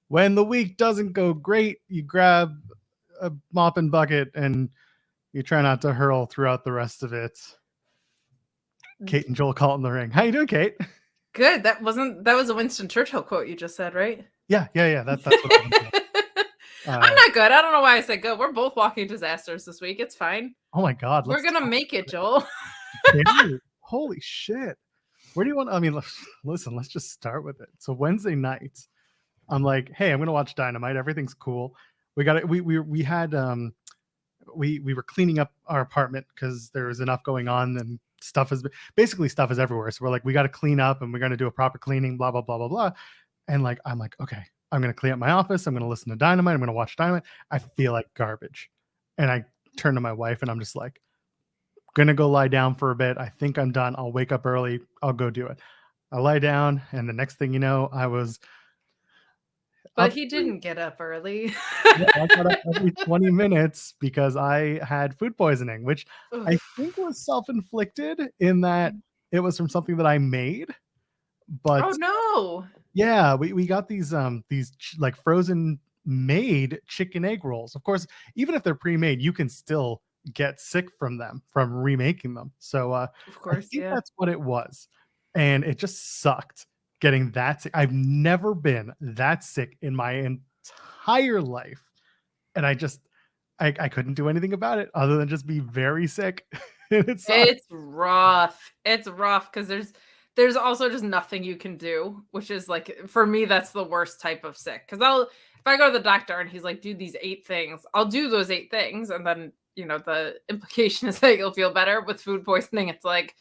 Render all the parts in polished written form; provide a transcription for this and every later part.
when the week doesn't go great, you grab a mop and bucket and you try not to hurl throughout the rest of it. Kate and Joel call it in the ring. How you doing, Kate? Good. That was a Winston Churchill quote you just said, right? Yeah. That's what I'm not good. I don't know why I said good. We're both walking disasters this week. It's fine. Oh my God. We're going to make it, Joel. Holy shit. Where do you want? I mean, listen, let's just start with it. So Wednesday night, I'm like, hey, I'm going to watch Dynamite. Everything's cool. We got it. We were cleaning up our apartment because there was enough going on and stuff is everywhere. So we're like, we got to clean up and we're going to do a proper cleaning, blah, blah, blah, blah, blah. And like, I'm like, okay, I'm going to clean up my office. I'm going to listen to Dynamite. I'm going to watch Dynamite. I feel like garbage. And I turn to my wife and I'm just like, going to go lie down for a bit. I think I'm done. I'll wake up early. I'll go do it. I lie down and the next thing you know, I was But he didn't get up early. I got up every 20 minutes because I had food poisoning, which I think was self-inflicted in that it was from something that I made. But oh no. Yeah, we got these like frozen made chicken egg rolls. Of course, even if they're pre-made, you can still get sick from them from remaking them. So of course, I think that's what it was. And it just sucked getting that sick. I've never been that sick in my entire life. And I couldn't do anything about it other than just be very sick. It's rough. It's rough because there's also just nothing you can do, which is like, for me, that's the worst type of sick. Because if I go to the doctor and he's like, do these 8 things, I'll do those 8 things. And then, the implication is that you'll feel better. With food poisoning, it's like,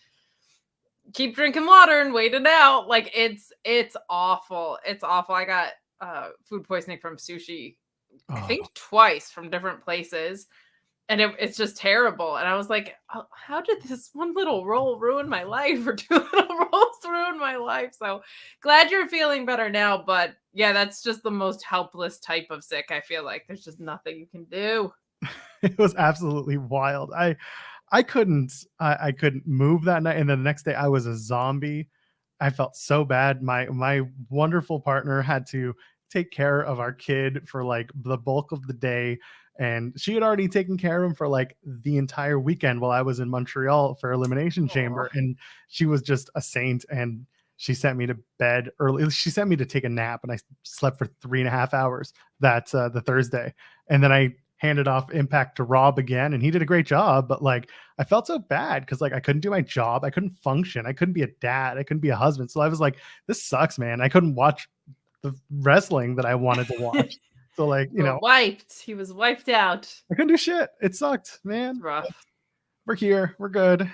keep drinking water and wait it out. Like it's awful. It's awful. I got food poisoning from sushi, I think twice from different places. And it's just terrible. And I was like, oh, how did this one little roll ruin my life, or 2 little rolls ruin my life? So glad you're feeling better now. But yeah, that's just the most helpless type of sick. I feel like there's just nothing you can do. It was absolutely wild. I couldn't move that night. And then the next day I was a zombie. I felt so bad. My wonderful partner had to take care of our kid for like the bulk of the day. And she had already taken care of him for like the entire weekend while I was in Montreal for Elimination Chamber. And she was just a saint. And she sent me to bed early. She sent me to take a nap, and I slept for 3.5 hours the Thursday. And then I handed off Impact to Rob again, and he did a great job. But like, I felt so bad because like I couldn't do my job. I couldn't function. I couldn't be a dad. I couldn't be a husband. So I was like, this sucks, man. I couldn't watch the wrestling that I wanted to watch. So like, wiped. He was wiped out. I couldn't do shit. It sucked, man. It's rough. We're here. We're good.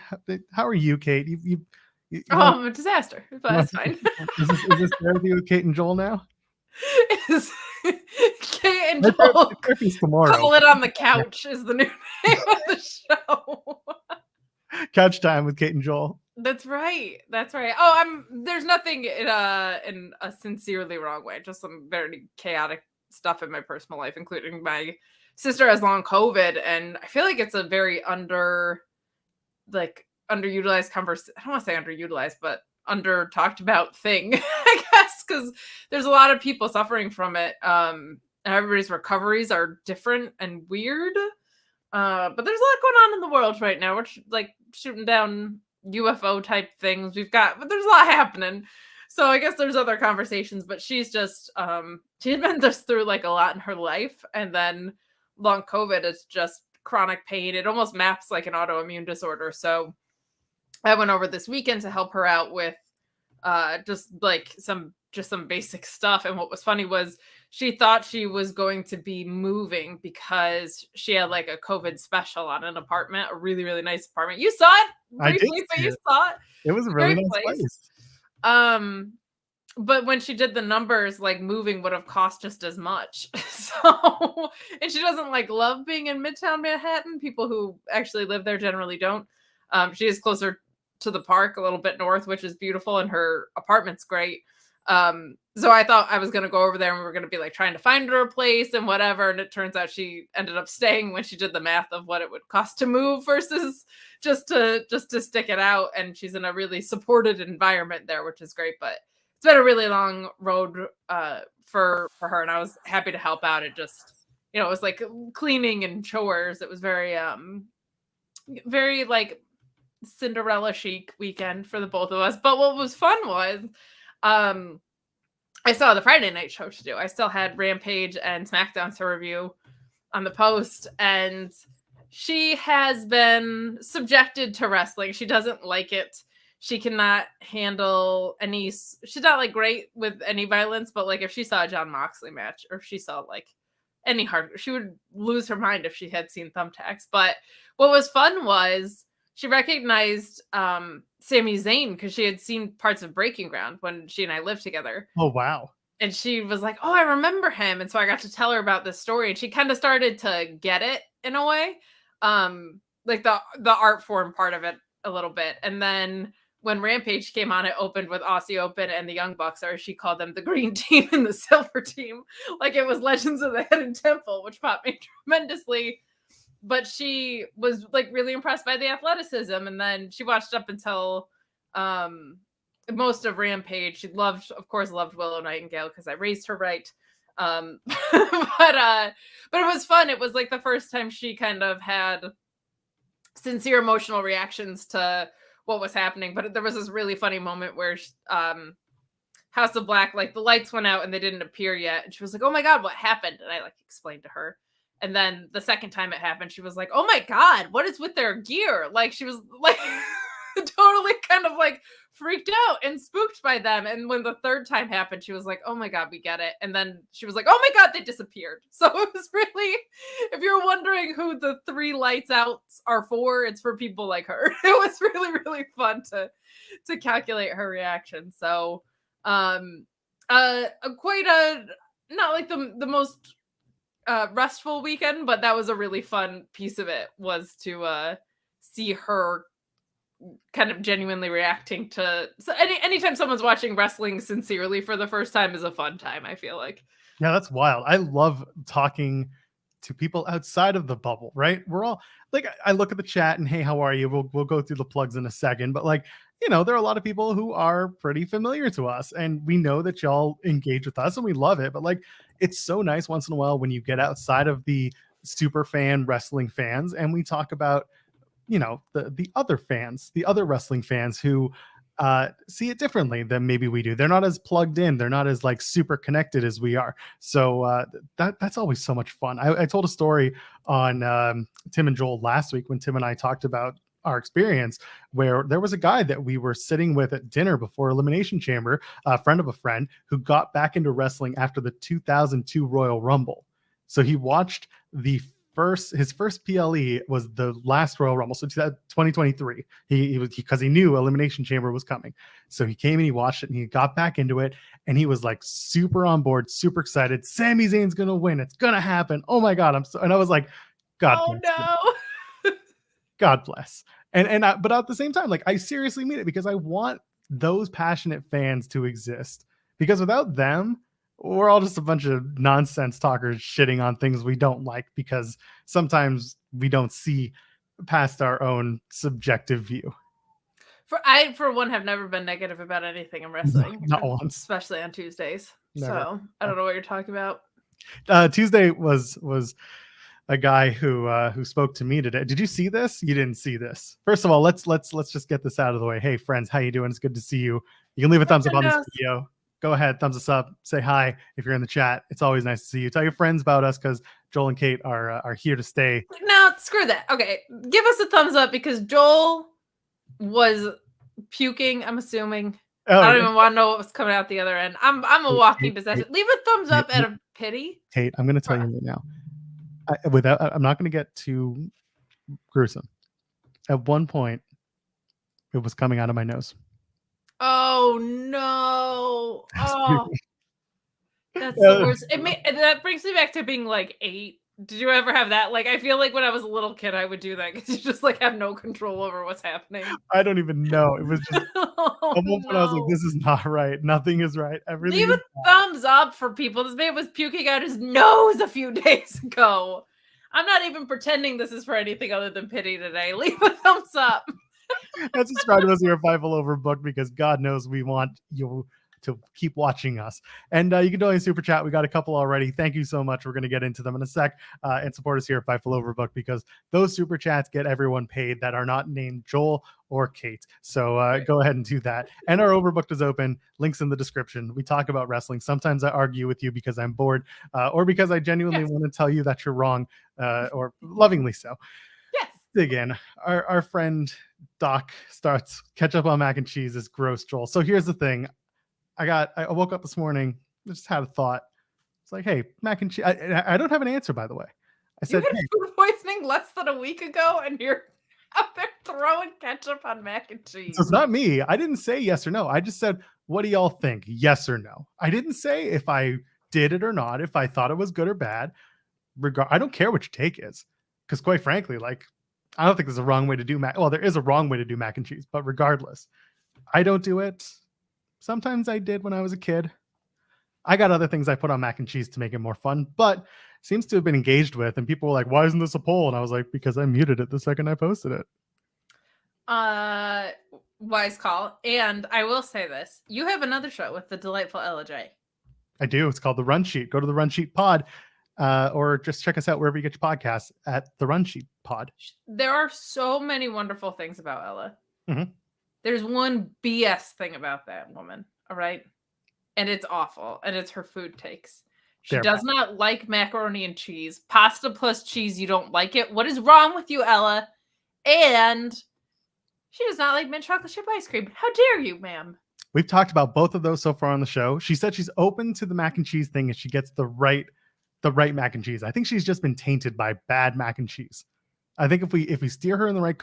How are you, Kate? I'm a disaster, but that's fine. Is this therapy with Kate and Joel now? Kate and Joel Call It on the Couch is the new name of the show. Couch time with Kate and Joel. That's right. Oh, there's nothing in a sincerely wrong way. Just some very chaotic stuff in my personal life, including my sister has long COVID, and I feel like it's a very underutilized conversation. I don't want to say underutilized, but under talked about thing, I guess, because there's a lot of people suffering from it. And everybody's recoveries are different and weird. But there's a lot going on in the world right now. We're like shooting down UFO type things. But there's a lot happening. So I guess there's other conversations, but she's just, she's been just through like a lot in her life. And then long COVID is just chronic pain. It almost maps like an autoimmune disorder. So I went over this weekend to help her out with just some basic stuff. And what was funny was she thought she was going to be moving because she had like a COVID special on an apartment, a really, really nice apartment. You saw it briefly, but you saw it. It was a really nice place. But when she did the numbers, like moving would have cost just as much. So, and she doesn't like love being in Midtown Manhattan. People who actually live there generally don't. She is closer to the park, a little bit north, which is beautiful, and her apartment's great. So I thought I was going to go over there and we were going to be like trying to find her a place and whatever. And it turns out she ended up staying when she did the math of what it would cost to move versus just to stick it out. And she's in a really supported environment there, which is great. But it's been a really long road for her, and I was happy to help out. It just, it was like cleaning and chores. It was very very like Cinderella chic weekend for the both of us. But what was fun was I still had the Friday night show to do. I still had Rampage and SmackDown to review on the post, and she has been subjected to wrestling. She doesn't like it. She cannot handle she's not like great with any violence, but like if she saw a John Moxley match or if she saw like any she would lose her mind if she had seen thumbtacks. But what was fun was she recognized Sami Zayn because she had seen parts of Breaking Ground when she and I lived together. Oh, wow. And she was like, oh, I remember him. And so I got to tell her about this story, and she kind of started to get it in a way. Like the art form part of it a little bit. And then when Rampage came on, it opened with Aussie Open and the Young Bucks, or she called them the Green Team and the Silver Team. Like it was Legends of the Hidden Temple, which popped me tremendously. But she was like really impressed by the athleticism. And then she watched up until most of Rampage. She of course loved Willow Nightingale because I raised her right. But it was fun. It was like the first time she kind of had sincere emotional reactions to what was happening. But there was this really funny moment where House of Black, like the lights went out and they didn't appear yet, and she was like, oh my god, what happened? And I like explained to her. And then the second time it happened, she was like, oh my god, what is with their gear? Like she was like totally kind of like freaked out and spooked by them. And when the third time happened, she was like, oh my god, we get it. And then she was like, oh my god, they disappeared. So it was really, if you're wondering who the 3 lights outs are for, it's for people like her. It was really, really fun to calculate her reaction. So quite a, not like the most restful weekend, but that was a really fun piece of it, was to see her kind of genuinely reacting to, so anytime someone's watching wrestling sincerely for the first time is a fun time, I feel like. Yeah, that's wild. I love talking to people outside of the bubble, right? We're all like, I look at the chat and, hey, how are you? We'll go through the plugs in a second, but like, there are a lot of people who are pretty familiar to us, and we know that y'all engage with us and we love it. But like, it's so nice once in a while when you get outside of the super fan wrestling fans and we talk about, the other fans, the other wrestling fans who see it differently than maybe we do. They're not as plugged in. They're not as like super connected as we are. So that's always so much fun. I told a story on Tim and Joel last week when Tim and I talked about our experience, where there was a guy that we were sitting with at dinner before Elimination Chamber, a friend of a friend, who got back into wrestling after the 2002 Royal Rumble. So he watched his first PLE was the last Royal Rumble, so 2023. He was, because he knew Elimination Chamber was coming, so he came and he watched it and he got back into it, and he was like super on board, super excited. Sami Zayn's gonna win. It's gonna happen. Oh my god, and I was like, God, oh no. God bless. But at the same time, like, I seriously mean it, because I want those passionate fans to exist, because without them, we're all just a bunch of nonsense talkers shitting on things we don't like, because sometimes we don't see past our own subjective view. I, for one, have never been negative about anything in wrestling. Not once. Especially on Tuesdays. Never. So I don't know what you're talking about. Tuesday was a guy who spoke to me today. Did you see this? You didn't see this. First of all, let's just get this out of the way. Hey friends, how you doing? It's good to see you. You can leave a thumbs up on this video. Go ahead, thumbs us up. Say hi if you're in the chat. It's always nice to see you. Tell your friends about us, because Joel and Kate are here to stay. No, screw that. Okay, give us a thumbs up, because Joel was puking, I'm assuming. I don't even want to know what was coming out the other end. I'm a walking possession. Leave a thumbs up out of pity. Kate, I'm going to tell you right now. I'm not going to get too gruesome. At one point, it was coming out of my nose. Oh no! Oh, that's the worst. That brings me back to being like 8. Did you ever have that? Like, I feel like when I was a little kid, I would do that, because you just like have no control over what's happening. I don't even know. It was just at one point I was like, "This is not right. Nothing is right. Everything." Leave a thumbs up for people. This man was puking out his nose a few days ago. I'm not even pretending this is for anything other than pity today. Leave a thumbs up. That's subscribe to us here at Fightful Overbooked, because God knows we want you to keep watching us. And you can donate super chat. We got a couple already. Thank you so much. We're going to get into them in a sec, and support us here at Fightful Overbooked, because those super chats get everyone paid that are not named Joel or Kate. So go ahead and do that. And our Overbooked is open. Links in the description. We talk about wrestling. Sometimes I argue with you because I'm bored, or because I genuinely want to tell you that you're wrong, or lovingly so. Yes. Dig in. Our friend Doc starts ketchup on mac and cheese is gross, Joel. So here's the thing. I woke up this morning, just had a thought. It's like, hey, mac and cheese. I don't have an answer, by the way. I said, you had food poisoning less than a week ago, and you're out there throwing ketchup on mac and cheese. So it's not me. I didn't say yes or no. I just said, what do y'all think? Yes or no. I didn't say if I did it or not, if I thought it was good or bad. I don't care what your take is, because quite frankly, like, I don't think there's a wrong way to do mac. Well, there is a wrong way to do mac and cheese, but regardless, I don't do it. Sometimes I did when I was a kid. I got other things I put on mac and cheese to make it more fun, but seems to have been engaged with. And people were like, why isn't this a poll? And I was like, because I muted it the second I posted it. Wise call. And I will say this. You have another show with the delightful Ella J. I do. It's called The Run Sheet. Go to The Run Sheet Pod. Or just check us out wherever you get your podcasts at The Run Sheet Pod. There are so many wonderful things about Ella. Mm-hmm. There's one BS thing about that woman, all right? And it's awful, and it's her food takes. She does not like macaroni and cheese. Pasta plus cheese, you don't like it. What is wrong with you, Ella? And she does not like mint chocolate chip ice cream. How dare you, ma'am? We've talked about both of those so far on the show. She said she's open to the mac and cheese thing if she gets the right mac and cheese. I think she's just been tainted by bad mac and cheese. I think if we steer her in the right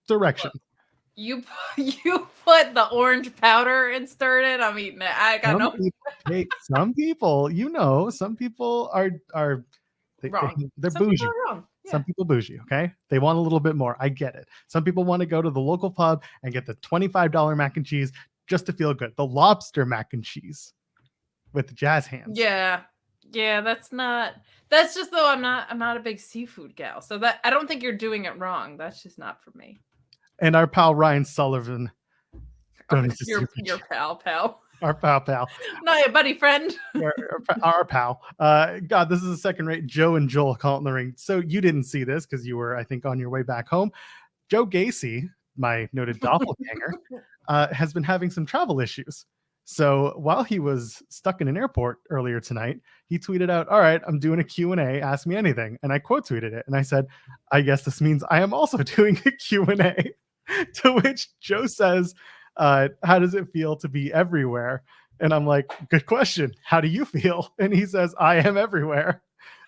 direction. You put the orange powder and stirred it. I'm eating it. I got no. Some people, some people are wrong. They're some bougie. Wrong. Yeah. Some people bougie. Okay, they want a little bit more. I get it. Some people want to go to the local pub and get the $25 mac and cheese just to feel good. The lobster mac and cheese with the jazz hands. Yeah. That's just though I'm not a big seafood gal. So that I don't think you're doing it wrong. That's just not for me. And our pal Ryan Sullivan. Your pal. Our pal. Not your buddy friend. our pal. God, this is a second-rate Joe and Joel caught in the ring. So you didn't see this because you were, I think, on your way back home. Joe Gacy, my noted doppelganger, has been having some travel issues. So while he was stuck in an airport earlier tonight, he tweeted out, all right, I'm doing a Q&A, ask me anything. And I quote tweeted it. And I said, I guess this means I am also doing a Q&A. To which Joe says, how does it feel to be everywhere? And I'm like, good question. How do you feel? And he says, I am everywhere.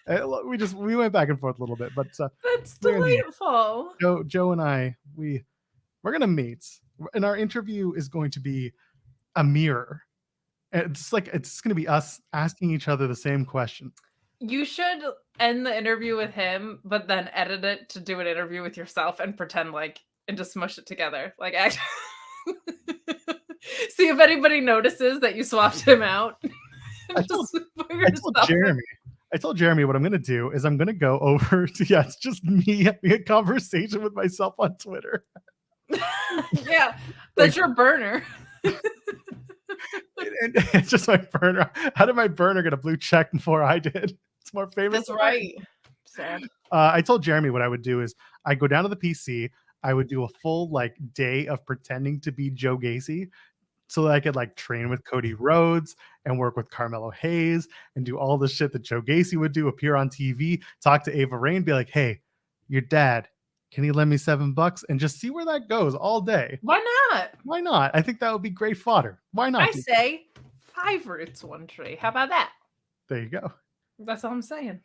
We went back and forth a little bit, but that's delightful. Joe and I, we're going to meet, and our interview is going to be a mirror. It's going to be us asking each other the same question. You should end the interview with him, but then edit it to do an interview with yourself and pretend like, and just smush it together. Like, see if anybody notices that you swapped him out. I told Jeremy what I'm going to do is I'm going to go over to, it's just me having a conversation with myself on Twitter. Yeah, that's your burner. And it's just my burner. How did my burner get a blue check before I did? It's more famous. That's right. Sad. I told Jeremy what I would do is I go down to the PC. I would do a full day of pretending to be Joe Gacy so that I could train with Cody Rhodes and work with Carmelo Hayes and do all the shit that Joe Gacy would do, appear on TV, talk to Ava Raine, be like, hey, your dad, can you lend me $7? And just see where that goes all day. Why not? Why not? I think that would be great fodder. Why not? I say 5 roots, 1 tree. How about that? There you go. That's all I'm saying.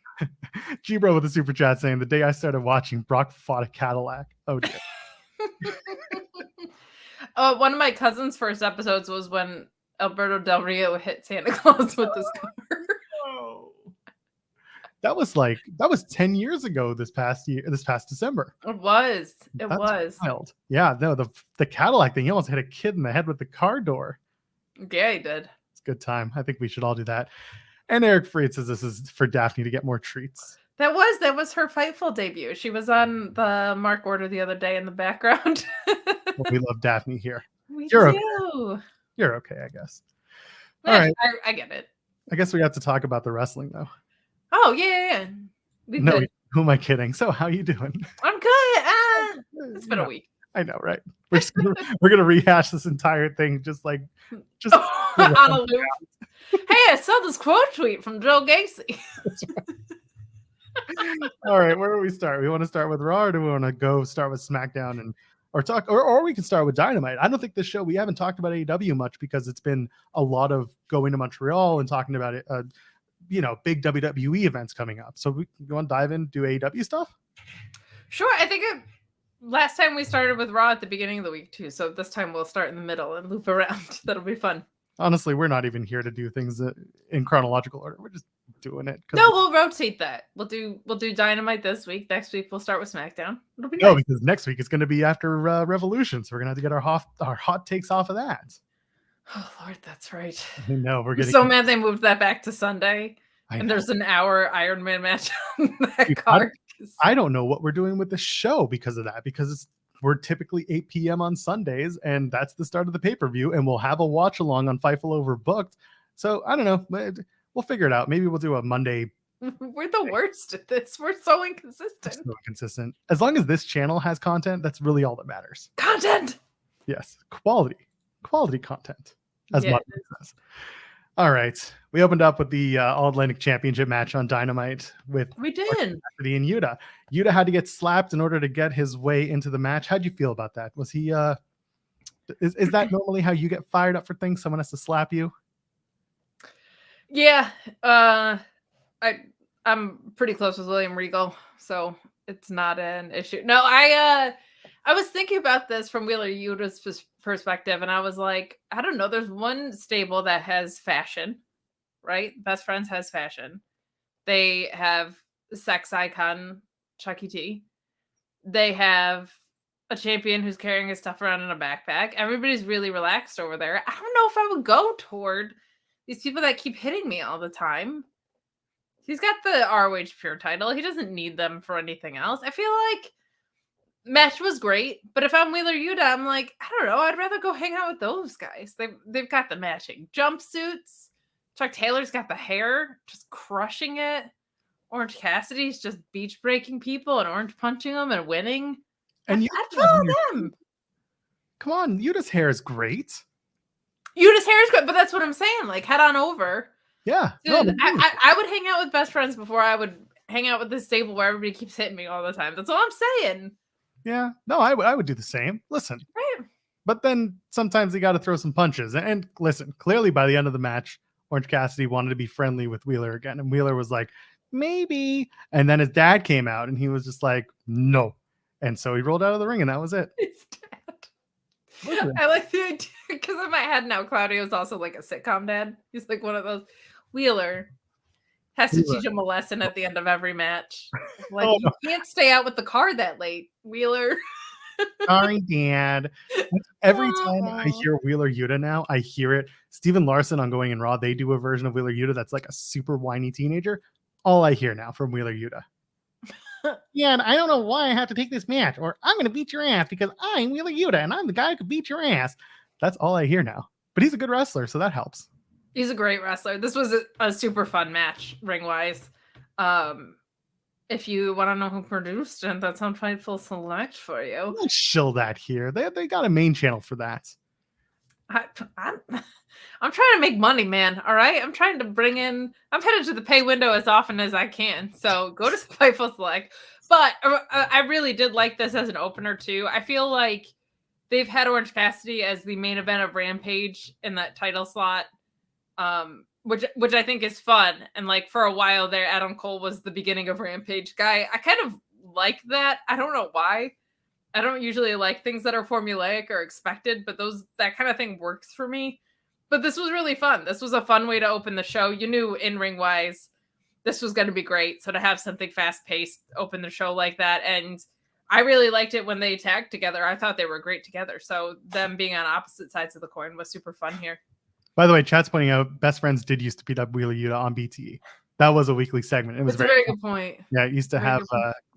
G-Bro with a super chat saying, the day I started watching, Brock fought a Cadillac. Oh, dear. One of my cousin's first episodes was when Alberto Del Rio hit Santa Claus with his car. Oh. That was 10 years ago this past December. It was. That's wild. Yeah, no, the Cadillac thing, he almost hit a kid in the head with the car door. Yeah, he did. It's a good time. I think we should all do that. And Eric Freed says this is for Daphne to get more treats. That was her Fightful debut. She was on the Mark Order the other day in the background. Well, we love Daphne here. We do. You're okay, I guess. Yeah, All right. I get it. I guess we have to talk about the wrestling though. Oh yeah. We No, could. who am I kidding? So how you doing? I'm good. It's been a week. I know, right? We're gonna rehash this entire thing just On a loop. Hey, I saw this quote tweet from Joe Gacy. All right, where do we start? We want to start with Raw, or do we want to go start with SmackDown or we can start with Dynamite? I don't think this show, we haven't talked about AEW much because it's been a lot of going to Montreal and talking about it, big WWE events coming up. So we want to dive in, do AEW stuff? Sure. I think last time we started with Raw at the beginning of the week too. So this time we'll start in the middle and loop around. That'll be fun. Honestly, we're not even here to do things in chronological order. We're just doing it. No, we'll rotate that. We'll do Dynamite this week. Next week we'll start with SmackDown. It'll be nice. Because next week it's going to be after Revolution, so we're going to have to get our hot takes off of that. Oh Lord, that's right. I know we're getting so mad they moved that back to Sunday, and there's an hour Iron Man match on that card. I don't know what we're doing with the show because of that. Because we're typically 8 p.m. on Sundays, and that's the start of the pay-per-view, and we'll have a watch along on Fightful Overbooked. So I don't know. We'll figure it out. Maybe we'll do a Monday. We're the worst at this. We're so inconsistent. As long as this channel has content, that's really all that matters. Content. Yes, quality content, as much as. All right, we opened up with the All Atlantic Championship match on Dynamite with Cassidy and Yuta. Yuta had to get slapped in order to get his way into the match. How'd you feel about that? Was he? Is that normally how you get fired up for things? Someone has to slap you. Yeah, I'm pretty close with William Regal, so it's not an issue. No, I was thinking about this from Wheeler Yuta's perspective, and I was like, I don't know. There's one stable that has fashion, right? Best Friends has fashion. They have sex icon Chucky T. They have a champion who's carrying his stuff around in a backpack. Everybody's really relaxed over there. I don't know if I would go toward these people that keep hitting me all the time. He's got the ROH Pure title. He doesn't need them for anything else. I feel like match was great, but if I'm Wheeler Yuta, I'm like, I don't know. I'd rather go hang out with those guys. They've got the matching jumpsuits. Chuck Taylor's got the hair, just crushing it. Orange Cassidy's just beach breaking people and orange punching them and winning. And I'd follow them. Come on, Yuta's hair is great. Yuta's hair is good, but that's what I'm saying. Like, head on over. Yeah. Dude, I would hang out with Best Friends before I would hang out with this stable where everybody keeps hitting me all the time. That's all I'm saying. Yeah. No, I would do the same. Listen. Right. But then sometimes you got to throw some punches. And listen, clearly by the end of the match, Orange Cassidy wanted to be friendly with Wheeler again. And Wheeler was like, maybe. And then his dad came out and he was just like, no. And so he rolled out of the ring and that was it. His dad. I like the idea because in my head now, Claudio's also like a sitcom dad. He's like one of those. Wheeler has to teach him a lesson at the end of every match. Like, you can't stay out with the car that late, Wheeler. Sorry, Dad. Every time I hear Wheeler Yuta now, I hear it. Steven Larson on Going in Raw, they do a version of Wheeler Yuta that's like a super whiny teenager. All I hear now from Wheeler Yuta. Yeah, and I don't know why I have to take this match, or I'm going to beat your ass because I'm Wheeler Yuta and I'm the guy who could beat your ass. That's all I hear now. But he's a good wrestler, so that helps. He's a great wrestler. This was a super fun match, ring-wise. If you want to know who produced it, that's on Fightful Select for you. Don't shill that here. They got a main channel for that. I'm trying to make money, man. All right? I'm trying to bring in... I'm headed to the pay window as often as I can. So go to Fightful Select. But I really did like this as an opener, too. I feel like they've had Orange Cassidy as the main event of Rampage in that title slot. Which I think is fun. And like for a while there, Adam Cole was the beginning of Rampage guy. I kind of like that. I don't know why. I don't usually like things that are formulaic or expected, but that kind of thing works for me. But this was really fun. This was a fun way to open the show. You knew in-ring wise, this was going to be great. So to have something fast-paced open the show like that. And I really liked it when they tagged together. I thought they were great together. So them being on opposite sides of the coin was super fun here. By the way, chat's pointing out Best Friends did used to beat up Wheeler Yuta on BTE. That was a weekly segment. It was a very good point. Yeah, it used to have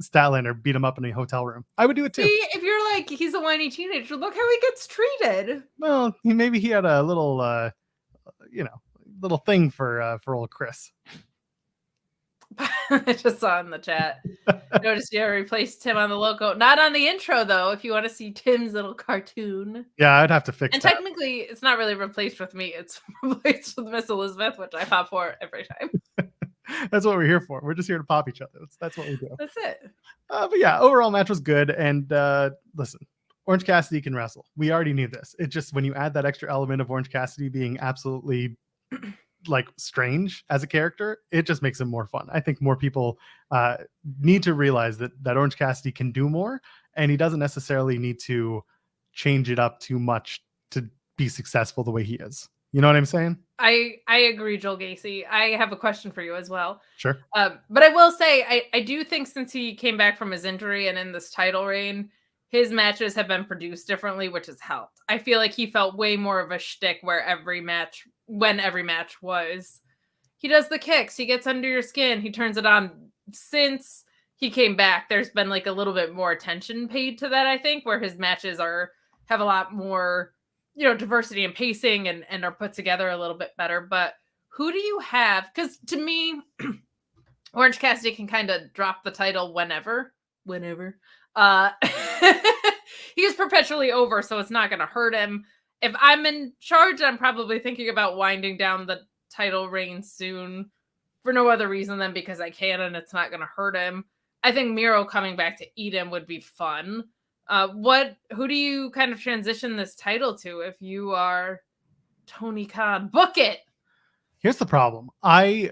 Statlander beat him up in a hotel room. I would do it too. See, if you're like he's a whiny teenager. Look how he gets treated. Well, maybe he had a little, little thing for old Chris. I just saw in the chat. Noticed you replaced Tim on the logo. Not on the intro, though, if you want to see Tim's little cartoon. Yeah, I'd have to fix and that. And technically, it's not really replaced with me. It's replaced with Miss Elizabeth, which I pop for every time. That's what we're here for. We're just here to pop each other. That's what we do. That's it. But yeah, overall match was good. And listen, Orange Cassidy can wrestle. We already knew this. It just, when you add that extra element of Orange Cassidy being absolutely like strange as a character, it just makes him more fun. I think more people need to realize that Orange Cassidy can do more, and he doesn't necessarily need to change it up too much to be successful the way he is. You know what I'm saying? I agree, Joel Gacy. I have a question for you as well. Sure. But I will say, I do think since he came back from his injury and in this title reign, his matches have been produced differently, which has helped. I feel like he felt way more of a shtick when every match was. He does the kicks, he gets under your skin, he turns it on. Since he came back, there's been like a little bit more attention paid to that, I think, where his matches have a lot more, diversity and pacing and are put together a little bit better. But who do you have? Because to me, Orange Cassidy can kind of drop the title whenever. He is perpetually over, so it's not going to hurt him. If I'm in charge, I'm probably thinking about winding down the title reign soon for no other reason than because I can and it's not going to hurt him. I think Miro coming back to eat him would be fun. Who do you kind of transition this title to if you are Tony Khan? Book it. Here's the problem. I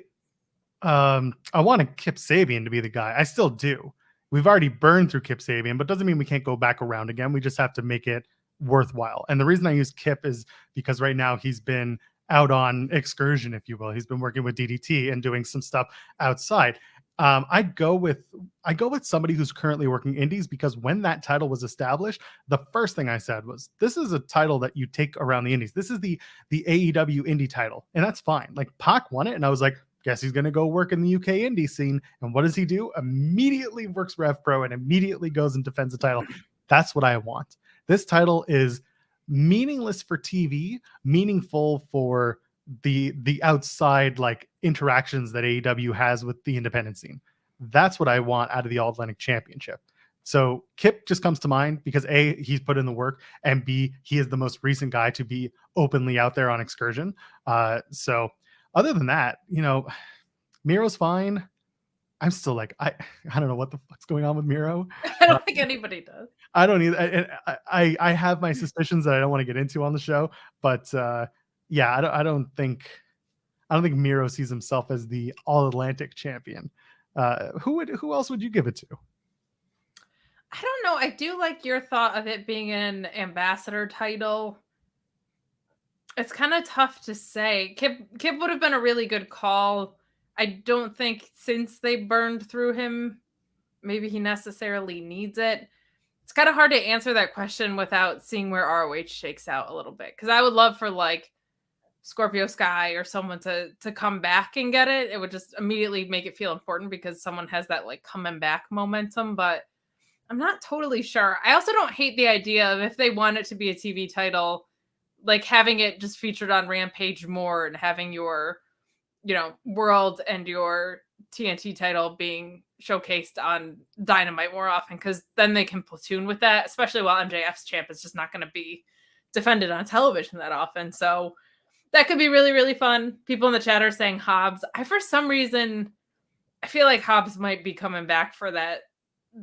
want Kip Sabian to be the guy. I still do. We've already burned through Kip Sabian, but doesn't mean we can't go back around again. We just have to make it worthwhile. And the reason I use Kip is because right now he's been out on excursion, if you will. He's been working with DDT and doing some stuff outside. I go with somebody who's currently working indies, because when that title was established, the first thing I said was, this is a title that you take around the indies. This is the AEW indie title, and that's fine. Like, Pac won it, and I was like, guess he's going to go work in the UK indie scene. And what does he do? Immediately works Rev Pro and immediately goes and defends the title. That's what I want. This title is meaningless for TV, meaningful for the outside like interactions that AEW has with the independent scene. That's what I want out of the All Atlantic Championship. So Kip just comes to mind because A, he's put in the work, and B, he is the most recent guy to be openly out there on excursion. So other than that, Miro's fine. I'm still like, I don't know what the fuck's going on with Miro. I don't think anybody does. I don't either. I have my suspicions that I don't want to get into on the show, but yeah, I don't think Miro sees himself as the All Atlantic champion. Who else would you give it to? I don't know. I do like your thought of it being an ambassador title. It's kind of tough to say. Kip would have been a really good call. I don't think since they burned through him, maybe he necessarily needs it. It's kind of hard to answer that question without seeing where ROH shakes out a little bit. Because I would love for like Scorpio Sky or someone to come back and get it. It would just immediately make it feel important because someone has that like coming back momentum. But I'm not totally sure. I also don't hate the idea of, if they want it to be a TV title, like having it just featured on Rampage more and having your, World and your TNT title being showcased on Dynamite more often, because then they can platoon with that, especially while MJF's champ is just not going to be defended on television that often. So that could be really, really fun. People in the chat are saying Hobbs. For some reason, I feel like Hobbs might be coming back for that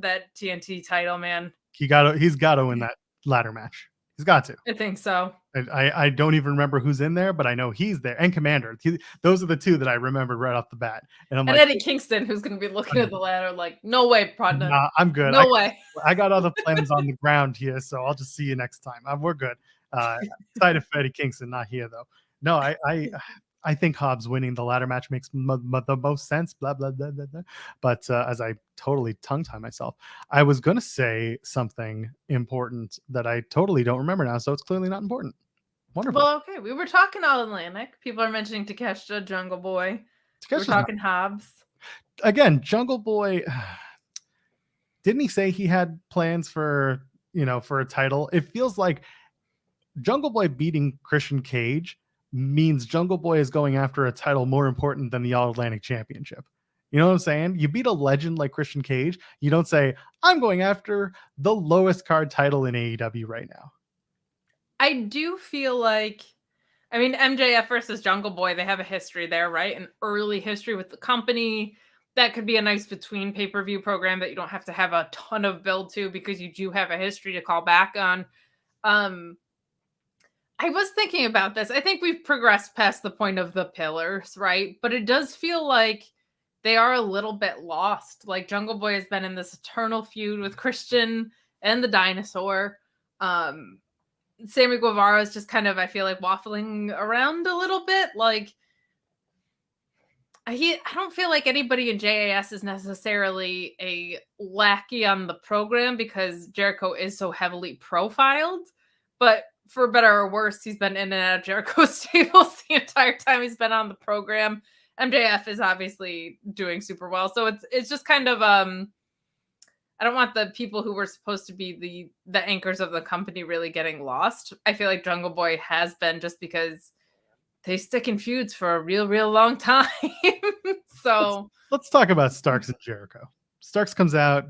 TNT title, man. He's got to win that ladder match. He's got to. I think so. I don't even remember who's in there, but I know he's there. And Commander. Those are the two that I remember right off the bat. And like, Eddie Kingston, who's going to be looking at the ladder like, no way, Prodna. Nah, I'm good. No way. I got other plans on the ground here, so I'll just see you next time. We're good. Excited for Eddie Kingston, not here though. No, I think Hobbs winning the ladder match makes the most sense, blah, blah, blah, blah, blah. But as I totally tongue-tie myself, I was going to say something important that I totally don't remember now, so it's clearly not important. Wonderful. Well, okay. We were talking All Atlantic. People are mentioning Takeshita, Jungle Boy. We're talking Hobbs. Again, Jungle Boy, didn't he say he had plans for for a title. It feels like Jungle Boy beating Christian Cage means Jungle Boy is going after a title more important than the All Atlantic Championship. You know what I'm saying? You beat a legend like Christian Cage. You don't say, I'm going after the lowest card title in AEW right now. I do feel like, I mean, MJF versus Jungle Boy, they have a history there, right? An early history with the company. That could be a nice between pay-per-view program that you don't have to have a ton of build to, because you do have a history to call back on. I was thinking about this. I think we've progressed past the point of the pillars, right? But it does feel like they are a little bit lost. Like Jungle Boy has been in this eternal feud with Christian and the dinosaur. Sammy Guevara is just kind of, I feel like, waffling around a little bit. Like, I don't feel like anybody in JAS is necessarily a lackey on the program, because Jericho is so heavily profiled. But for better or worse, he's been in and out of Jericho's stables the entire time he's been on the program. MJF is obviously doing super well. So it's just kind of, I don't want the people who were supposed to be the anchors of the company really getting lost. I feel like Jungle Boy has been, just because they stick in feuds for a real long time. So let's talk about Starks and Jericho. Starks comes out,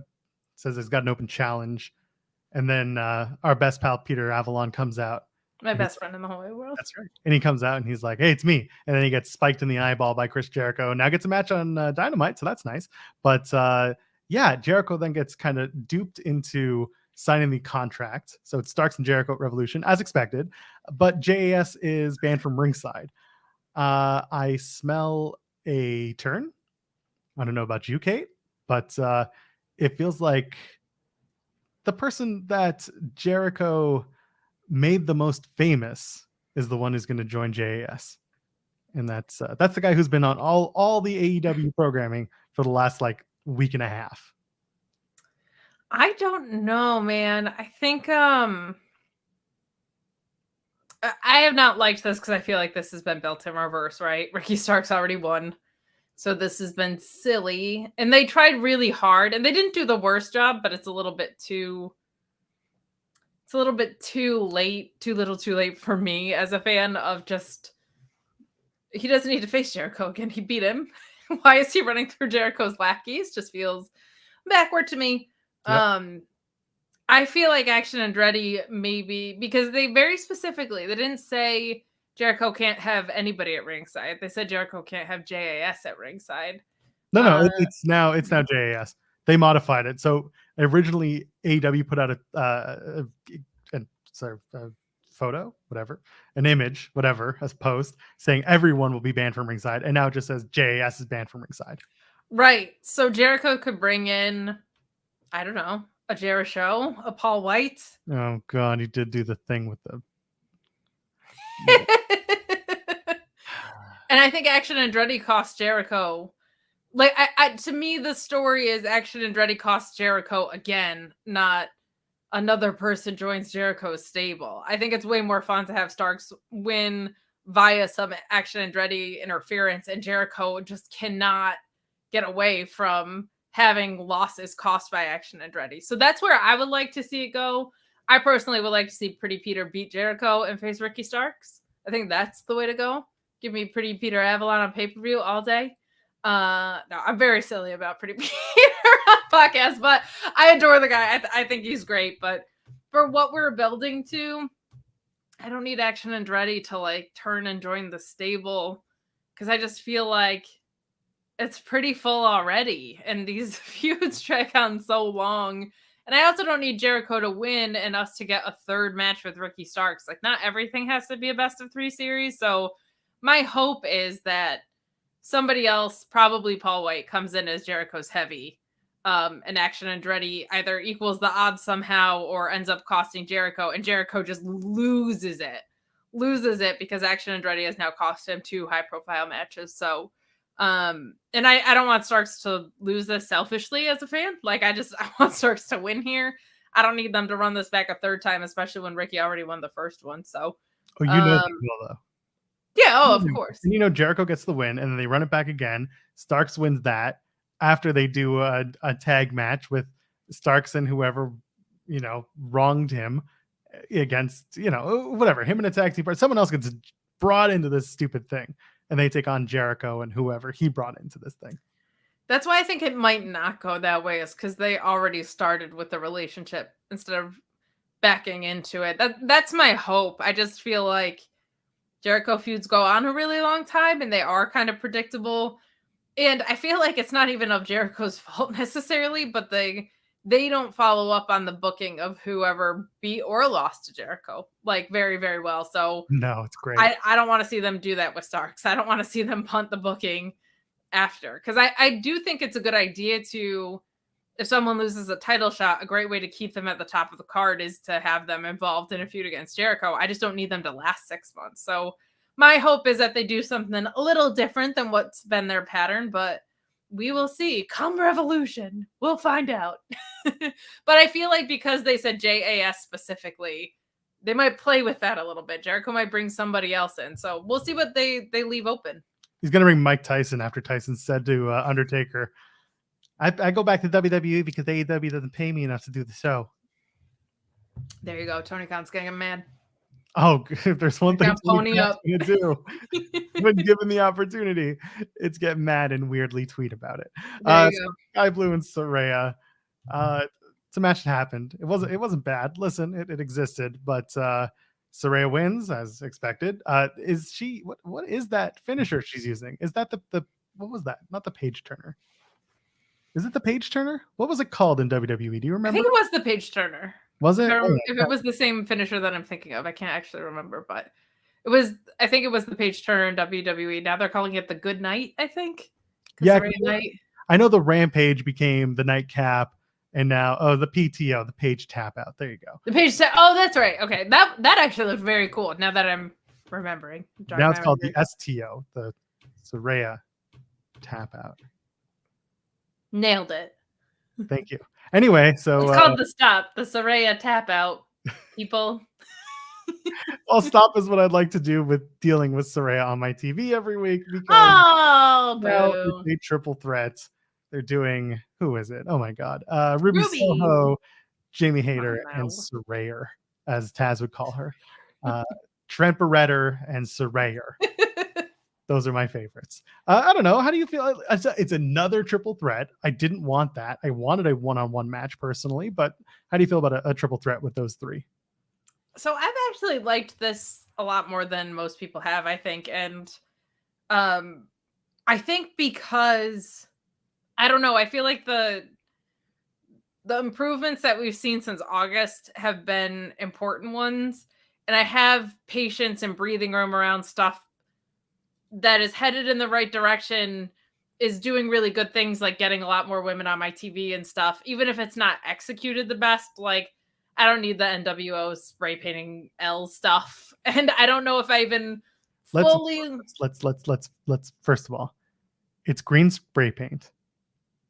says he's got an open challenge. And then our best pal, Peter Avalon, comes out. My best friend in the whole wide world. That's right. And he comes out and he's like, hey, it's me. And then he gets spiked in the eyeball by Chris Jericho. Now gets a match on Dynamite, so that's nice. But yeah, Jericho then gets kind of duped into signing the contract. So it starts in Jericho Revolution, as expected. But JAS is banned from ringside. I smell a turn. I don't know about you, Kate, but it feels like the person that Jericho made the most famous is the one who's going to join JAS. And that's the guy who's been on all the AEW programming for the last like week and a half. I don't know, man. I think I have not liked this, because I feel like this has been built in reverse, right? Ricky Starks already won. So this has been silly. And they tried really hard, and they didn't do the worst job, but it's a little bit too late, too little too late for me as a fan of just, he doesn't need to face Jericho again. He beat him. Why is he running through Jericho's lackeys? Just feels backward to me. Yep. I feel like Action Andretti maybe, because they very specifically, they didn't say Jericho can't have anybody at ringside. They said Jericho can't have JAS at ringside. No, it's now JAS. They modified it. So originally AEW put out a photo, whatever, an image, whatever, as post saying everyone will be banned from ringside, and now it just says JAS is banned from ringside. Right. So Jericho could bring in, I don't know, a Jericho, a Paul White. Oh God, he did do the thing with the. And I think Action Andretti cost Jericho. Like, to me, the story is Action Andretti costs Jericho again, not another person joins Jericho's stable. I think it's way more fun to have Starks win via some Action Andretti interference, and Jericho just cannot get away from having losses caused by Action Andretti. So that's where I would like to see it go. I personally would like to see Pretty Peter beat Jericho and face Ricky Starks. I think that's the way to go. Give me Pretty Peter Avalon on pay-per-view all day. No, I'm very silly about Pretty Peter on podcast, but I adore the guy. I think he's great. But for what we're building to, I don't need Action Andretti to like turn and join the stable, because I just feel like it's pretty full already, and these feuds drag on so long. And I also don't need Jericho to win and us to get a third match with Ricky Starks. Like, not everything has to be a best of 3 series. So my hope is that somebody else, probably Paul White, comes in as Jericho's heavy. And Action Andretti either equals the odds somehow or ends up costing Jericho, and Jericho just loses it because Action Andretti has now cost him 2 high-profile matches. So, and I don't want Starks to lose this selfishly as a fan. Like, I want Starks to win here. I don't need them to run this back a third time, especially when Ricky already won the first one. So, oh, you know they will, though. Yeah, of course. And Jericho gets the win, and then they run it back again. Starks wins that after they do a tag match with Starks and whoever wronged him against, whatever, him and a tag team partner. Someone else gets brought into this stupid thing, and they take on Jericho and whoever he brought into this thing. That's why I think it might not go that way, is because they already started with the relationship instead of backing into it. That's my hope. I just feel like Jericho feuds go on a really long time, and they are kind of predictable. And I feel like it's not even of Jericho's fault necessarily, but they don't follow up on the booking of whoever beat or lost to Jericho like very, very well. So no, it's great. I don't want to see them do that with Starks. I don't want to see them punt the booking after, because I do think it's a good idea to, if someone loses a title shot, a great way to keep them at the top of the card is to have them involved in a feud against Jericho. I just don't need them to last 6 months. So my hope is that they do something a little different than what's been their pattern, but we will see. Come Revolution, we'll find out. But I feel like because they said JAS specifically, they might play with that a little bit. Jericho might bring somebody else in. So we'll see what they leave open. He's going to bring Mike Tyson after Tyson said to Undertaker, I go back to WWE because AEW doesn't pay me enough to do the show. There you go. Tony Khan's getting him mad. Oh, if there's one thing Tony Khan's going to do when given the opportunity, it's get mad and weirdly tweet about it. There you go. Sky Blue and Saraya. It's a match that happened. It wasn't bad. Listen, it existed, but Saraya wins as expected. Is she? What is that finisher she's using? Is that the what was that? Not the page turner. Is it the page turner? What was it called in WWE? Do you remember? I think it was the page turner. Was it? If it was the same finisher that I'm thinking of, I can't actually remember, but it was. I think it was the page turner in WWE. Now they're calling it the Good Night, I think. Yeah, I know the Rampage became the Nightcap, and now the PTO, the Page Tap Out. There you go. The Page Tap. Oh, that's right. Okay, that actually looked very cool. Now that I'm remembering. Now it's called the STO, the Saraya Tap Out. Nailed it. Thank you. Anyway, so it's called the Stop, the Saraya Tap Out. People. Well, Stop is what I'd like to do with dealing with Saraya on my TV every week, because it's a triple threat. They're doing, who is it? Oh my God, Ruby Soho, Jamie Hayter, and Saraya, as Taz would call her. Trent Barretter and Saraya. Those are my favorites. I don't know. How do you feel? It's another triple threat. I didn't want that. I wanted a one-on-one match personally, but how do you feel about a triple threat with those three? So I've actually liked this a lot more than most people have, I think. And I think because, I don't know, I feel like the improvements that we've seen since August have been important ones. And I have patience and breathing room around stuff that is headed in the right direction, is doing really good things, like getting a lot more women on my TV and stuff, even if it's not executed the best. Like, I don't need the NWO spray painting L stuff. And I don't know if I even fully... Let's first of all, it's green spray paint.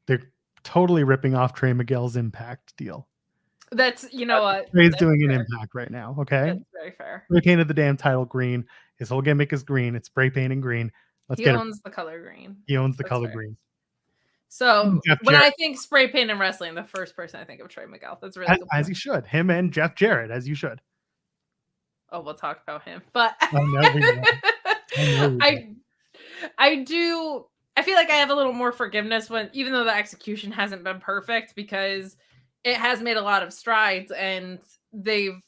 They're totally ripping off Trey Miguel's Impact deal. That's, what? Trey's doing an Impact right now, okay? That's very fair. They painted the damn title green. His whole gimmick is green. It's spray painting green. He owns the color green. He owns the color green. So when I think spray paint and wrestling, the first person I think of Trey Miguel. That's really cool. As you should. Him and Jeff Jarrett, as you should. Oh, we'll talk about him. But I feel like I have a little more forgiveness even though the execution hasn't been perfect, because it has made a lot of strides and they've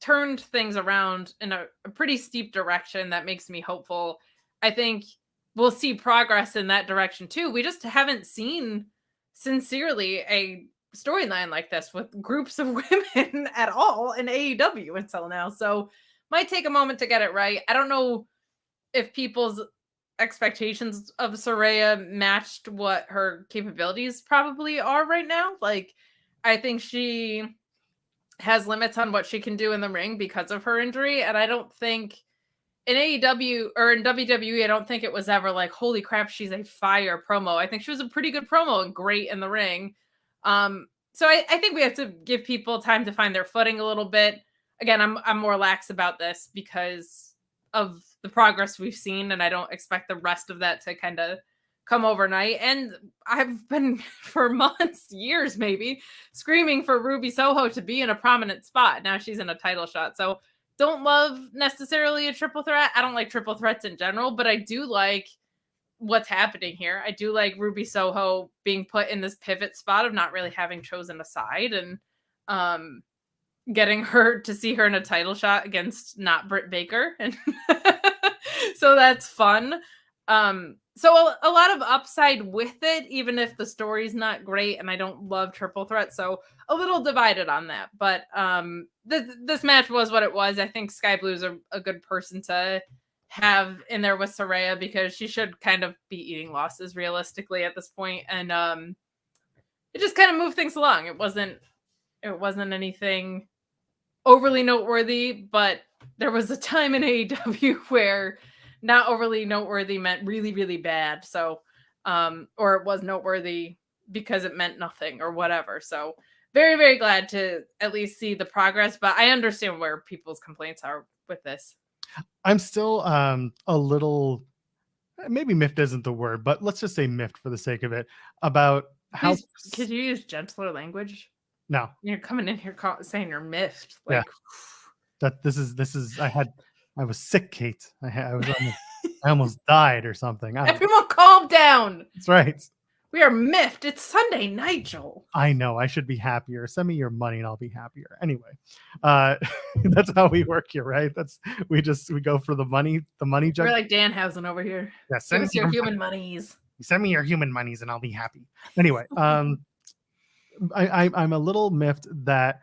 turned things around in a pretty steep direction that makes me hopeful. I think we'll see progress in that direction too. We just haven't seen, sincerely, a storyline like this with groups of women at all in AEW until now. So might take a moment to get it right. I don't know if people's expectations of Saraya matched what her capabilities probably are right now. Like, I think she has limits on what she can do in the ring because of her injury. And I don't think in AEW or in WWE, I don't think it was ever like, holy crap, she's a fire promo. I think she was a pretty good promo and great in the ring. So I think we have to give people time to find their footing a little bit. Again, I'm more lax about this because of the progress we've seen, and I don't expect the rest of that to kind of come overnight. And I've been for months, years maybe, screaming for Ruby Soho to be in a prominent spot. Now she's in a title shot. So don't love necessarily a triple threat. I don't like triple threats in general, but I do like what's happening here. I do like Ruby Soho being put in this pivot spot of not really having chosen a side, and getting her to see her in a title shot against not Britt Baker. And so that's fun. So a lot of upside with it, even if the story's not great and I don't love triple threat. So a little divided on that. But this match was what it was. I think Sky Blue's a good person to have in there with Saraya, because she should kind of be eating losses realistically at this point. And it just kind of moved things along. It wasn't anything overly noteworthy, but there was a time in AEW where not overly noteworthy meant really, really bad. So, or it was noteworthy because it meant nothing or whatever. So very, very glad to at least see the progress, but I understand where people's complaints are with this. I'm still a little, maybe miffed isn't the word, but let's just say miffed for the sake of it, about how. Could you use gentler language? No. You're coming in here saying you're miffed. Like, yeah. That this is I was sick, Kate. I almost died or something. Everyone calm down. That's right. We are miffed. It's Sunday night, Joel. I know. I should be happier. Send me your money and I'll be happier. Anyway, that's how we work here, right? We go for the money jug. We're like Danhausen over here. Yeah, send us your human monies. Send me your human monies and I'll be happy. Anyway, I'm a little miffed that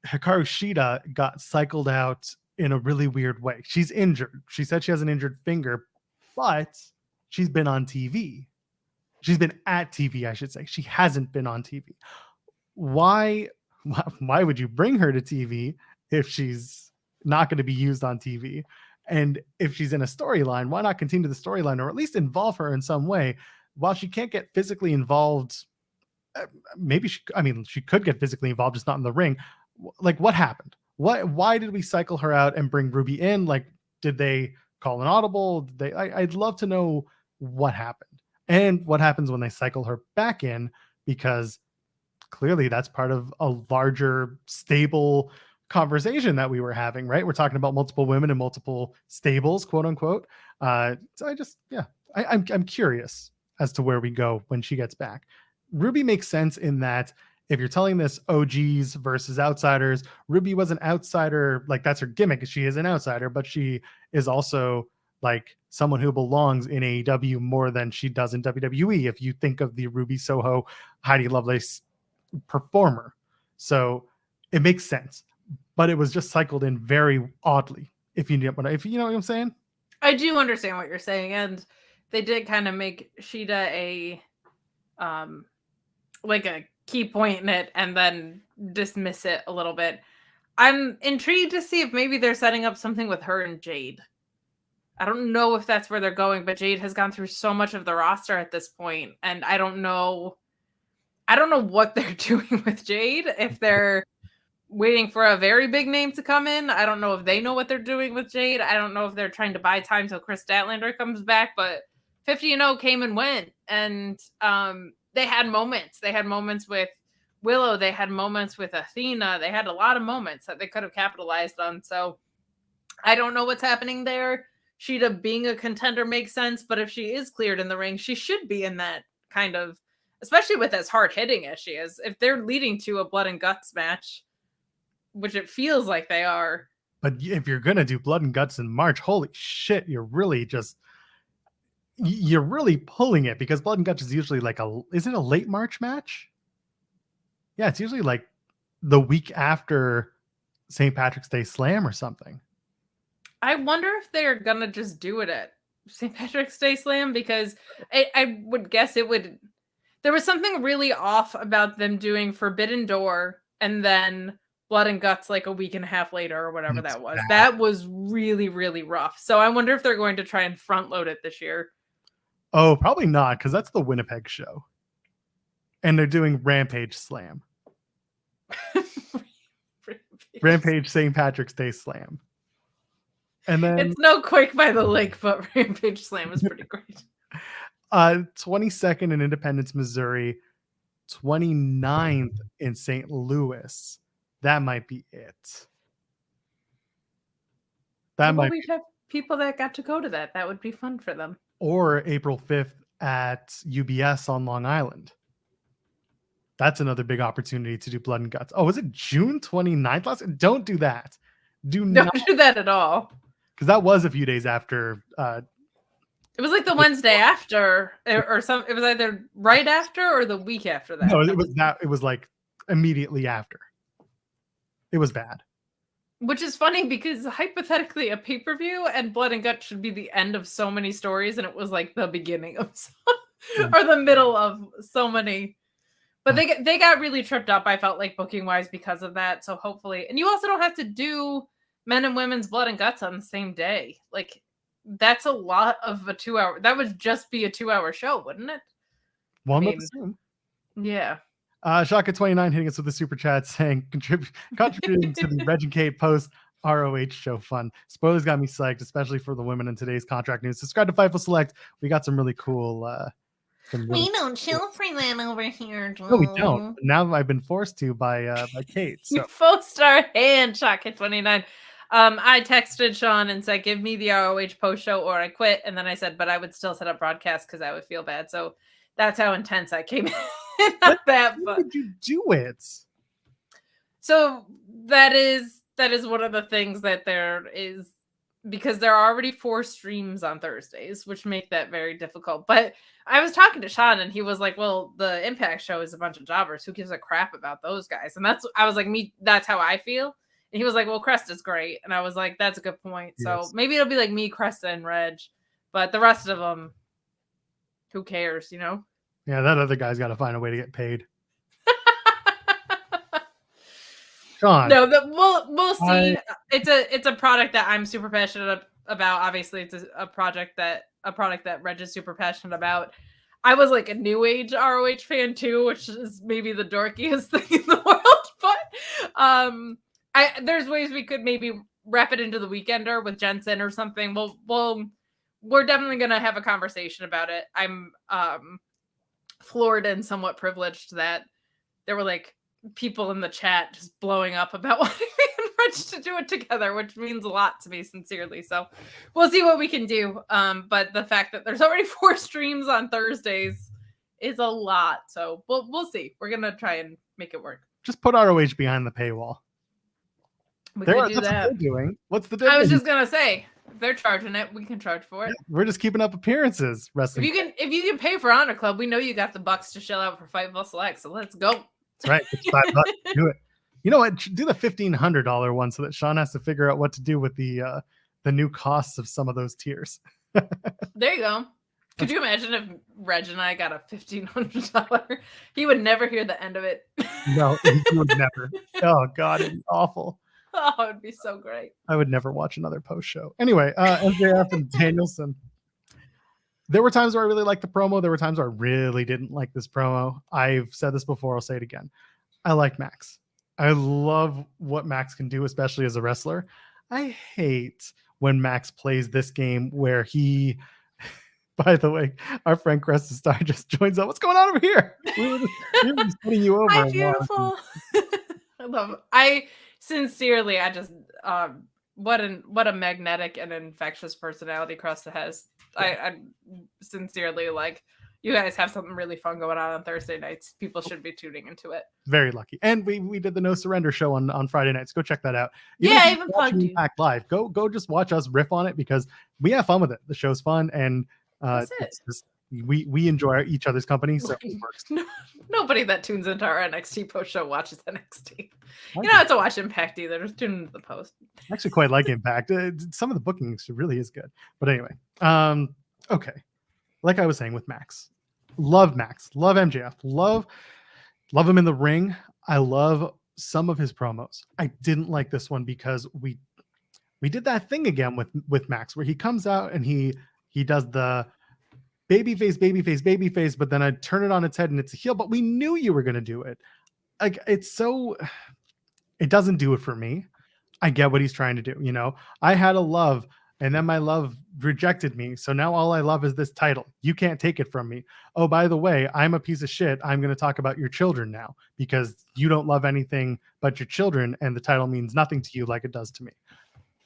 Hikaru Shida got cycled out in a really weird way. She's injured. She said she has an injured finger, but she's been on TV. She's been at TV, I should say. She hasn't been on TV. Why would you bring her to TV if she's not going to be used on TV? And if she's in a storyline, why not continue the storyline, or at least involve her in some way? While she can't get physically involved, maybe she could get physically involved, just not in the ring. Like, what happened? Why did we cycle her out and bring Ruby in? Like, did they call an audible? I'd love to know what happened. And what happens when they cycle her back in, because clearly that's part of a larger stable conversation that we were having, right? We're talking about multiple women in multiple stables, quote unquote. So I'm curious as to where we go when she gets back. Ruby makes sense in that if you're telling this OGs versus outsiders, Ruby was an outsider. Like, that's her gimmick. She is an outsider, but she is also like someone who belongs in AEW more than she does in WWE. If you think of the Ruby Soho, Heidi Lovelace performer. So it makes sense, but it was just cycled in very oddly. If you know what I'm saying? I do understand what you're saying. And they did kind of make Shida a key point in it and then dismiss it a little bit. I'm intrigued to see if maybe they're setting up something with her and Jade. I don't know if that's where they're going, but Jade has gone through so much of the roster at this point, and I don't know what they're doing with Jade. If they're waiting for a very big name to come in, I don't know if they know what they're doing with Jade. I don't know if they're trying to buy time till Chris Statlander comes back, but 50-0 came and went, and they had moments. They had moments with Willow. They had moments with Athena. They had a lot of moments that they could have capitalized on. So I don't know what's happening there. Shida being a contender makes sense, but if she is cleared in the ring, she should be in that kind of, especially with as hard hitting as she is. If they're leading to a blood and guts match, which it feels like they are. But if you're going to do blood and guts in March, holy shit, you're really pulling it, because blood and guts is usually like is it a late March match? Yeah, it's usually like the week after St. Patrick's Day Slam or something. I wonder if they're going to just do it at St. Patrick's Day Slam, because I would guess there was something really off about them doing Forbidden Door and then Blood and Guts like a week and a half later or whatever that was. That was really, really rough. So I wonder if they're going to try and front load it this year. Oh, probably not, because that's the Winnipeg show. And they're doing Rampage Slam. Rampage St. Patrick's Day Slam. And then it's no Quake by the Lake, but Rampage Slam is pretty great. 22nd in Independence, Missouri, 29th in St. Louis. That might be it. We'd have people that got to go to that. That would be fun for them. Or April 5th at UBS on Long Island. That's another big opportunity to do Blood and Guts. Oh, was it June 29th? Don't do that. Don't do that at all. Because that was a few days after. It was like the Wednesday after, or some. It was either right after or the week after that. No, it was that. It was like immediately after. It was bad. Which is funny because hypothetically, a pay-per-view and Blood and Guts should be the end of so many stories, and it was like the beginning of or the middle of so many. But they got really tripped up, I felt like, booking-wise because of that. So hopefully... And you also don't have to do men and women's Blood and Guts on the same day. Like, that's a lot of a 2-hour... That would just be a 2-hour show, wouldn't it? One would assume. Yeah. Shaka29 hitting us with a super chat saying, contributing to the Reg and Kate post ROH show fun. Spoilers got me psyched, especially for the women in today's contract news. Subscribe to Fightful Select. We got some really cool... we don't chill for that over here, Joel. No, we don't. Now I've been forced to by Kate. So. You forced our hand, Shaka29. I texted Sean and said, give me the ROH post show or I quit. And then I said, but I would still set up broadcast because I would feel bad. So that's how intense I came in. Not that fun. How did you do it? So that is one of the things that there is, because there are already 4 streams on Thursdays, which make that very difficult. But I was talking to Sean and he was like, well, the Impact show is a bunch of jobbers. Who gives a crap about those guys? And I was like, that's how I feel. And he was like, well, Crest is great. And I was like, that's a good point. Yes. So maybe it'll be like me, Cresta, and Reg. But the rest of them, who cares, you know? Yeah, that other guy's got to find a way to get paid. Sean. No, we'll see. It's a product that I'm super passionate about. Obviously, it's a product that Reg is super passionate about. I was like a new age ROH fan too, which is maybe the dorkiest thing in the world. But there's ways we could maybe wrap it into the Weekender with Jensen or something. We're definitely gonna have a conversation about it. I'm floored and somewhat privileged that there were like people in the chat just blowing up about wanting me and Reg to do it together, which means a lot to me, sincerely. So we'll see what we can do. But the fact that there's already 4 streams on Thursdays is a lot. So we'll see. We're gonna try and make it work. Just put ROH behind the paywall. We could do that. What doing. What's the difference? I was just gonna say, if they're charging it, we can charge for it. Yeah, we're just keeping up appearances. Wrestling. If you can pay for Honor Club, we know you got the bucks to shell out for Fightful Select. So let's go. That's right. It's $5. Do it. You know what? Do the $1,500 one so that Sean has to figure out what to do with the new costs of some of those tiers. There you go. Could you imagine if Reg and I got a $1,500? He would never hear the end of it. No, he would never. Oh God, it'd be awful. Oh, it would be so great. I would never watch another post show. Anyway, MJF and Danielson. There were times where I really liked the promo. There were times where I really didn't like this promo. I've said this before. I'll say it again. I like Max. I love what Max can do, especially as a wrestler. I hate when Max plays this game where he, by the way, our friend Cresta Star just joins up. What's going on over here? We were just putting you over. Hi, beautiful. I love it. Sincerely, I just what a magnetic and infectious personality Cresta has. I sincerely like, you guys have something really fun going on Thursday nights. People should be tuning into it. Very lucky. And we did the No Surrender show on Friday nights. Go check that out. I even plugged you. Impact Live. Go just watch us riff on it because we have fun with it. The show's fun and it's just, we enjoy each other's company, so it works. Nobody that tunes into our NXT post show watches NXT. You don't have to watch Impact either. Just tune into the post. I actually quite like Impact. Some of the bookings really is good. But anyway, okay. Like I was saying with Max, love Max, love MJF, love him in the ring. I love some of his promos. I didn't like this one because we did that thing again with Max where he comes out and he does the babyface, but then I turn it on its head and it's a heel, but we knew you were going to do it. Like, it doesn't do it for me. I get what he's trying to do. You know, I had a love And then my love rejected me. So now all I love is this title. You can't take it from me. Oh, by the way, I'm a piece of shit. I'm going to talk about your children now because you don't love anything but your children. And the title means nothing to you like it does to me.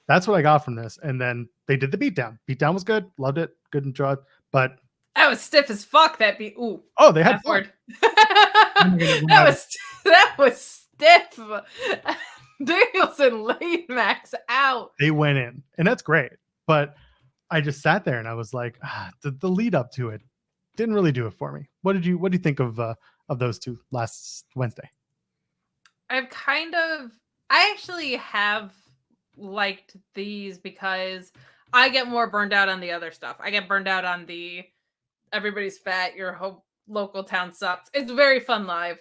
That's what I got from this. And then they did the beatdown. Beatdown was good. Loved it. Good and draw. But that was stiff as fuck. That beat. Ooh. Oh, they had word. that was stiff. Danielson laid Max out. They went in, and that's great. But I just sat there and I was like, the lead up to it didn't really do it for me. What do you think of those two last Wednesday? I actually have liked these because I get more burned out on the other stuff. I get burned out on the everybody's fat, your whole local town sucks. It's very fun live.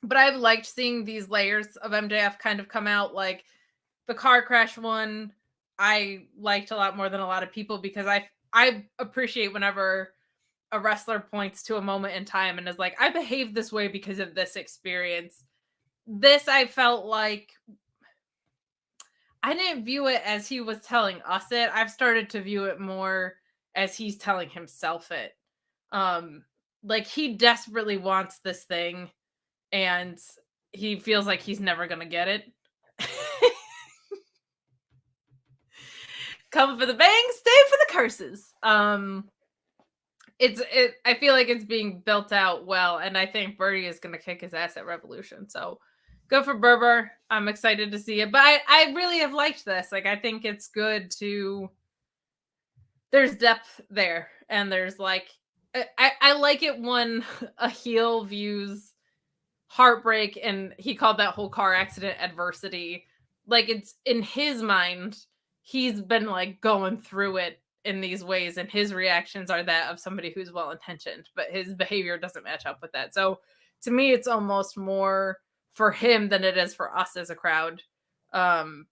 But I've liked seeing these layers of MJF kind of come out. Like the car crash one, I liked a lot more than a lot of people because I appreciate whenever a wrestler points to a moment in time and is like, I behaved this way because of this experience. This, I felt like I didn't view it as he was telling us it. I've started to view it more as he's telling himself it. Like he desperately wants this thing and he feels like he's never going to get it. Come for the bang, stay for the curses. I feel like it's being built out well, and I think Birdie is going to kick his ass at Revolution. So good for Berber. I'm excited to see it, but I really have liked this. Like I think it's good to. There's depth there, and there's like I like it when a heel views heartbreak, and he called that whole car accident adversity. Like it's in his mind. He's been like going through it in these ways, and his reactions are that of somebody who's well-intentioned, but his behavior doesn't match up with that. So to me, it's almost more for him than it is for us as a crowd. And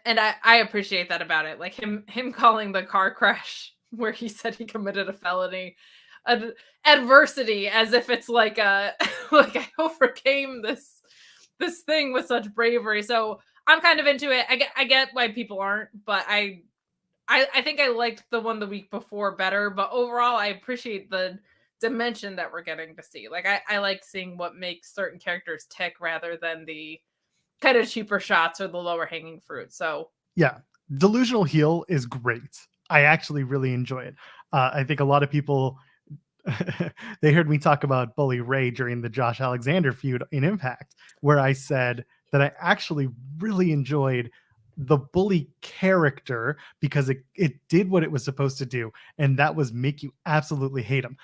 I appreciate that about it. Like him calling the car crash where he said he committed a felony adversity as if it's like like I overcame this thing with such bravery. So I'm kind of into it. I get why people aren't, but I think I liked the one the week before better. But overall, I appreciate the dimension that we're getting to see. Like I like seeing what makes certain characters tick rather than the kind of cheaper shots or the lower hanging fruit. So yeah, delusional heel is great. I actually really enjoy it. I think a lot of people they heard me talk about Bully Ray during the Josh Alexander feud in Impact, where I said that I actually really enjoyed the Bully character because it did what it was supposed to do, and that was make you absolutely hate him.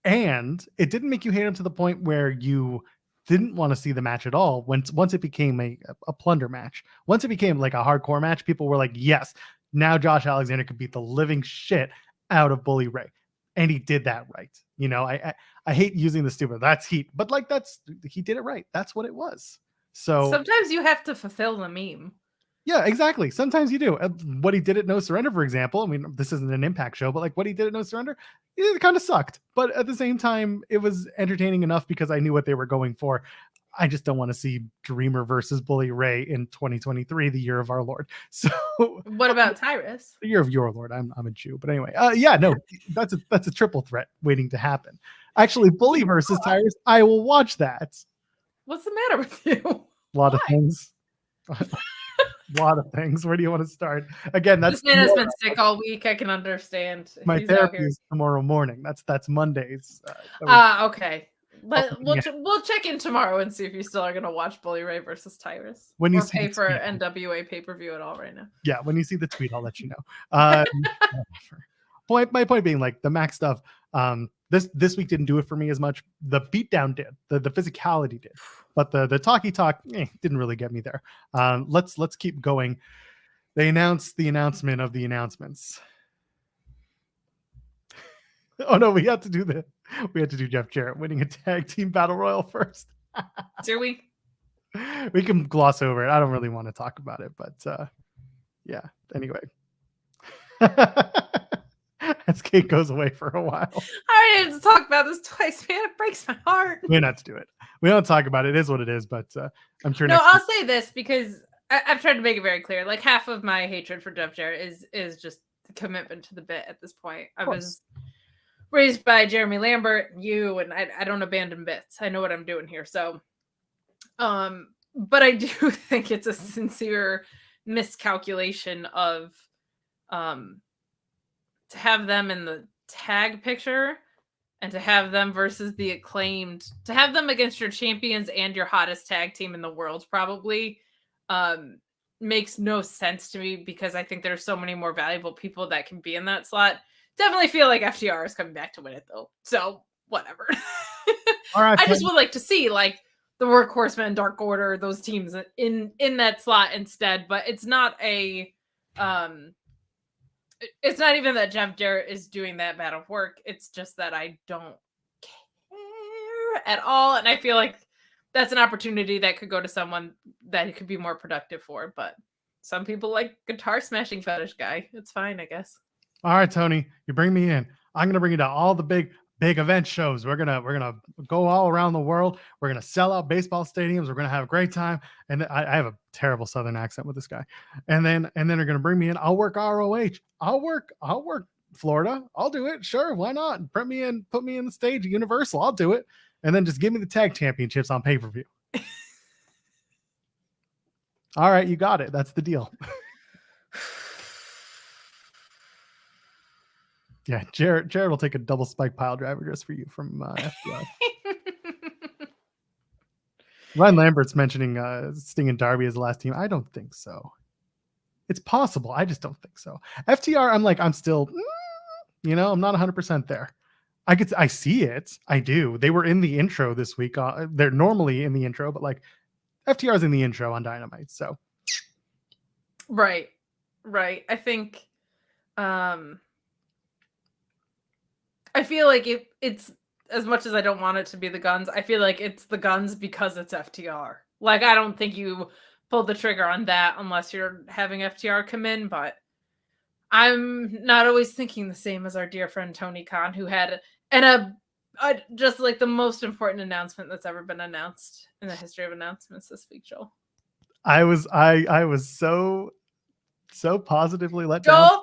And it didn't make you hate him to the point where you didn't want to see the match at all. Once it became a plunder match, once it became like a hardcore match, people were like, yes, now Josh Alexander could beat the living shit out of Bully Ray. And he did that right. You know, I hate using the stupid, that's heat, but like he did it right. That's what it was. So sometimes you have to fulfill the meme. Yeah, exactly. Sometimes you do. What he did at No Surrender, for example. I mean, this isn't an Impact show, but like what he did at No Surrender, it kind of sucked. But at the same time, it was entertaining enough because I knew what they were going for. I just don't want to see Dreamer versus Bully Ray in 2023, the year of our Lord. So what about Tyrus? The year of your Lord. I'm a Jew, but anyway, yeah, no, that's a triple threat waiting to happen. Actually, Bully versus Tyrus, I will watch that. What's the matter with you? A lot of things. A lot of things. Where do you want to start? Again, this man has been sick all week. I can understand. My therapy is tomorrow morning. That's Mondays. Okay. We'll check in tomorrow and see if you still are going to watch Bully Ray versus Tyrus. When you pay for NWA pay-per-view at all right now. Yeah, when you see the tweet, I'll let you know. My point being, like the Max stuff, this week didn't do it for me as much. The beatdown did, the physicality did, but the talky talk didn't really get me there. Let's keep going. They announced the announcement of the announcements. Oh no, we had to do Jeff Jarrett winning a tag team battle royal first. Do we? We can gloss over it. I don't really want to talk about it, but yeah. Anyway. As Kate goes away for a while. I already had to talk about this twice, man. It breaks my heart. We don't have to do it. We don't talk about it. It is what it is, but I'm sure. No, I'll say this because I've tried to make it very clear. Like half of my hatred for Jeff Jarrett is just the commitment to the bit at this point. I was raised by Jeremy Lambert and you, and I don't abandon bits. I know what I'm doing here. So, but I do think it's a sincere miscalculation of to have them in the tag picture and to have them versus the Acclaimed, to have them against your champions and your hottest tag team in the world probably makes no sense to me, because I think there's so many more valuable people that can be in that slot. Definitely feel like FTR is coming back to win it though. So whatever. All right, I just would like to see like the Workhorsemen, Dark Order, those teams in that slot instead. But it's not a it's not even that Jeff Jarrett is doing that bad of work. It's just that I don't care at all. And I feel like that's an opportunity that could go to someone that it could be more productive for. But some people like guitar smashing fetish guy. It's fine, I guess. All right, Tony, you bring me in. I'm gonna bring you to all the big event shows. We're gonna go all around the world. We're gonna sell out baseball stadiums. We're gonna have a great time. And I have a terrible Southern accent with this guy. And then they're gonna bring me in. I'll work ROH. I'll work Florida. I'll do it. Sure, why not? Put me in the stage at Universal. I'll do it. And then just give me the tag championships on pay-per-view. All right, you got it. That's the deal. Yeah, Jared will take a double spike pile driver just for you from FBI. Ryan Lambert's mentioning Sting and Darby as the last team. I don't think so. It's possible. I just don't think so. FTR, I'm still, I'm not 100% there. I see it. I do. They were in the intro this week. They're normally in the intro, but like FTR's in the intro on Dynamite. So, right. I think, I feel like it's as much as I don't want it to be the Guns, I feel like it's the Guns because it's FTR. Like, I don't think you pulled the trigger on that unless you're having FTR come in, but I'm not always thinking the same as our dear friend Tony Khan, who had just like the most important announcement that's ever been announced in the history of announcements this week, Joel. I was so positively let Joel, down.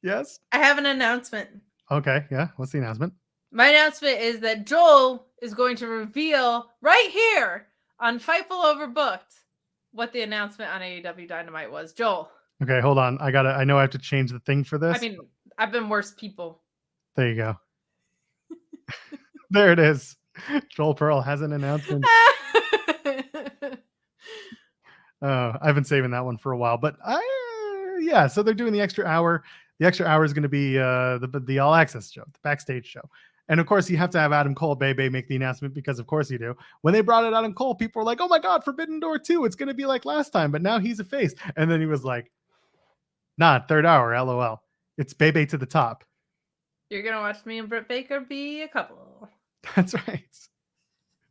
Yes, I have an announcement. Okay, yeah. What's the announcement? My announcement is that Joel is going to reveal right here on Fightful Overbooked what the announcement on AEW Dynamite was. Joel. Okay, hold on. I know I have to change the thing for this. I mean, I've been worse people. There you go. There it is. Joel Pearl has an announcement. I've been saving that one for a while, but yeah, so they're doing the extra hour. The extra hour is going to be the All Access show, the backstage show. And of course, you have to have Adam Cole, Bebe, make the announcement because, of course, you do. When they brought it Adam Cole, people were like, oh my God, Forbidden Door 2. It's going to be like last time, but now he's a face. And then he was like, nah, third hour, LOL. It's Bebe to the top. You're going to watch me and Britt Baker be a couple. That's right.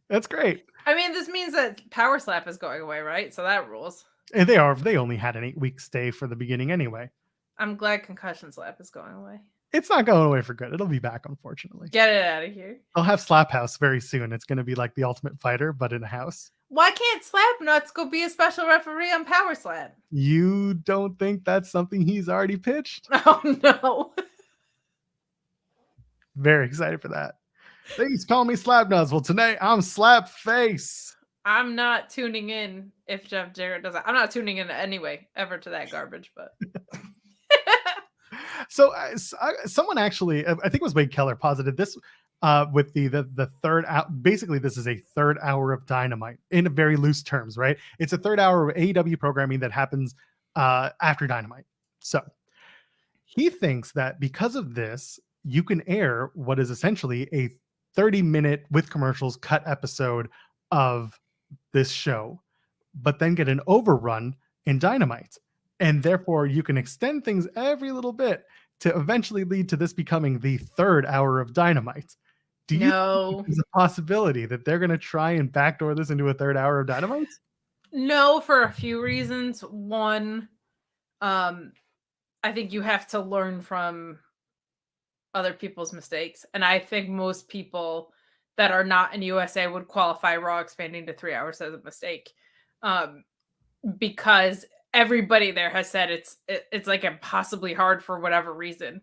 That's great. I mean, this means that Power Slap is going away, right? So that rules. And they only had an 8-week stay for the beginning anyway. I'm glad Concussion Slap is going away. It's not going away for good. It'll be back, unfortunately. Get it out of here. They'll have Slap House very soon. It's going to be like the Ultimate Fighter, but in a house. Why can't Slap Nuts go be a special referee on Power Slap? You don't think that's something he's already pitched? Oh, no. Very excited for that. They used to call me Slap Nuts. Well, tonight I'm Slap Face. I'm not tuning in if Jeff Jarrett does that. I'm not tuning in anyway, ever to that garbage, but... So someone actually, I think it was Wade Keller, posited this with the third out. Basically, this is a third hour of Dynamite in very loose terms, right? It's a third hour of AEW programming that happens after Dynamite. So he thinks that because of this, you can air what is essentially a 30-minute with commercials cut episode of this show, but then get an overrun in Dynamite. And therefore, you can extend things every little bit to eventually lead to this becoming the third hour of Dynamite. Do you think there's a possibility that they're going to try and backdoor this into a third hour of Dynamite? No, for a few reasons. One, I think you have to learn from other people's mistakes. And I think most people that are not in USA would qualify Raw expanding to 3 hours as a mistake. because everybody there has said it's like impossibly hard for whatever reason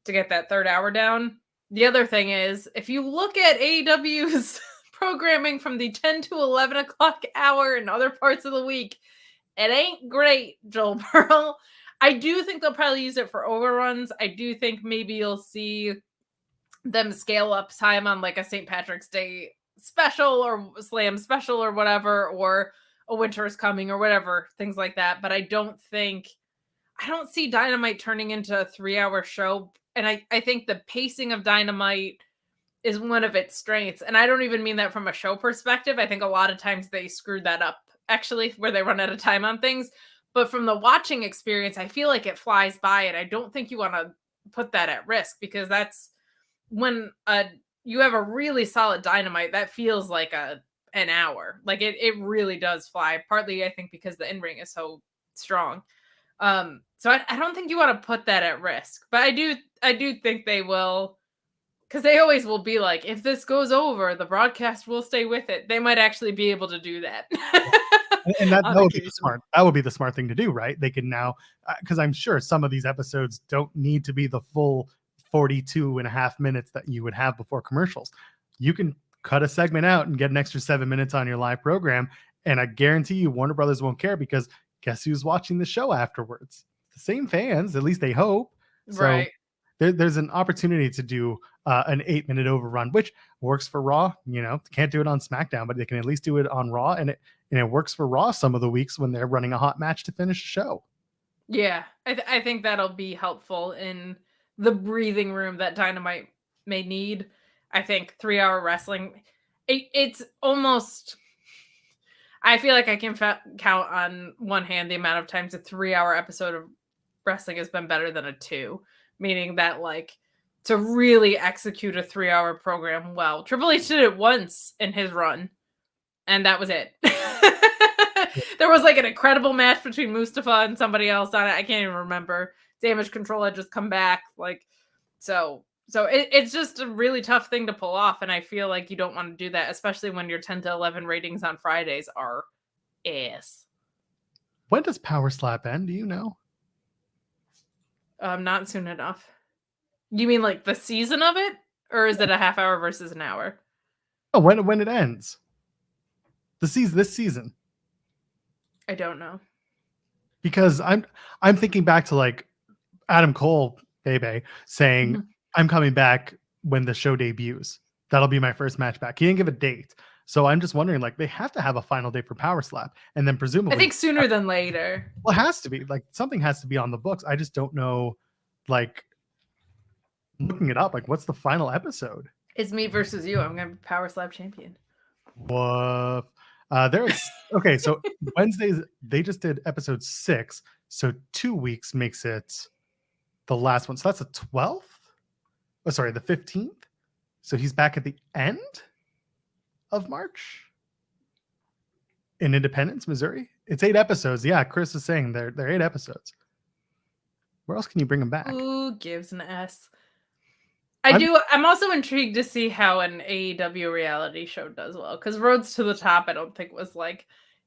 to get that third hour down. The other thing is, if you look at AEW's programming from the 10 to 11 o'clock hour in other parts of the week, it ain't great, Joel Pearl. I do think they'll probably use it for overruns. I do think maybe you'll see them scale up time on like a St. Patrick's Day special or Slam special or whatever, or a Winter is Coming or whatever, things like that. But I don't see Dynamite turning into a 3-hour show. And I think the pacing of Dynamite is one of its strengths. And I don't even mean that from a show perspective. I think a lot of times they screwed that up, actually, where they run out of time on things. But from the watching experience, I feel like it flies by, and I don't think you want to put that at risk, because that's when you have a really solid Dynamite, that feels like an hour. Like it really does fly, partly I think because the in-ring is so strong. So I don't think you want to put that at risk, but I do think they will, because they always will be like, if this goes over, the broadcast will stay with it. They might actually be able to do that. And that would be smart. That would be the smart thing to do, right? They can now, because I'm sure some of these episodes don't need to be the full 42.5 minutes that you would have before commercials. You can cut a segment out and get an extra 7 minutes on your live program. And I guarantee you Warner Brothers won't care, because guess who's watching the show afterwards? The same fans, at least they hope. So right. There's an opportunity to do an 8-minute overrun, which works for Raw. Can't do it on SmackDown, but they can at least do it on Raw. And it works for Raw some of the weeks when they're running a hot match to finish the show. Yeah, I think that'll be helpful in the breathing room that Dynamite may need. I think 3-hour wrestling, it's almost, I feel like I can count on one hand the amount of times a 3-hour episode of wrestling has been better than a 2, meaning that like to really execute a 3-hour program well. Triple H did it once in his run, and that was it. There was like an incredible match between Mustafa and somebody else on it. I can't even remember. Damage Control had just come back. Like, so it's just a really tough thing to pull off. And I feel like you don't want to do that, especially when your 10 to 11 ratings on Fridays are ass. When does Power Slap end? Do you know? Not soon enough. You mean like the season of it? Or is it a half hour versus an hour? Oh, when it ends. This season. I don't know. Because I'm thinking back to like Adam Cole, baby, saying, I'm coming back when the show debuts. That'll be my first match back. He didn't give a date. So I'm just wondering, like, they have to have a final date for Power Slap. And then presumably, I think sooner than later. Well, it has to be. Like, something has to be on the books. I just don't know, like, looking it up, like, what's the final episode? It's me versus you. I'm going to be Power Slap champion. What? Okay, so Wednesdays, they just did episode 6. So 2 weeks makes it the last one. So that's the 12th? Oh, sorry, the 15th? So he's back at the end of March in Independence, Missouri. It's 8 episodes. Yeah, Chris is saying they're 8 episodes. Where else can you bring him back? Who gives an S? I'm also intrigued to see how an AEW reality show does well, because Roads to the Top I don't think was like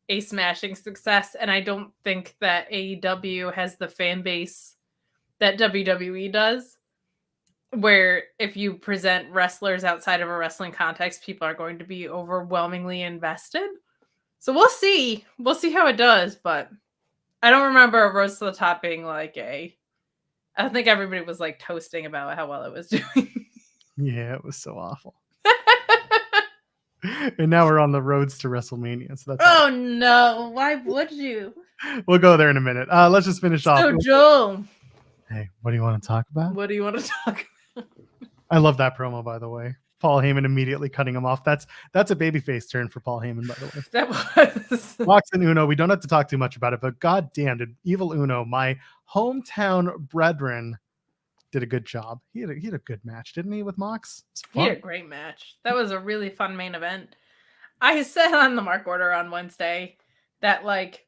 a smashing success, and I don't think that AEW has the fan base that WWE does, where if you present wrestlers outside of a wrestling context, people are going to be overwhelmingly invested. So we'll see. We'll see how it does, but I don't remember Roads to the Top being like I don't think everybody was like toasting about how well it was doing. Yeah, it was so awful. And now we're on the roads to WrestleMania. So that's no. Why would you? We'll go there in a minute. Let's just finish off. So, Joel. Hey, what do you want to talk about? What do you want to talk about? I love that promo, by the way. Paul Heyman immediately cutting him off. That's a babyface turn for Paul Heyman, by the way. That was. Mox and Uno, we don't have to talk too much about it, but goddamn, did Evil Uno, my hometown brethren, did a good job. He had a good match, didn't he, with Mox? He had a great match. That was a really fun main event. I said on the Mark Order on Wednesday that, like,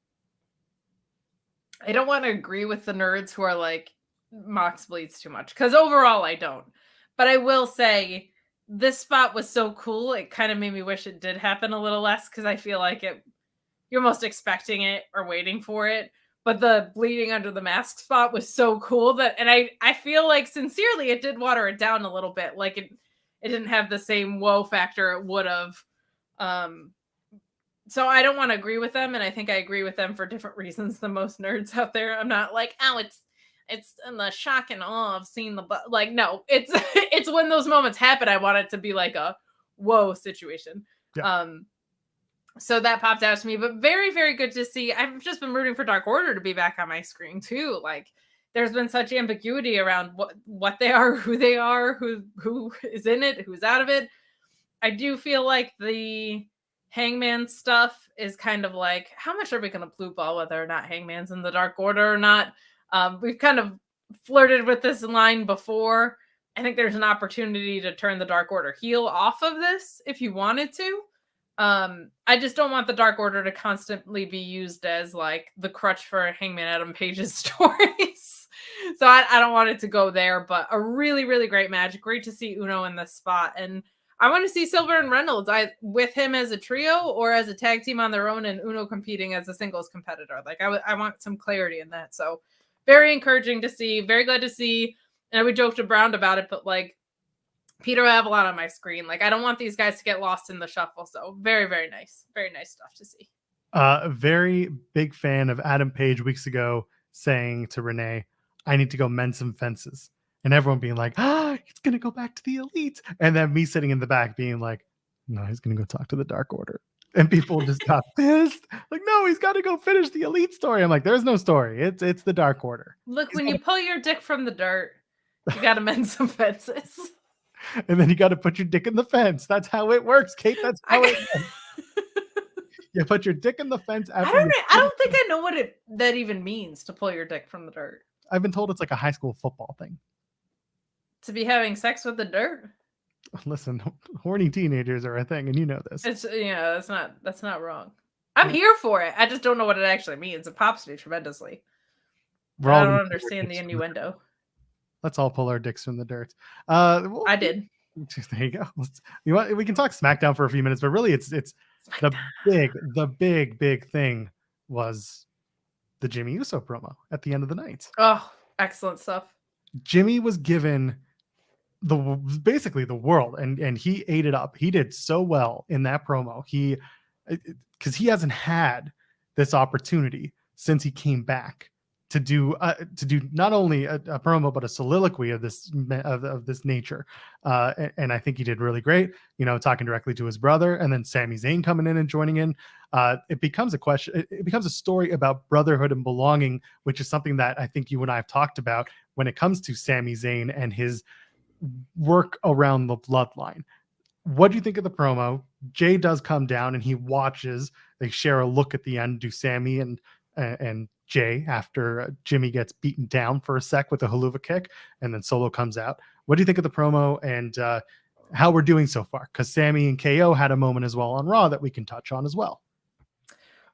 I don't want to agree with the nerds who are like, Mox bleeds too much, because overall I don't. But I will say, this spot was so cool, it kind of made me wish it did happen a little less, because I feel like you're most expecting it or waiting for it. But the bleeding under the mask spot was so cool that, and I feel like sincerely it did water it down a little bit. Like it didn't have the same whoa factor it would have. So I don't want to agree with them, and I think I agree with them for different reasons than most nerds out there. I'm not like, oh, it's in the shock and awe of seeing the like, no, it's it's when those moments happen, I want it to be like a whoa situation. Yeah. So that popped out to me, but very, very good to see. I've just been rooting for Dark Order to be back on my screen too. Like there's been such ambiguity around what they are, who is in it, who's out of it. I do feel like the Hangman stuff is kind of like, how much are we going to blue ball whether or not Hangman's in the Dark Order or not? We've kind of flirted with this line before. I think there's an opportunity to turn the Dark Order heel off of this if you wanted to. I just don't want the Dark Order to constantly be used as like the crutch for Hangman Adam Page's stories. So I don't want it to go there, but a really, really great match. Great to see Uno in this spot. And I want to see Silver and Reynolds with him as a trio or as a tag team on their own and Uno competing as a singles competitor. Like I want some clarity in that. So very encouraging to see, very glad to see. And we joked around about it, but like Peter Avalon on my screen. Like I don't want these guys to get lost in the shuffle. So very, very nice. Very nice stuff to see. A very big fan of Adam Page weeks ago saying to Renee, I need to go mend some fences. And everyone being like, he's going to go back to the Elite. And then me sitting in the back being like, no, he's going to go talk to the Dark Order. And people just got pissed. Like, no, he's got to go finish the Elite story. I'm like, there's no story. It's the Dark Order. Look, when you pull your dick from the dirt, you got to mend some fences. And then you got to put your dick in the fence. That's how it works, Kate. That's how it works. You put your dick in the fence. I don't think I know what that even means, to pull your dick from the dirt. I've been told it's like a high school football thing. To be having sex with the dirt? Listen, horny teenagers are a thing, and you know this. It's that's not wrong. I'm here for it. I just don't know what it actually means. It pops me tremendously. I don't understand the innuendo. Let's all pull our dicks from the dirt. I did. There you go. We can talk SmackDown for a few minutes, but really, it's the big thing was the Jimmy Uso promo at the end of the night. Oh, excellent stuff. Jimmy was given basically the world, and he ate it up. He did so well in that promo. Because he hasn't had this opportunity since he came back to do not only a promo but a soliloquy of this nature, and I think he did really great. Talking directly to his brother, and then Sami Zayn coming in and joining in. It becomes a question. It becomes a story about brotherhood and belonging, which is something that I think you and I have talked about when it comes to Sami Zayn and his work around the bloodline. What do you think of the promo? Jay does come down and he watches. They share a look at the end. Do Sami and Jay after Jimmy gets beaten down for a sec with a haluva kick, and then Solo comes out. What do you think of the promo and how we're doing so far? Because Sami and KO had a moment as well on Raw that we can touch on as well.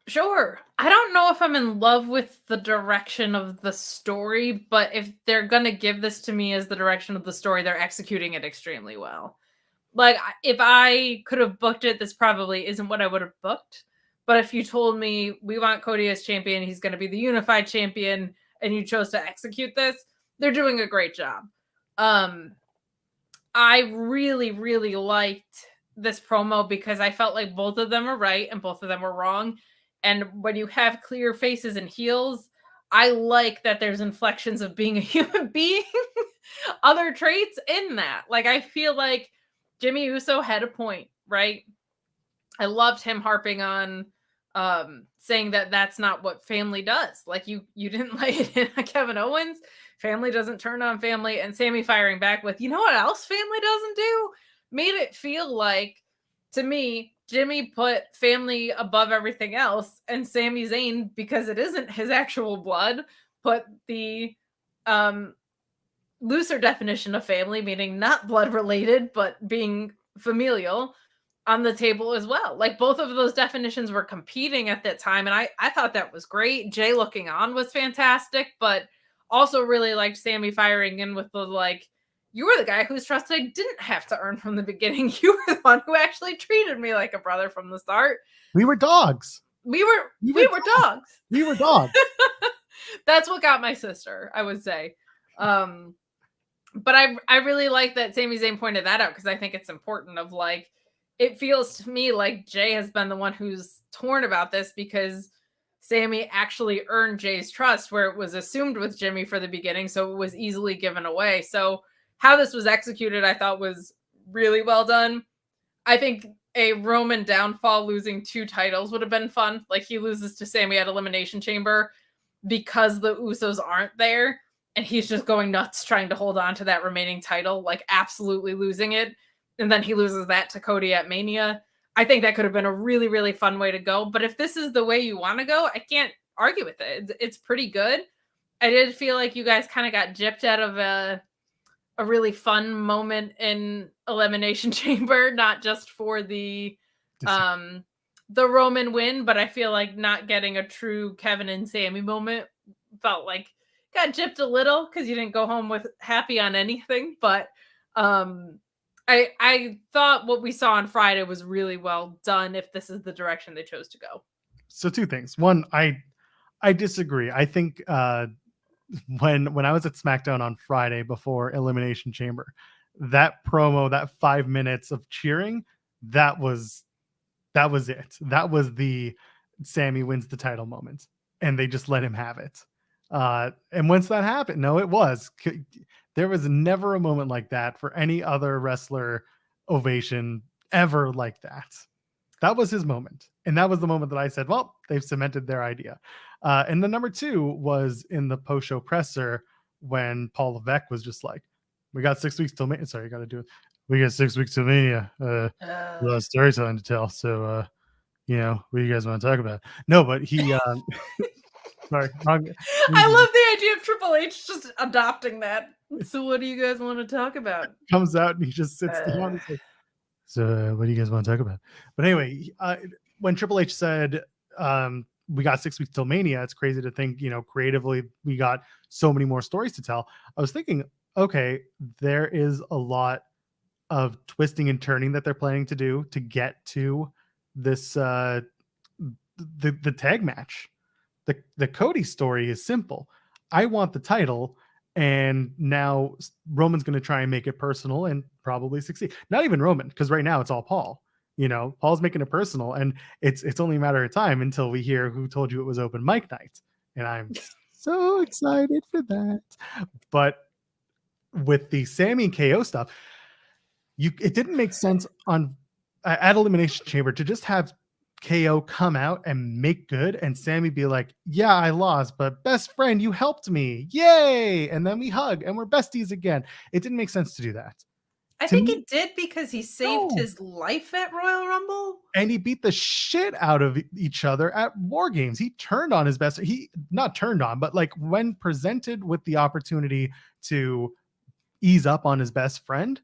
Sure. I don't know if I'm in love with the direction of the story, but if they're going to give this to me as the direction of the story, they're executing it extremely well. Like, if I could have booked it, this probably isn't what I would have booked. But if you told me we want Cody as champion, he's going to be the unified champion, and you chose to execute this, they're doing a great job. I really, really liked this promo because I felt like both of them were right and both of them were wrong. And when you have clear faces and heels, I like that there's inflections of being a human being, other traits in that. Like, I feel like Jimmy Uso had a point, right? I loved him harping on saying that that's not what family does. Like, you didn't lay it in on Kevin Owens. Family doesn't turn on family. And Sami firing back with, you know what else family doesn't do? Made it feel like, to me, Jimmy put family above everything else, and Sami Zayn, because it isn't his actual blood, put the looser definition of family, meaning not blood related, but being familial, on the table as well. Like, both of those definitions were competing at that time, and I thought that was great. Jay looking on was fantastic, but also really liked Sami firing in with the, like, you were the guy whose trust I didn't have to earn from the beginning. You were the one who actually treated me like a brother from the start. We were dogs. We were dogs. We were dogs. That's what got my sister, I would say. But I really like that Sami Zayn pointed that out, because I think it's important. Of like, it feels to me like Jay has been the one who's torn about this, because Sami actually earned Jay's trust, where it was assumed with Jimmy for the beginning, so it was easily given away. So how this was executed, I thought was really well done. I think a Roman downfall losing 2 titles would have been fun. Like, he loses to Sami at Elimination Chamber because the Usos aren't there, and he's just going nuts trying to hold on to that remaining title, like absolutely losing it. And then he loses that to Cody at Mania. I think that could have been a really, really fun way to go. But if this is the way you want to go, I can't argue with it. It's pretty good. I did feel like you guys kind of got gypped out of a really fun moment in Elimination Chamber, not just for the Roman win, but I feel like not getting a true Kevin and Sami moment felt like got gypped a little, because you didn't go home with happy on anything. But I thought what we saw on Friday was really well done, if this is the direction they chose to go. So 2 things. One, I disagree. I think when I was at SmackDown on Friday before Elimination Chamber, that promo, that 5 minutes of cheering, that was it. That was the Sami wins the title moment, and they just let him have it. And once that happened, there was never a moment like that for any other wrestler ovation ever like that. That was his moment. And that was the moment that I said, well, they've cemented their idea. And the number 2 was in the post-show presser, when Paul Levesque was just like, we got 6 weeks till Mania. Sorry, I got to do it. We got 6 weeks till Mania. A lot of storytelling to tell. So, what do you guys want to talk about? No, but he... sorry. I love the idea of Triple H just adopting that. So what do you guys want to talk about? Comes out and he just sits down and says, so what do you guys want to talk about? But anyway, when Triple H said, we got 6 weeks till Mania, it's crazy to think, creatively, we got so many more stories to tell. I was thinking, okay, there is a lot of twisting and turning that they're planning to do to get to this, the tag match. The Cody story is simple. I want the title, and now Roman's going to try and make it personal and probably succeed. Not even Roman, because right now it's all Paul. Paul's making it personal, and it's only a matter of time until we hear who told you it was open mic night. And I'm so excited for that. But with the Sami and KO stuff, it didn't make sense at Elimination Chamber to just have KO come out and make good, and Sami be like, yeah, I lost, but best friend, you helped me. Yay. And then we hug and we're besties again. It didn't make sense to do that. I think it did, because he saved his life at Royal Rumble. And he beat the shit out of each other at War Games. He turned on his best. He not turned on, but like when presented with the opportunity to ease up on his best friend,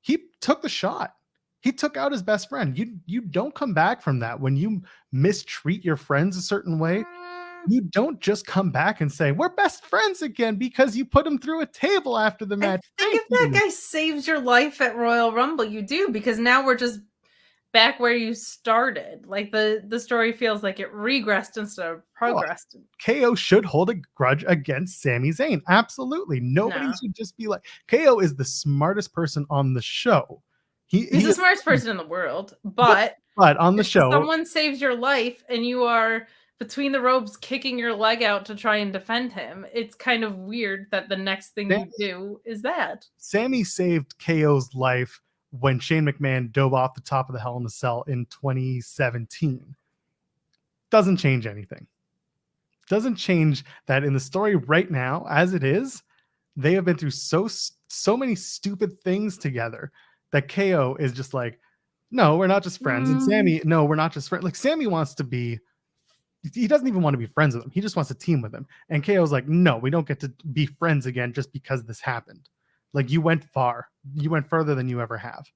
he took the shot. He took out his best friend. You don't come back from that. When you mistreat your friends a certain way, you don't just come back and say, we're best friends again, because you put him through a table after the match. I think if that guy saves your life at Royal Rumble, you do, because now we're just back where you started. Like the story feels like it regressed instead of progressed. KO should hold a grudge against Sami Zayn. Absolutely. Nobody should just be like, KO is the smartest person on the show. He's the smartest person in the world, but on the show, someone saves your life and you are between the ropes kicking your leg out to try and defend him. It's kind of weird that the next thing you do is that. Sami saved KO's life when Shane McMahon dove off the top of the Hell in a Cell in 2017. Doesn't change anything. Doesn't change that in the story right now, as it is, they have been through so many stupid things together that KO is just like, no, we're not just friends. And Sami, no, we're not just friends. Like, Sami wants to be, he doesn't even want to be friends with him. He just wants to team with him. And KO's like, no, we don't get to be friends again just because this happened. Like, you went far. You went further than you ever have.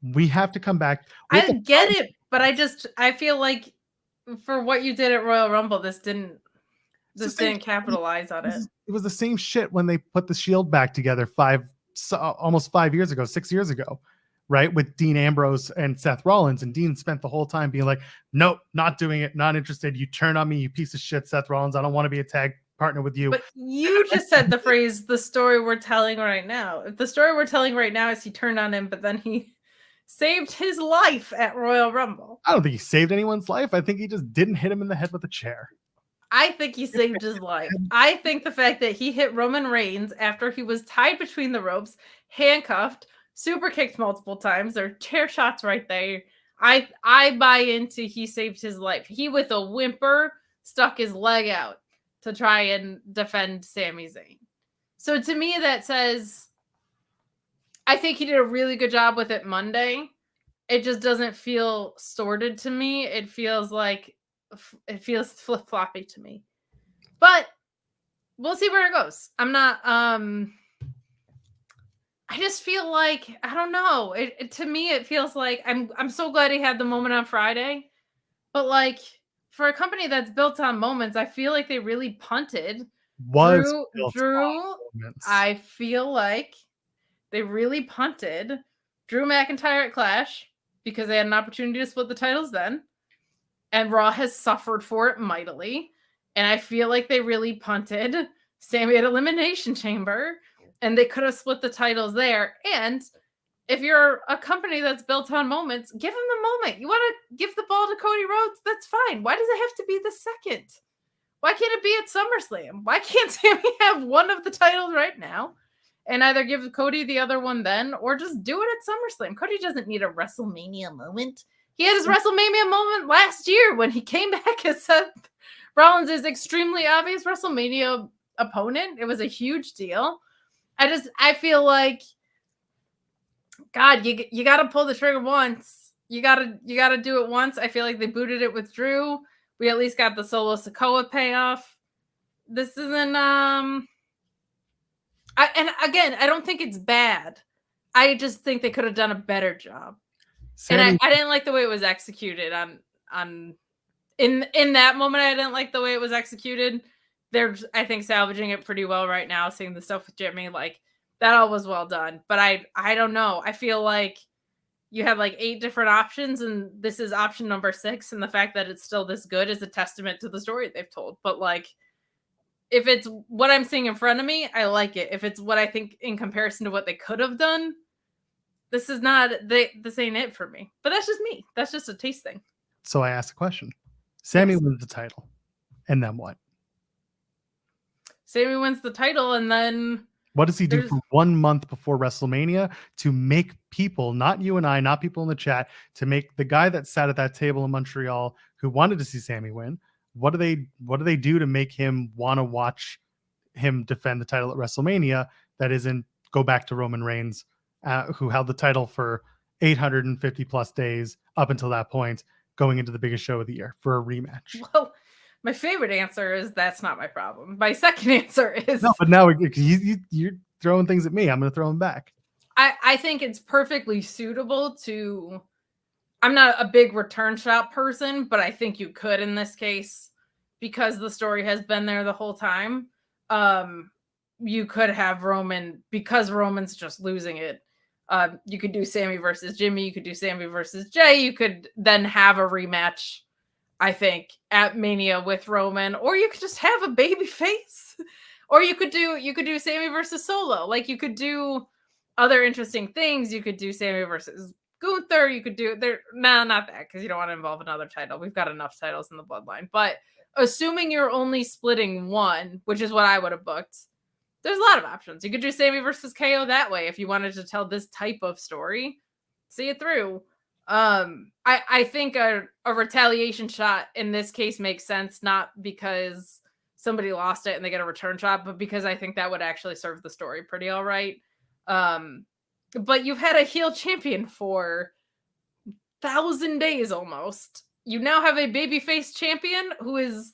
We have to come back. I get it, but I feel like for what you did at Royal Rumble, this didn't capitalize on it. It was the same shit when they put the Shield back together almost 5 years ago, 6 years ago. right? With Dean Ambrose and Seth Rollins. And Dean spent the whole time being like, nope, not doing it, not interested. You turn on me, you piece of shit, Seth Rollins. I don't want to be a tag partner with you. But you just said the phrase, the story we're telling right now. If the story we're telling right now is he turned on him, but then he saved his life at Royal Rumble. I don't think he saved anyone's life. I think he just didn't hit him in the head with a chair. I think he saved his life. I think the fact that he hit Roman Reigns after he was tied between the ropes, handcuffed, super kicked multiple times. There are chair shots right there. I buy into he saved his life. He, with a whimper, stuck his leg out to try and defend Sami Zayn. So to me, that says, I think he did a really good job with it Monday. It just doesn't feel sorted to me. It feels flip-floppy to me. But we'll see where it goes. I'm not I just feel like, I don't know. To me, it feels like I'm so glad he had the moment on Friday. But like, for a company that's built on moments, I feel like they really punted. Drew, I feel like they really punted Drew McIntyre at Clash because they had an opportunity to split the titles then. And Raw has suffered for it mightily. And I feel like they really punted Sami at Elimination Chamber. And they could have split the titles there. And if you're a company that's built on moments, give him the moment. You want to give the ball to Cody Rhodes? That's fine. Why does it have to be the second? Why can't it be at SummerSlam? Why can't Sami have one of the titles right now and either give Cody the other one then, or just do it at SummerSlam? Cody doesn't need a WrestleMania moment. He had his WrestleMania moment last year when he came back as Seth Rollins' extremely obvious WrestleMania opponent. It was a huge deal. I feel like, God, you got to pull the trigger once. You got to do it once. I feel like they booted it with Drew. We at least got the Solo Sikoa payoff. This isn't and again, I don't think it's bad. I just think they could have done a better job. And I didn't like the way it was executed in that moment. I didn't like the way it was executed. They're, I think, salvaging it pretty well right now, seeing the stuff with Jimmy. Like, that all was well done. But I don't know. I feel like you had like 8 different options, and this is option number 6. And the fact that it's still this good is a testament to the story they've told. But like, if it's what I'm seeing in front of me, I like it. If it's what I think in comparison to what they could have done, this is not, this ain't it for me. But that's just me. That's just a taste thing. So I asked a question. Sami wins the title. And then what? Sami wins the title, and then what does he do for 1 month before WrestleMania to make people, not you and I, not people in the chat, to make the guy that sat at that table in Montreal who wanted to see Sami win? What do they do to make him want to watch him defend the title at WrestleMania? That isn't go back to Roman Reigns, who held the title for 850 plus days up until that point, going into the biggest show of the year for a rematch. Well, my favorite answer is that's not my problem. My second answer is no, but now you're throwing things at me. I'm going to throw them back. I think it's perfectly suitable to. I'm not a big return shot person, but I think you could in this case because the story has been there the whole time. You could have Roman, because Roman's just losing it. You could do Sami versus Jimmy. You could do Sami versus Jay. You could then have a rematch, I think, at Mania with Roman, or you could just have a baby face, or you could do Sami versus Solo. Like, you could do other interesting things. You could do Sami versus Gunther. You could do there. Nah, not that, because you don't want to involve another title. We've got enough titles in the Bloodline. But assuming you're only splitting one, which is what I would have booked, there's a lot of options. You could do Sami versus KO that way if you wanted to tell this type of story. See it through. I think a retaliation shot in this case makes sense, not because somebody lost it and they get a return shot, but because I think that would actually serve the story pretty all right. But you've had a heel champion for 1,000 days almost. You now have a babyface champion who is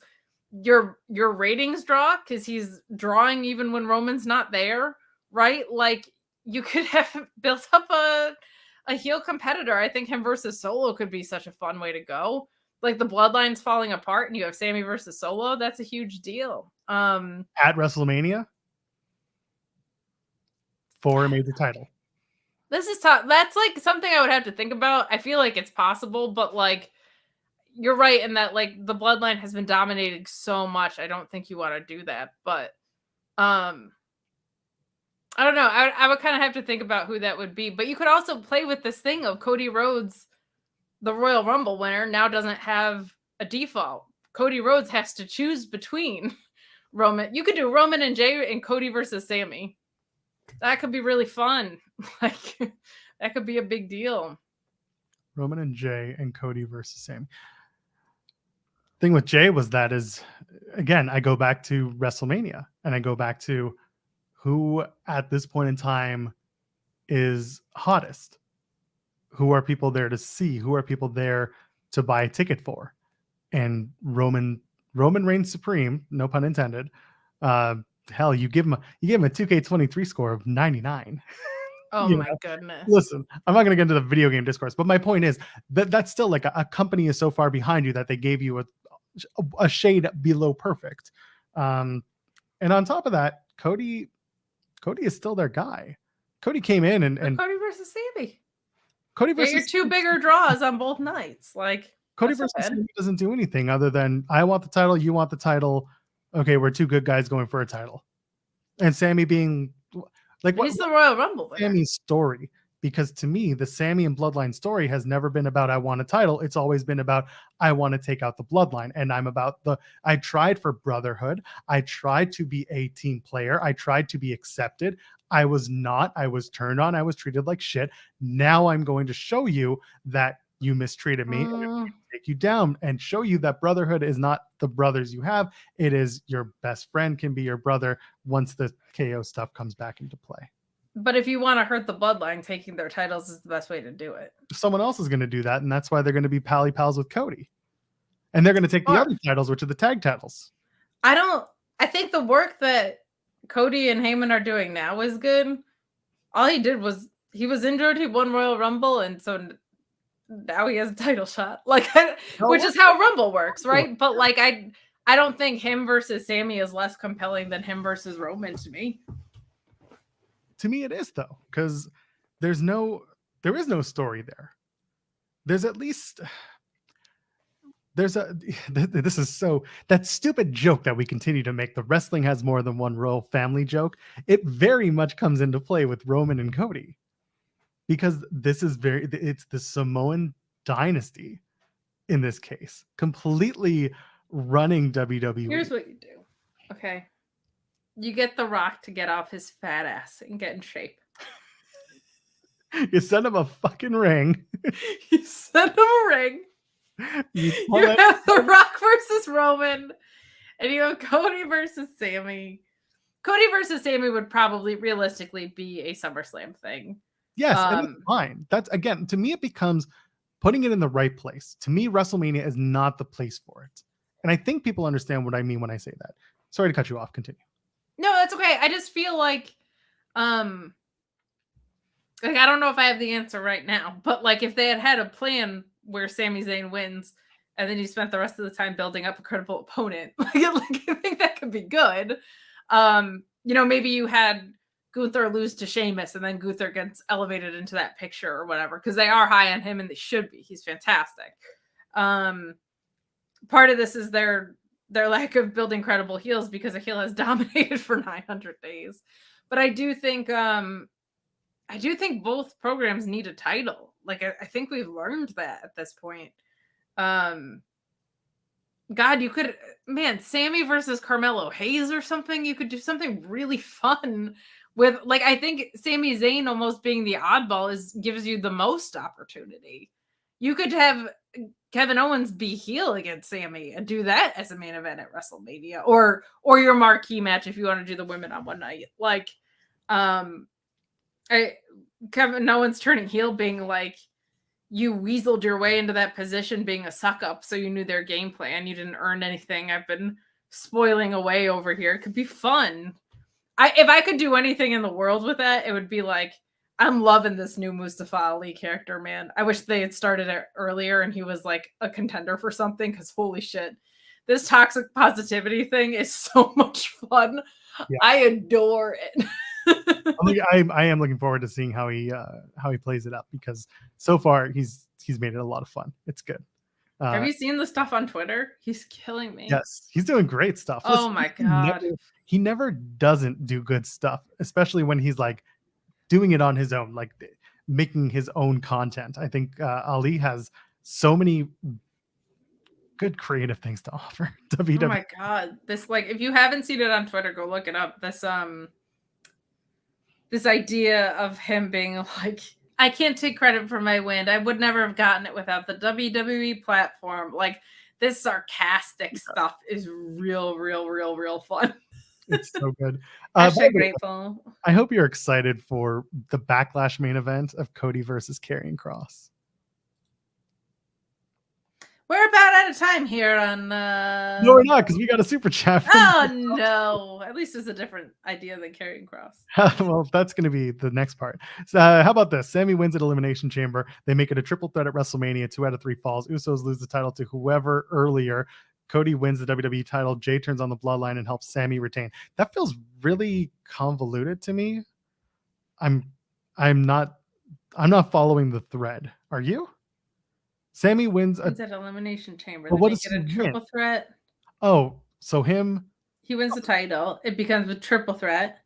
your ratings draw, because he's drawing even when Roman's not there, right? Like, you could have built up a heel competitor. I think him versus Solo could be such a fun way to go. Like, the Bloodline's falling apart and you have Sami versus Solo. That's a huge deal. At WrestleMania for a major title. This is tough. That's like something I would have to think about. I feel like it's possible, but like you're right in that like the bloodline has been dominating so much. I don't think you want to do that, but I don't know. I would kind of have to think about who that would be. But you could also play with this thing of Cody Rhodes, the Royal Rumble winner, now doesn't have a default. Cody Rhodes has to choose between Roman. You could do Roman and Jay and Cody versus Sami. That could be really fun. Like that could be a big deal. Roman and Jay and Cody versus Sami. Thing with Jay was that is, again, I go back to WrestleMania and I go back to who at this point in time is hottest. Who are people there to see? Who are people there to buy a ticket for? And Roman reigns supreme, no pun intended. Hell, you give him a 2K23 score of 99. Oh my goodness. Listen, I'm not going to get into the video game discourse, but my point is that that's still like a company is so far behind you that they gave you a shade below perfect. And on top of that, Cody is still their guy. Cody came in and Cody versus Sami. Cody versus your two bigger draws on both nights. Like Cody versus Sami doesn't do anything other than I want the title, you want the title. Okay, we're two good guys going for a title. And Sami being like he's the Royal Rumble winner. Sami's story, because to me, the Sami and Bloodline story has never been about I want a title. It's always been about I want to take out the Bloodline. And I'm about I tried for brotherhood. I tried to be a team player. I tried to be accepted. I was not. I was turned on. I was treated like shit. Now I'm going to show you that you mistreated me and I'm going to take you down and show you that brotherhood is not the brothers you have. It is your best friend can be your brother once the KO stuff comes back into play. But if you want to hurt the bloodline, taking their titles is the best way to do it. Someone else is going to do that, and that's why they're going to be pally pals with Cody. And they're going to take the other titles, which are the tag titles. I think the work that Cody and Heyman are doing now is good. All he did was he was injured, he won Royal Rumble, and so now he has a title shot. Like, which is how Rumble works, right? But like I don't think him versus Sami is less compelling than him versus Roman to me. To me, it is though, because there is no story there. This is so that stupid joke that we continue to make. The wrestling has more than one royal family joke. It very much comes into play with Roman and Cody, because it's the Samoan dynasty in this case, completely running WWE. Here's what you do. Okay. You get The Rock to get off his fat ass and get in shape. You send him a fucking ring. You send him a ring. You have The Rock versus Roman. And you have Cody versus Sami. Cody versus Sami would probably realistically be a SummerSlam thing. Yes, and that's fine. That's, again, to me, it becomes putting it in the right place. To me, WrestleMania is not the place for it. And I think people understand what I mean when I say that. Sorry to cut you off. Continue. No, that's okay. I just feel like I don't know if I have the answer right now, but like if they had a plan where Sami Zayn wins and then you spent the rest of the time building up a credible opponent, like I think that could be good. Maybe you had Gunther lose to Sheamus and then Gunther gets elevated into that picture or whatever, because they are high on him and they should be. He's fantastic. Part of this is their lack of building credible heels, because a heel has dominated for 900 days. But I do think both programs need a title. Like I think we've learned that at this point. God, you could, Sami versus Carmelo Hayes or something. You could do something really fun with, like, I think Sami Zayn almost being the oddball gives you the most opportunity. You could have Kevin Owens be heel against Sami and do that as a main event at WrestleMania, or your marquee match if you want to do the women on one night. Like, Kevin Owens turning heel, being like, you weaseled your way into that position being a suck up, so you knew their game plan. You didn't earn anything. I've been spoiling away over here. It could be fun. If I could do anything in the world with that, it would be like, I'm loving this new Mustafa Ali character, man. I wish they had started it earlier and he was like a contender for something, because holy shit, this toxic positivity thing is so much fun. Yeah. I adore it. I am looking forward to seeing how he plays it up, because so far he's made it a lot of fun. It's good. Have you seen the stuff on Twitter? He's killing me. Yes, he's doing great stuff. Oh my God. He never doesn't do good stuff, especially when he's like doing it on his own, like making his own content. I think Ali has so many good creative things to offer. WWE. Oh my God. This, like, if you haven't seen it on Twitter, go look it up. This idea of him being like, I can't take credit for my win. I would never have gotten it without the WWE platform. Like, this sarcastic stuff is real fun. It's so good. Grateful. I hope you're excited for the Backlash main event of Cody versus Karrion Kross. We're about out of time here on... No, we're not, because we got a super chat. Oh, no. At least it's a different idea than Karrion Kross. Well, that's going to be the next part. So, how about this? Sami wins at Elimination Chamber. They make it a triple threat at WrestleMania. 2 out of 3 falls. Usos lose the title to whoever earlier. Cody wins the WWE title. Jay turns on the Bloodline and helps Sami retain. That feels really convoluted to me. I'm not following the thread. Are you? Sami wins at Elimination Chamber. But they make it a triple threat. Oh, so he wins the title. It becomes a triple threat.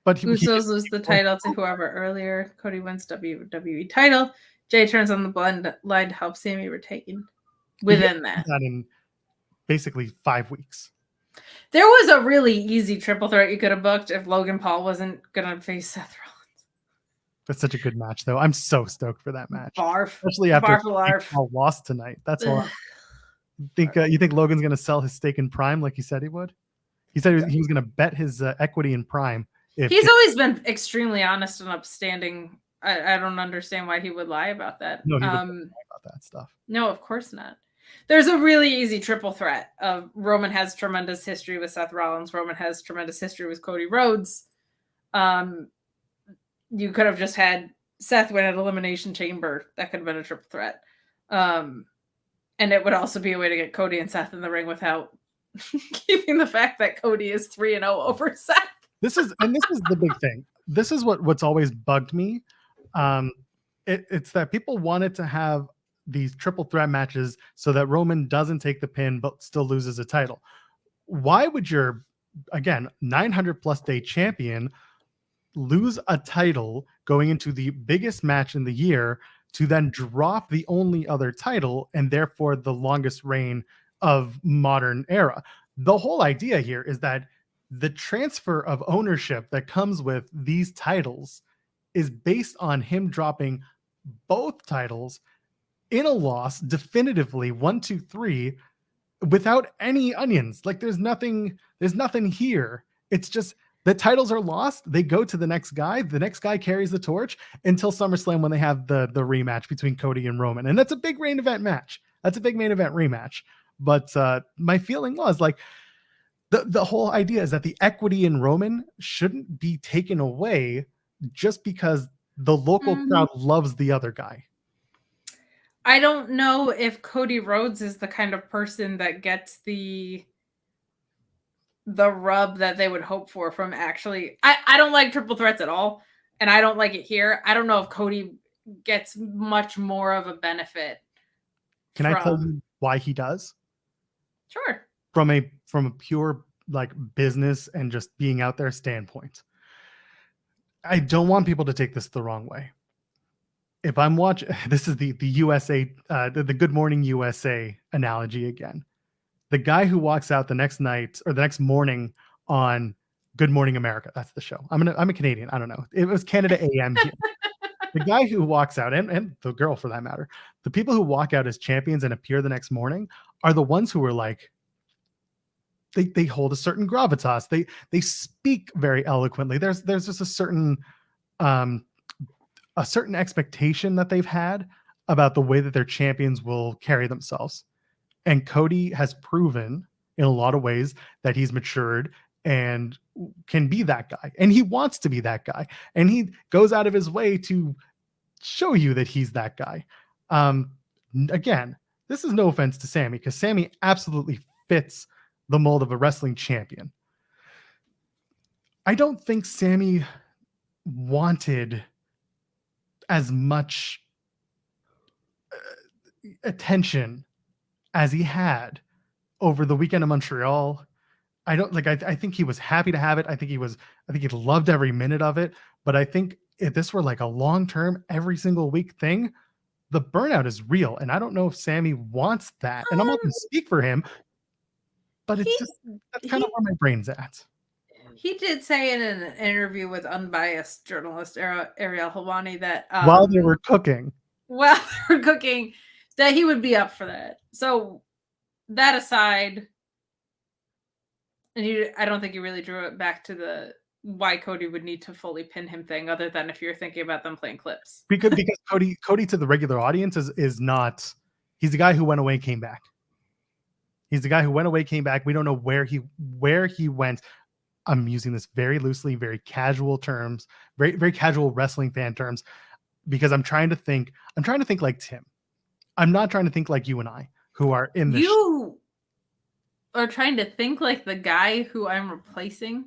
But Usos lose the title to whoever earlier. Cody wins WWE title. Jay turns on the Bloodline to help Sami retain. Within that in basically 5 weeks. There was a really easy triple threat you could have booked if Logan Paul wasn't gonna face Seth Rollins. That's such a good match, though. I'm so stoked for that match. Barf. Especially after Paul lost tonight. That's why. You think Logan's gonna sell his stake in Prime like he said he would? He said he was gonna bet his equity in Prime. He's always been extremely honest and upstanding. I don't understand why he would lie about that. No, he would lie about that stuff. No, of course not. There's a really easy triple threat of Roman has tremendous history with Seth Rollins. Roman has tremendous history with Cody Rhodes. You could have just had Seth win at Elimination Chamber. That could have been a triple threat. And it would also be a way to get Cody and Seth in the ring without keeping the fact that Cody is 3-0 over Seth. This is the big thing. This is what's always bugged me. It's that people wanted to have these triple threat matches so that Roman doesn't take the pin but still loses a title. Why would your, again, 900 plus day champion lose a title going into the biggest match in the year to then drop the only other title and therefore the longest reign of modern era? The whole idea here is that the transfer of ownership that comes with these titles is based on him dropping both titles in a loss definitively 1, 2, 3 without any onions. Like there's nothing here. It's just the titles are lost. They go to the next guy. The next guy carries the torch until SummerSlam when they have the rematch between Cody and Roman. And that's a big main event match. That's a big main event rematch. But my feeling was like the whole idea is that the equity in Roman shouldn't be taken away just because the local crowd loves the other guy. I don't know if Cody Rhodes is the kind of person that gets the rub that they would hope for from actually. I don't like triple threats at all, and I don't like it here. I don't know if Cody gets much more of a benefit. Can I tell you why he does? Sure. From a pure like business and just being out there standpoint. I don't want people to take this the wrong way. If I'm watching, this is the USA, the Good Morning USA analogy again. The guy who walks out the next night or the next morning on Good Morning America, that's the show. I'm a Canadian. I don't know. It was Canada AM here. The guy who walks out, and the girl for that matter, the people who walk out as champions and appear the next morning are the ones who are like, they hold a certain gravitas. They speak very eloquently. There's just a certain expectation that they've had about the way that their champions will carry themselves. And Cody has proven in a lot of ways that he's matured and can be that guy. And he wants to be that guy. And he goes out of his way to show you that he's that guy. Again, this is no offense to Sami, because Sami absolutely fits the mold of a wrestling champion. I don't think Sami wanted as much attention as he had over the weekend in Montreal. I don't like, I think he was happy to have it. I think he loved every minute of it. But I think if this were like a long-term, every single week thing, the burnout is real. And I don't know if Sami wants that. And I'm not going to speak for him, but it's just, that's kind of where my brain's at. He did say in an interview with unbiased journalist Ariel Helwani that while they were cooking, that he would be up for that. So that aside, and I don't think he really drew it back to the why Cody would need to fully pin him thing, other than if you're thinking about them playing clips. Because Cody to the regular audience is not. He's the guy who went away, came back. He's the guy who went away, came back. We don't know where he went. I'm using this very loosely, very casual terms, very, very casual wrestling fan terms, because I'm trying to think like Tim. I'm not trying to think like you and I, who are in this. You are trying to think like the guy who I'm replacing.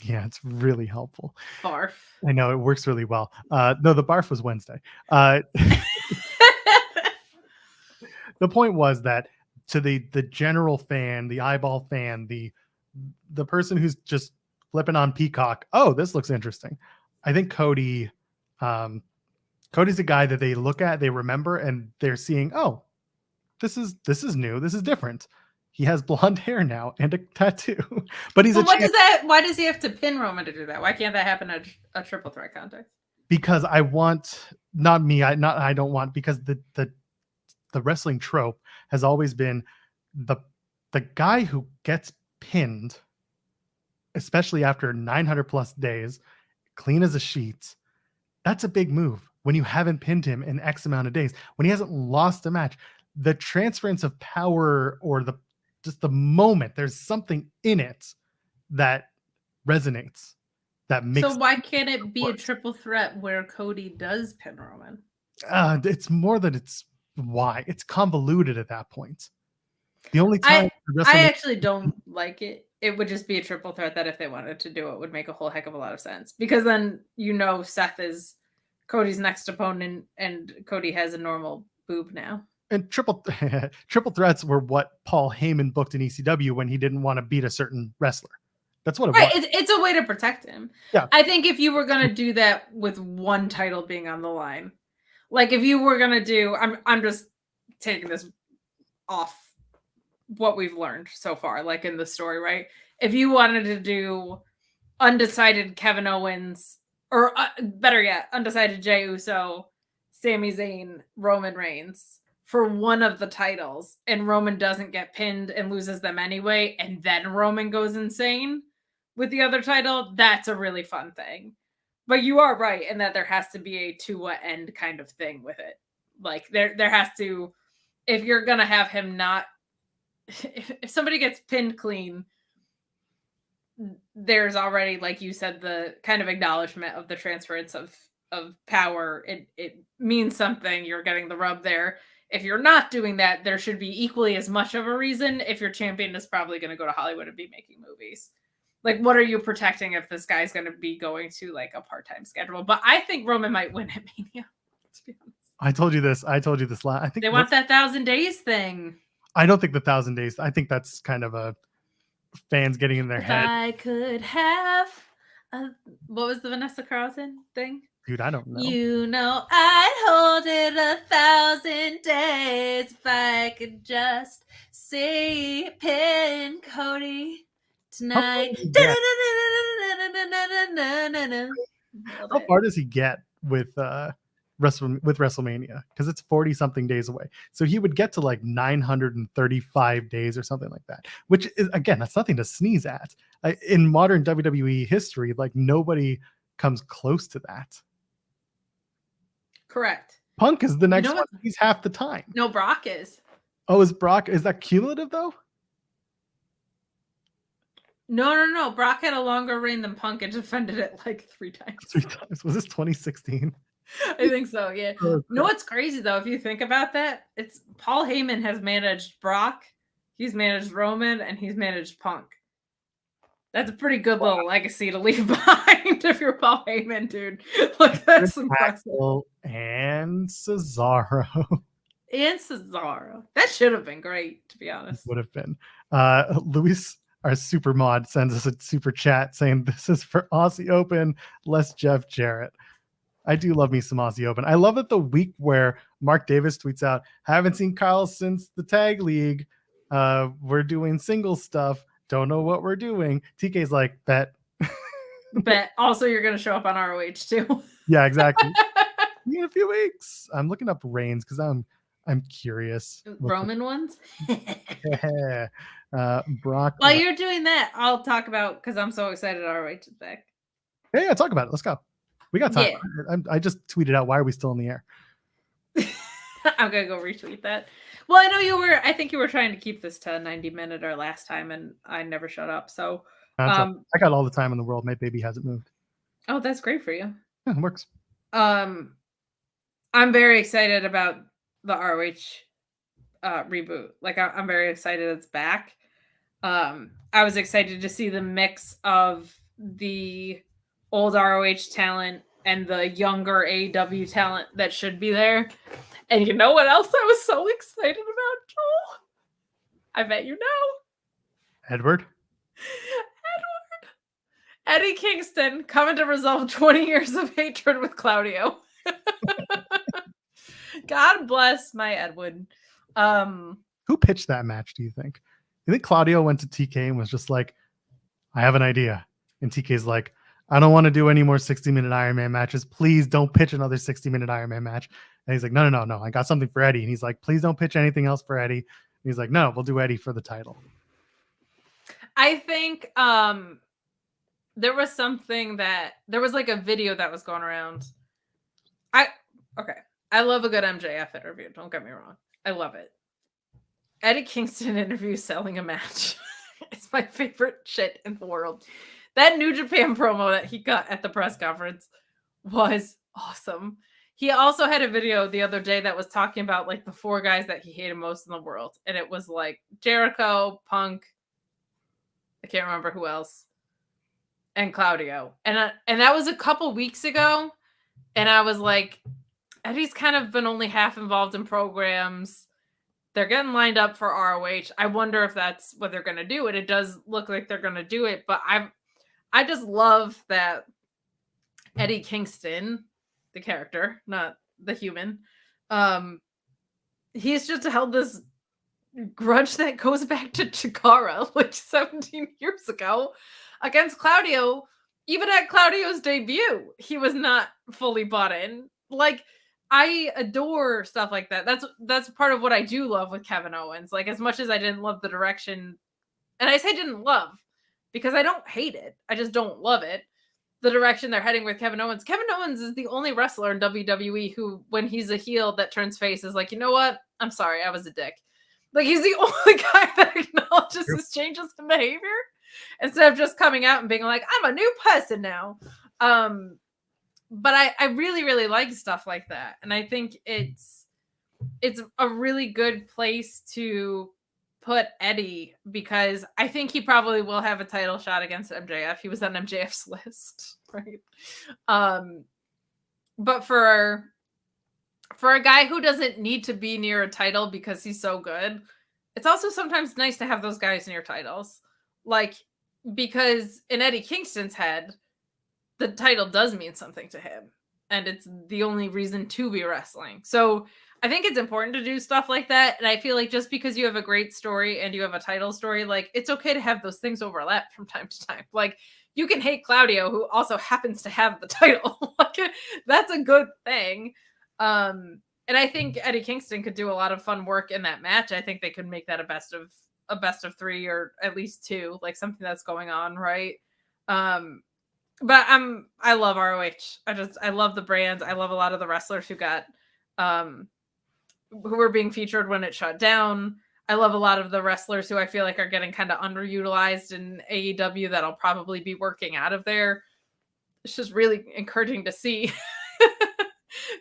Yeah, it's really helpful. Barf. I know, it works really well. No, the barf was Wednesday. The point was that to the general fan, the eyeball fan, the person who's just flipping on Peacock, oh, this looks interesting. I think Cody's a guy that they look at, they remember, and they're seeing, oh, this is new, this is different. He has blonde hair now and a tattoo. But he's why does he have to pin Roman to do that? Why can't that happen at a triple threat contest? Because I don't want, because the wrestling trope has always been the guy who gets pinned, especially after 900 plus days, clean as a sheet. That's a big move when you haven't pinned him in X amount of days, when he hasn't lost a match. The transference of power, or just the moment, there's something in it that resonates, that makes. So why can't it be a triple threat where Cody does pin Roman? It's more that it's convoluted at that point. The only time I actually don't like it. It would just be a triple threat that if they wanted to do it would make a whole heck of a lot of sense, because then Seth is Cody's next opponent and Cody has a normal boob now. And triple threats were what Paul Heyman booked in ECW when he didn't want to beat a certain wrestler. That's what it was. It's a way to protect him. Yeah. I think if you were going to do that with one title being on the line, like if you were going to do, I'm just taking this off what we've learned so far, like in the story, right? If you wanted to do undecided Kevin Owens, or better yet, undecided Jey Uso, Sami Zayn, Roman Reigns for one of the titles, and Roman doesn't get pinned and loses them anyway, and then Roman goes insane with the other title, that's a really fun thing. But you are right in that there has to be a to what end kind of thing with it. Like there has to, if you're gonna have him not, if somebody gets pinned clean, there's already, like you said, the kind of acknowledgement of the transference of power. It means something. You're getting the rub there. If you're not doing that, there should be equally as much of a reason if your champion is probably going to go to Hollywood and be making movies. Like, what are you protecting if this guy's going to be going to like a part-time schedule? But I think Roman might win at Mania, to be honest. I told you this last. I think they want that 1,000 days thing. I don't think the 1,000 days. I think that's kind of a fans getting in their head. I could have what was the Vanessa Carlton thing? Dude, I don't know. I'd hold it 1,000 days if I could just see pin Cody tonight. How far does he get with WrestleMania? Because it's 40 something days away, so he would get to like 935 days or something like that, which is, again, that's nothing to sneeze at. In modern WWE history, like nobody comes close to that. Correct. Punk is the next one. He's half the time. No, Brock is. Oh, is that cumulative though? No. Brock had a longer reign than Punk and defended it like 3 times. 3 times. Was this 2016? I think so, yeah. Okay. No, what's crazy though, if you think about that, it's Paul Heyman has managed Brock, he's managed Roman, and he's managed Punk. That's a pretty good little legacy to leave behind if you're Paul Heyman, dude. Like, that's impressive. And Cesaro. And Cesaro. That should have been great, to be honest. Would have been. Luis, our super mod, sends us a super chat saying this is for Aussie Open, less Jeff Jarrett. I do love me some Aussie Open. I love it the week where Mark Davis tweets out, haven't seen Kyle since the tag league. We're doing single stuff. Don't know what we're doing. TK's like, bet. Bet. Also, you're going to show up on ROH too. Yeah, exactly. In a few weeks. I'm looking up Reigns because I'm curious. Roman ones? Yeah. Brock. While you're doing that, I'll talk about, because I'm so excited ROH is back. Yeah, talk about it. Let's go. We got time. Yeah. I just tweeted out, why are we still in the air? I'm going to go retweet that. Well, I think you were trying to keep this to a 90-minute or last time, and I never shut up. So I got all the time in the world. My baby hasn't moved. Oh, that's great for you. Yeah, it works. I'm very excited about the ROH reboot. Like, I'm very excited it's back. I was excited to see the mix of the old ROH talent and the younger AEW talent that should be there. And you know what else I was so excited about, Joel? I bet you know. Edward. Eddie Kingston coming to resolve 20 years of hatred with Claudio. God bless my Edward. Who pitched that match, do you think? You think Claudio went to TK and was just like, I have an idea. And TK's like, I don't want to do any more 60-minute Iron Man matches. Please don't pitch another 60-minute Iron Man match. And he's like, no. I got something for Eddie. And he's like, please don't pitch anything else for Eddie. And he's like, no, we'll do Eddie for the title. I think there was like a video that was going around. I love a good MJF interview. Don't get me wrong. I love it. Eddie Kingston interview selling a match. It's my favorite shit in the world. That New Japan promo that he got at the press conference was awesome. He also had a video the other day that was talking about like the 4 guys that he hated most in the world. And it was like Jericho, Punk, I can't remember who else, and Claudio. And that was a couple weeks ago. And I was like, Eddie's kind of been only half involved in programs. They're getting lined up for ROH. I wonder if that's what they're going to do. And it does look like they're going to do it. But I just love that Eddie Kingston, the character, not the human, he's just held this grudge that goes back to Chikara like 17 years ago against Claudio. Even at Claudio's debut, he was not fully bought in. Like, I adore stuff like that. That's part of what I do love with Kevin Owens. Like, as much as I didn't love the direction, and I say didn't love because I don't hate it. I just don't love it. The direction they're heading with Kevin Owens. Kevin Owens is the only wrestler in WWE who, when he's a heel that turns face, is like, you know what? I'm sorry, I was a dick. Like, he's the only guy that acknowledges his changes in behavior instead of just coming out and being like, I'm a new person now. But I really, really like stuff like that. And I think it's a really good place to put Eddie, because I think he probably will have a title shot against MJF. He was on MJF's list, right? But for a guy who doesn't need to be near a title because he's so good, it's also sometimes nice to have those guys near titles. Like, because in Eddie Kingston's head, the title does mean something to him. And it's the only reason to be wrestling. So I think it's important to do stuff like that. And I feel like just because you have a great story and you have a title story, like, it's okay to have those things overlap from time to time. Like, you can hate Claudio, who also happens to have the title. Like, that's a good thing. And I think Eddie Kingston could do a lot of fun work in that match. I think they could make that a best of 3 or at least 2, like something that's going on, right? But I love ROH. I love the brand. I love a lot of the wrestlers who got who were being featured when it shut down. I love a lot of the wrestlers who I feel like are getting kind of underutilized in AEW that'll probably be working out of there. It's just really encouraging to see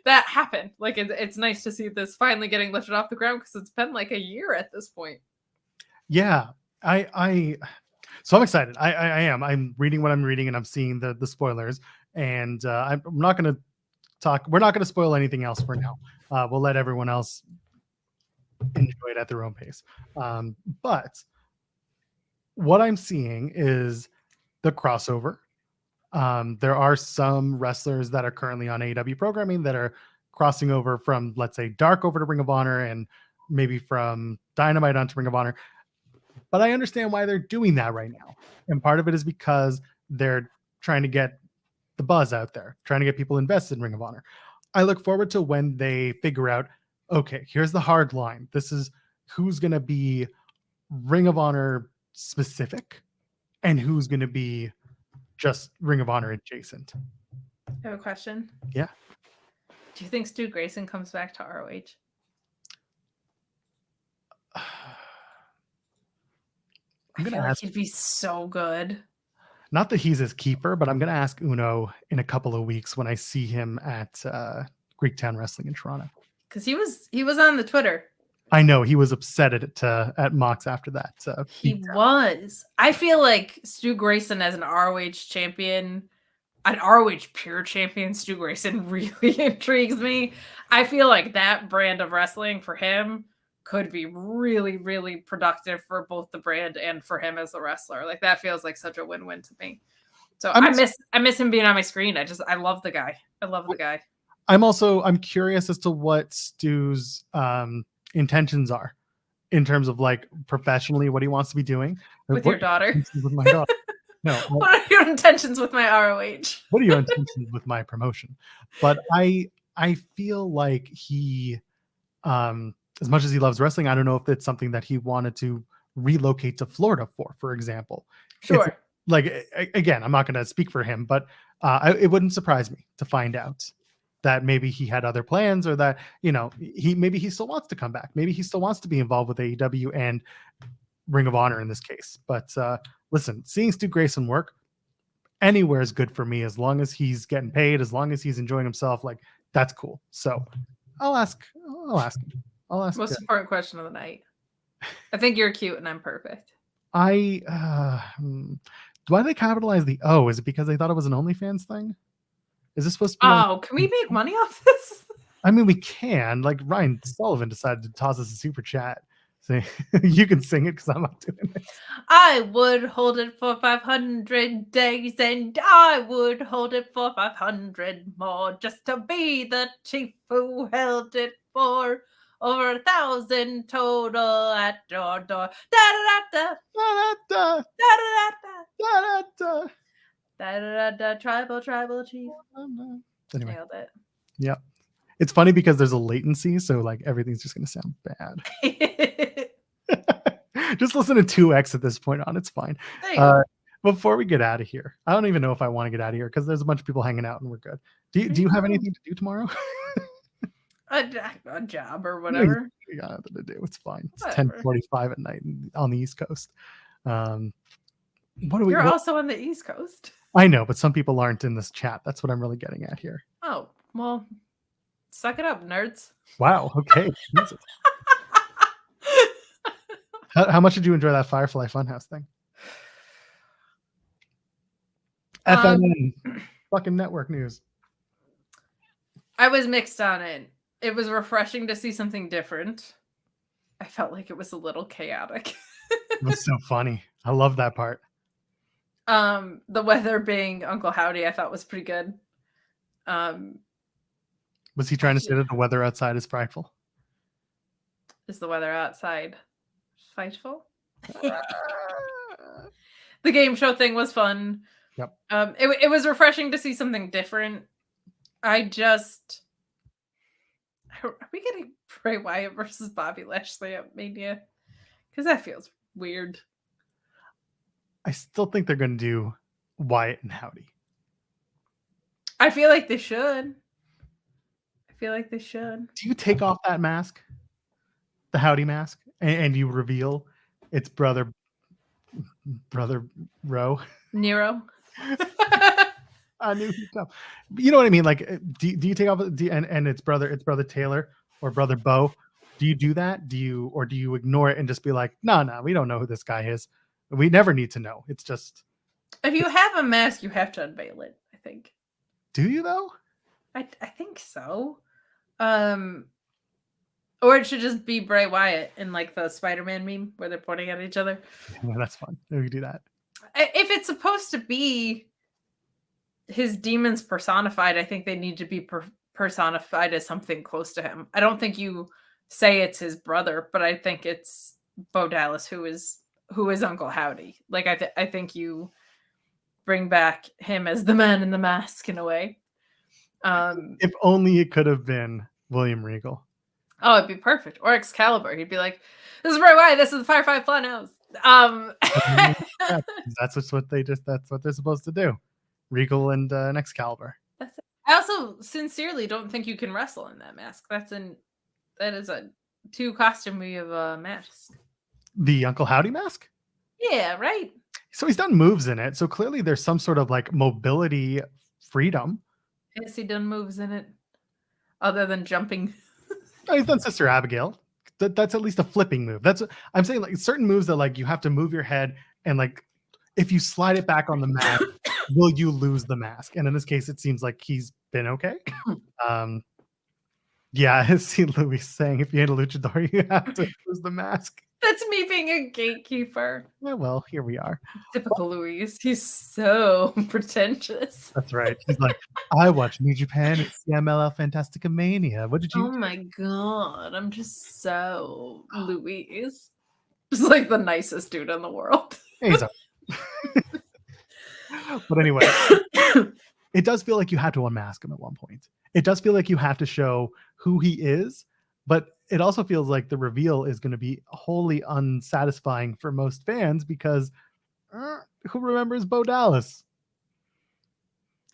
that happen. Like, it's nice to see this finally getting lifted off the ground, because it's been like a year at this point. Yeah. So I'm excited. I am. I'm reading what I'm reading, and I'm seeing the spoilers. And I'm not going to talk. We're not going to spoil anything else for now. We'll let everyone else enjoy it at their own pace. But what I'm seeing is the crossover. There are some wrestlers that are currently on AEW programming that are crossing over from, let's say, Dark over to Ring of Honor, and maybe from Dynamite onto Ring of Honor. But I understand why they're doing that right now. And part of it is because they're trying to get the buzz out there, trying to get people invested in Ring of Honor. I look forward to when they figure out, okay, here's the hard line. This is who's going to be Ring of Honor specific and who's going to be just Ring of Honor adjacent. I have a question. Yeah. Do you think Stu Grayson comes back to ROH? I feel like he'd be so good. Not that he's his keeper, but I'm going to ask Uno in a couple of weeks when I see him at Greektown Wrestling in Toronto. Because he was on the Twitter. I know he was upset at Mox after that. He was. I feel like Stu Grayson as an ROH champion, an ROH pure champion, Stu Grayson really intrigues me. I feel like that brand of wrestling for him could be really, really productive for both the brand and for him as a wrestler. Like that feels like such a win-win to me. So I miss him being on my screen. I love the guy. I love the guy. I'm curious as to what Stu's intentions are in terms of like professionally what he wants to be doing with your daughter. With my daughter. No. What are your intentions with my ROH? What are your intentions with my promotion? But I feel like he as much as he loves wrestling, I don't know if it's something that he wanted to relocate to Florida for example. Sure. It's, like, again, I'm not going to speak for him, but it wouldn't surprise me to find out that maybe he had other plans, or that, maybe he still wants to come back. Maybe he still wants to be involved with AEW and Ring of Honor in this case. But listen, seeing Stu Grayson work anywhere is good for me, as long as he's getting paid, as long as he's enjoying himself. Like, that's cool. So I'll ask him. Most important question of the night. I think you're cute and I'm perfect. Why do they capitalize the O? Is it because they thought it was an OnlyFans thing? Is this supposed to be? Can we make money off this? I mean, we can. Like, Ryan Sullivan decided to toss us a super chat. So you can sing it because I'm not doing it. I would hold it for 500 days, and I would hold it for 500 more, just to be the chief who held it for over 1,000 total at your door. Da da da da da da da da. Tribal chief. Anyway. Nailed it. Yep. It's funny because there's a latency, so like everything's just gonna sound bad. Just listen to 2x at this point on. It's fine. Before we get out of here, I don't even know if I want to get out of here because there's a bunch of people hanging out and we're good. Do you have anything to do tomorrow? A job or whatever. You got nothing to do. It's fine. It's 10:45 at night on the East Coast. You're also on the East Coast. I know, but some people aren't in this chat. That's what I'm really getting at here. Oh, well, suck it up, nerds. Wow. Okay. Jesus. How much did you enjoy that Firefly Funhouse thing? FNN, fucking network news. I was mixed on it. It was refreshing to see something different. I felt like it was a little chaotic. It was so funny. I love that part. The weather being Uncle Howdy, I thought was pretty good. Was he trying to say that the weather outside is frightful? Is the weather outside frightful? The game show thing was fun. Yep. It was refreshing to see something different. Are we getting Bray Wyatt versus Bobby Lashley at Mania? Because that feels weird. I still think they're going to do Wyatt and Howdy. I feel like they should. Do you take off that mask? The Howdy mask? And you reveal it's brother Rowe? Nero. I knew he'd come. You know what I mean? Like, do you take off and it's brother Taylor or brother Bo? Do you do that? Do you ignore it and just be like, no, we don't know who this guy is? We never need to know. It's just, if you have a mask, you have to unveil it, I think. do you though? I think so. Or it should just be Bray Wyatt in like the Spider-Man meme where they're pointing at each other. Yeah, that's fun. We can do that. If it's supposed to be his demons personified, I think they need to be personified as something close to him. I don't think you say it's his brother, but I think it's Bo Dallas who is Uncle Howdy. Like I think you bring back him as the man in the mask in a way. If only it could have been William Regal. Oh, it'd be perfect. Or Excalibur. He'd be like, "This is Bray Wyatt. This is the Firefly Funhouse." That's what they're supposed to do. Regal and Excalibur. That's it. I also sincerely don't think you can wrestle in that mask. That is a too costumey of a mask. The Uncle Howdy mask? Yeah, right. So he's done moves in it. So clearly there's some sort of like mobility freedom. Has he done moves in it? Other than jumping? No, he's done Sister Abigail. That's at least a flipping move. That's what I'm saying. Like certain moves that like you have to move your head and like if you slide it back on the mat, will you lose the mask? And in this case, it seems like he's been okay. Yeah, I see Louis saying if you hit a luchador, you have to lose the mask. That's me being a gatekeeper. Yeah, well, here we are. Typical Louis. He's so pretentious. That's right. He's like, I watch New Japan and CMLL Fantastica Mania. What did you do? My god, I'm just so Louis. Just like the nicest dude in the world. He's a... But anyway, it does feel like you have to unmask him at one point. It does feel like you have to show who he is, but it also feels like the reveal is going to be wholly unsatisfying for most fans because who remembers Bo Dallas?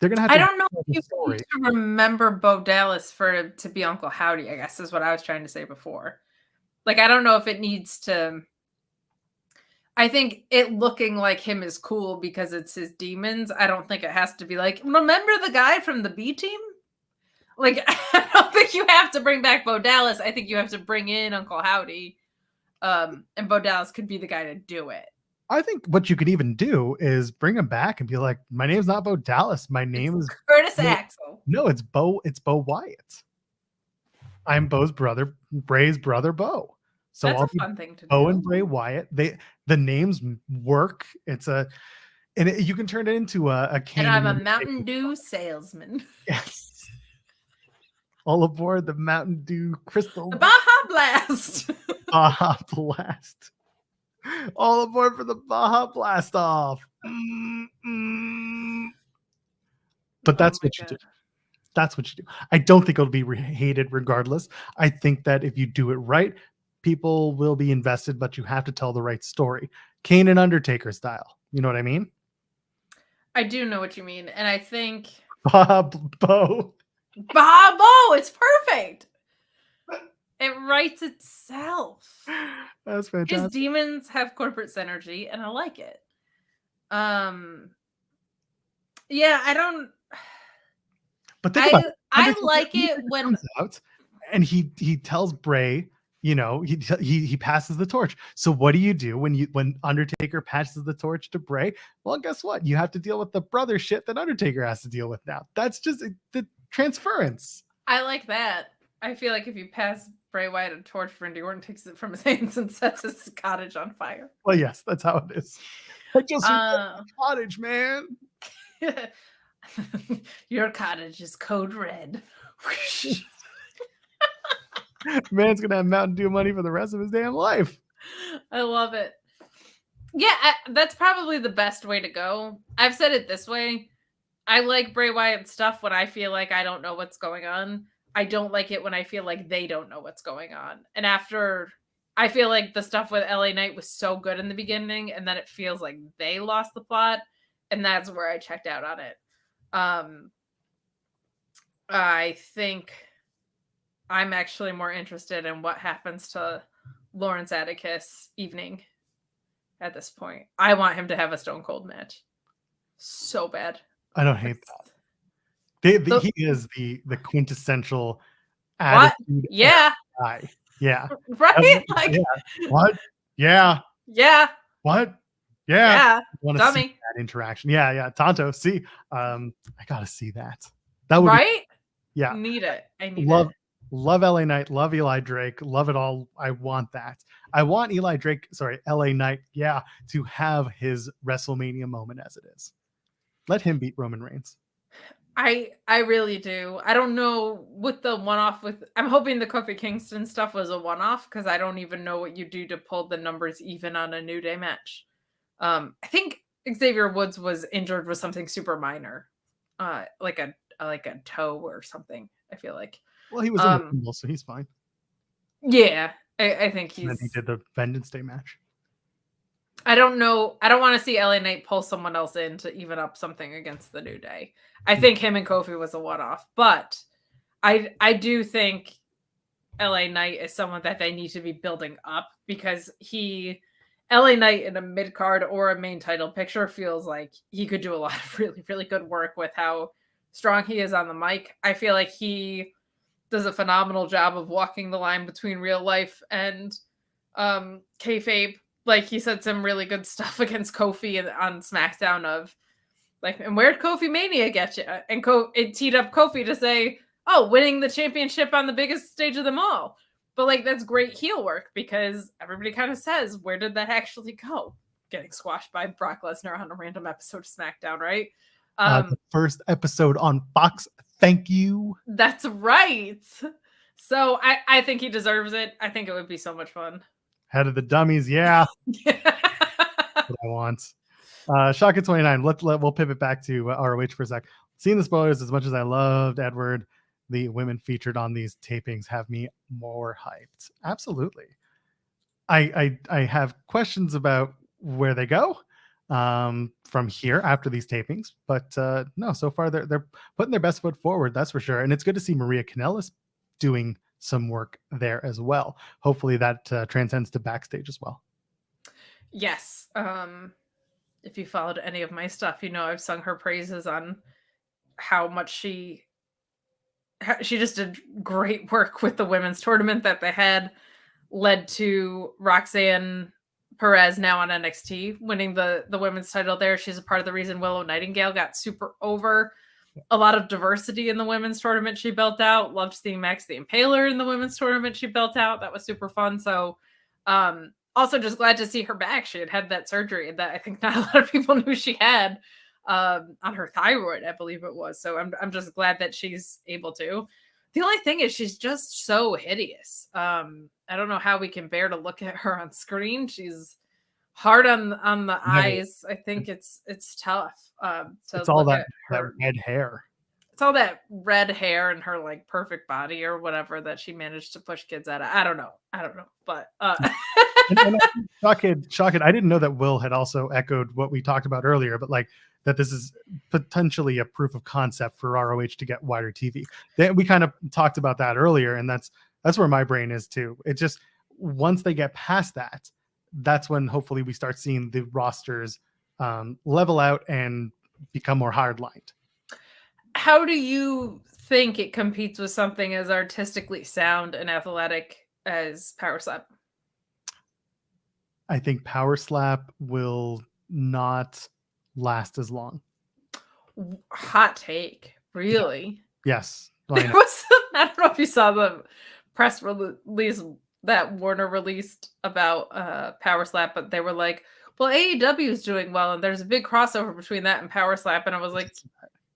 They're going to have to. I don't know if you need to remember Bo Dallas for it to be Uncle Howdy, I guess is what I was trying to say before. Like, I don't know if it needs to. I think it looking like him is cool because it's his demons. I don't think it has to be like, remember the guy from the B team? Like, I don't think you have to bring back Bo Dallas. I think you have to bring in Uncle Howdy. And Bo Dallas could be the guy to do it. I think what you could even do is bring him back and be like, my name's not Bo Dallas. My name is Curtis Axel. No, it's Bo Wyatt. I'm Bo's brother, Bray's brother, Bo. So that's a fun thing to do. Bo and Bray Wyatt. The names work. You can turn it into a and I'm a Mountain Dew salesman. Yes. All aboard the Mountain Dew Crystal. The Baja Blast. Baja Blast. All aboard for the Baja Blast off. But that's what you do. That's what you do. I don't think it'll be hated regardless. I think that if you do it right, people will be invested, but you have to tell the right story. Kane and Undertaker style. You know what I mean? I do know what you mean. And I think Bo. It's perfect. It writes itself. That's fantastic. His demons have corporate synergy, and I like it. Yeah, I don't. But think about it. I like it when comes out and he tells Bray, you know, he passes the torch. So what do you do when Undertaker passes the torch to Bray? Well, guess what? You have to deal with the brother shit that Undertaker has to deal with now. That's just the transference. I like that. I feel like if you pass Bray Wyatt a torch, Randy Orton takes it from his hands and sets his cottage on fire. Well, yes, that's how it is. I just cottage, man. Your cottage is code red. Man's gonna have Mountain Dew money for the rest of his damn life. I love it. Yeah, that's probably the best way to go. I've said it this way. I like Bray Wyatt stuff when I feel like I don't know what's going on. I don't like it when I feel like they don't know what's going on. And after, I feel like the stuff with LA Knight was so good in the beginning, and then it feels like they lost the plot, and that's where I checked out on it. I think I'm actually more interested in what happens to Lawrence Atticus evening at this point. I want him to have a Stone Cold match so bad. I don't hate that. He is the quintessential attitude guy. Yeah. Right? Like, yeah. What? Yeah. Yeah. What? Yeah. Want to see dummy. that interaction. Yeah. Tonto. See, I gotta see that. That would be Right? yeah. Need it. I need Love it. love LA Knight, love Eli Drake, love it all. I want that. I want LA Knight, to have his WrestleMania moment as it is. Let him beat Roman Reigns. I really do. I don't know what the one-off with. I'm hoping the Kofi Kingston stuff was a one-off because I don't even know what you do to pull the numbers even on a New Day match. I think Xavier Woods was injured with something super minor, like a toe or something. I feel like. Well, he was in the Rumble, so he's fine. Yeah, I think And then he did the Vengeance Day match. I don't know. I don't want to see LA Knight pull someone else in to even up something against the New Day. I think him and Kofi was a one-off, but I do think LA Knight is someone that they need to be building up because LA Knight in a mid-card or a main title picture feels like he could do a lot of really, really good work with how strong he is on the mic. I feel like he does a phenomenal job of walking the line between real life and kayfabe. Like he said some really good stuff against Kofi on SmackDown of like, and where'd Kofi Mania get you? And it teed up Kofi to say, oh, winning the championship on the biggest stage of them all. But like, that's great heel work because everybody kind of says, where did that actually go? Getting squashed by Brock Lesnar on a random episode of SmackDown, right? The first episode on Fox. Thank you. That's right. So I think he deserves it. I think it would be so much fun. Head of the dummies, yeah. What I want. Shaka 29. We'll pivot back to ROH for a sec. Seeing the spoilers, as much as I loved Edward, the women featured on these tapings have me more hyped. Absolutely. I have questions about where they go from here after these tapings, but no, so far they're putting their best foot forward, that's for sure. And it's good to see Maria Kanellis doing some work there as well. Hopefully that transcends to backstage as well. Yes. If you followed any of my stuff, you know I've sung her praises on how much she just did great work with the women's tournament that they had, led to Roxanne Perez now on NXT winning the women's title there. She's a part of the reason Willow Nightingale got super over. A lot of diversity in the women's tournament she built out. Loved seeing Max the Impaler in the women's tournament she built out. That was super fun. So also just glad to see her back. She had that surgery that I think not a lot of people knew she had on her thyroid, I believe it was. So I'm just glad that she's able to. The only thing is she's just so hideous. I don't know how we can bear to look at her on screen. She's hard on the eyes. I think it's tough. It's all that red hair. It's all that red hair and her like perfect body or whatever that she managed to push kids out of. I don't know. But Shocked. I didn't know that Will had also echoed what we talked about earlier, but like that this is potentially a proof of concept for ROH to get wider TV. We kind of talked about that earlier, and that's where my brain is too. It just, once they get past that, that's when hopefully we start seeing the rosters level out and become more hard-lined. How do you think it competes with something as artistically sound and athletic as Power Slap? I think Power Slap will not last as long. Hot take, really? Yes. I don't know if you saw the press release that Warner released about Power Slap, but they were like, well, AEW is doing well, and there's a big crossover between that and Power Slap. And I was like,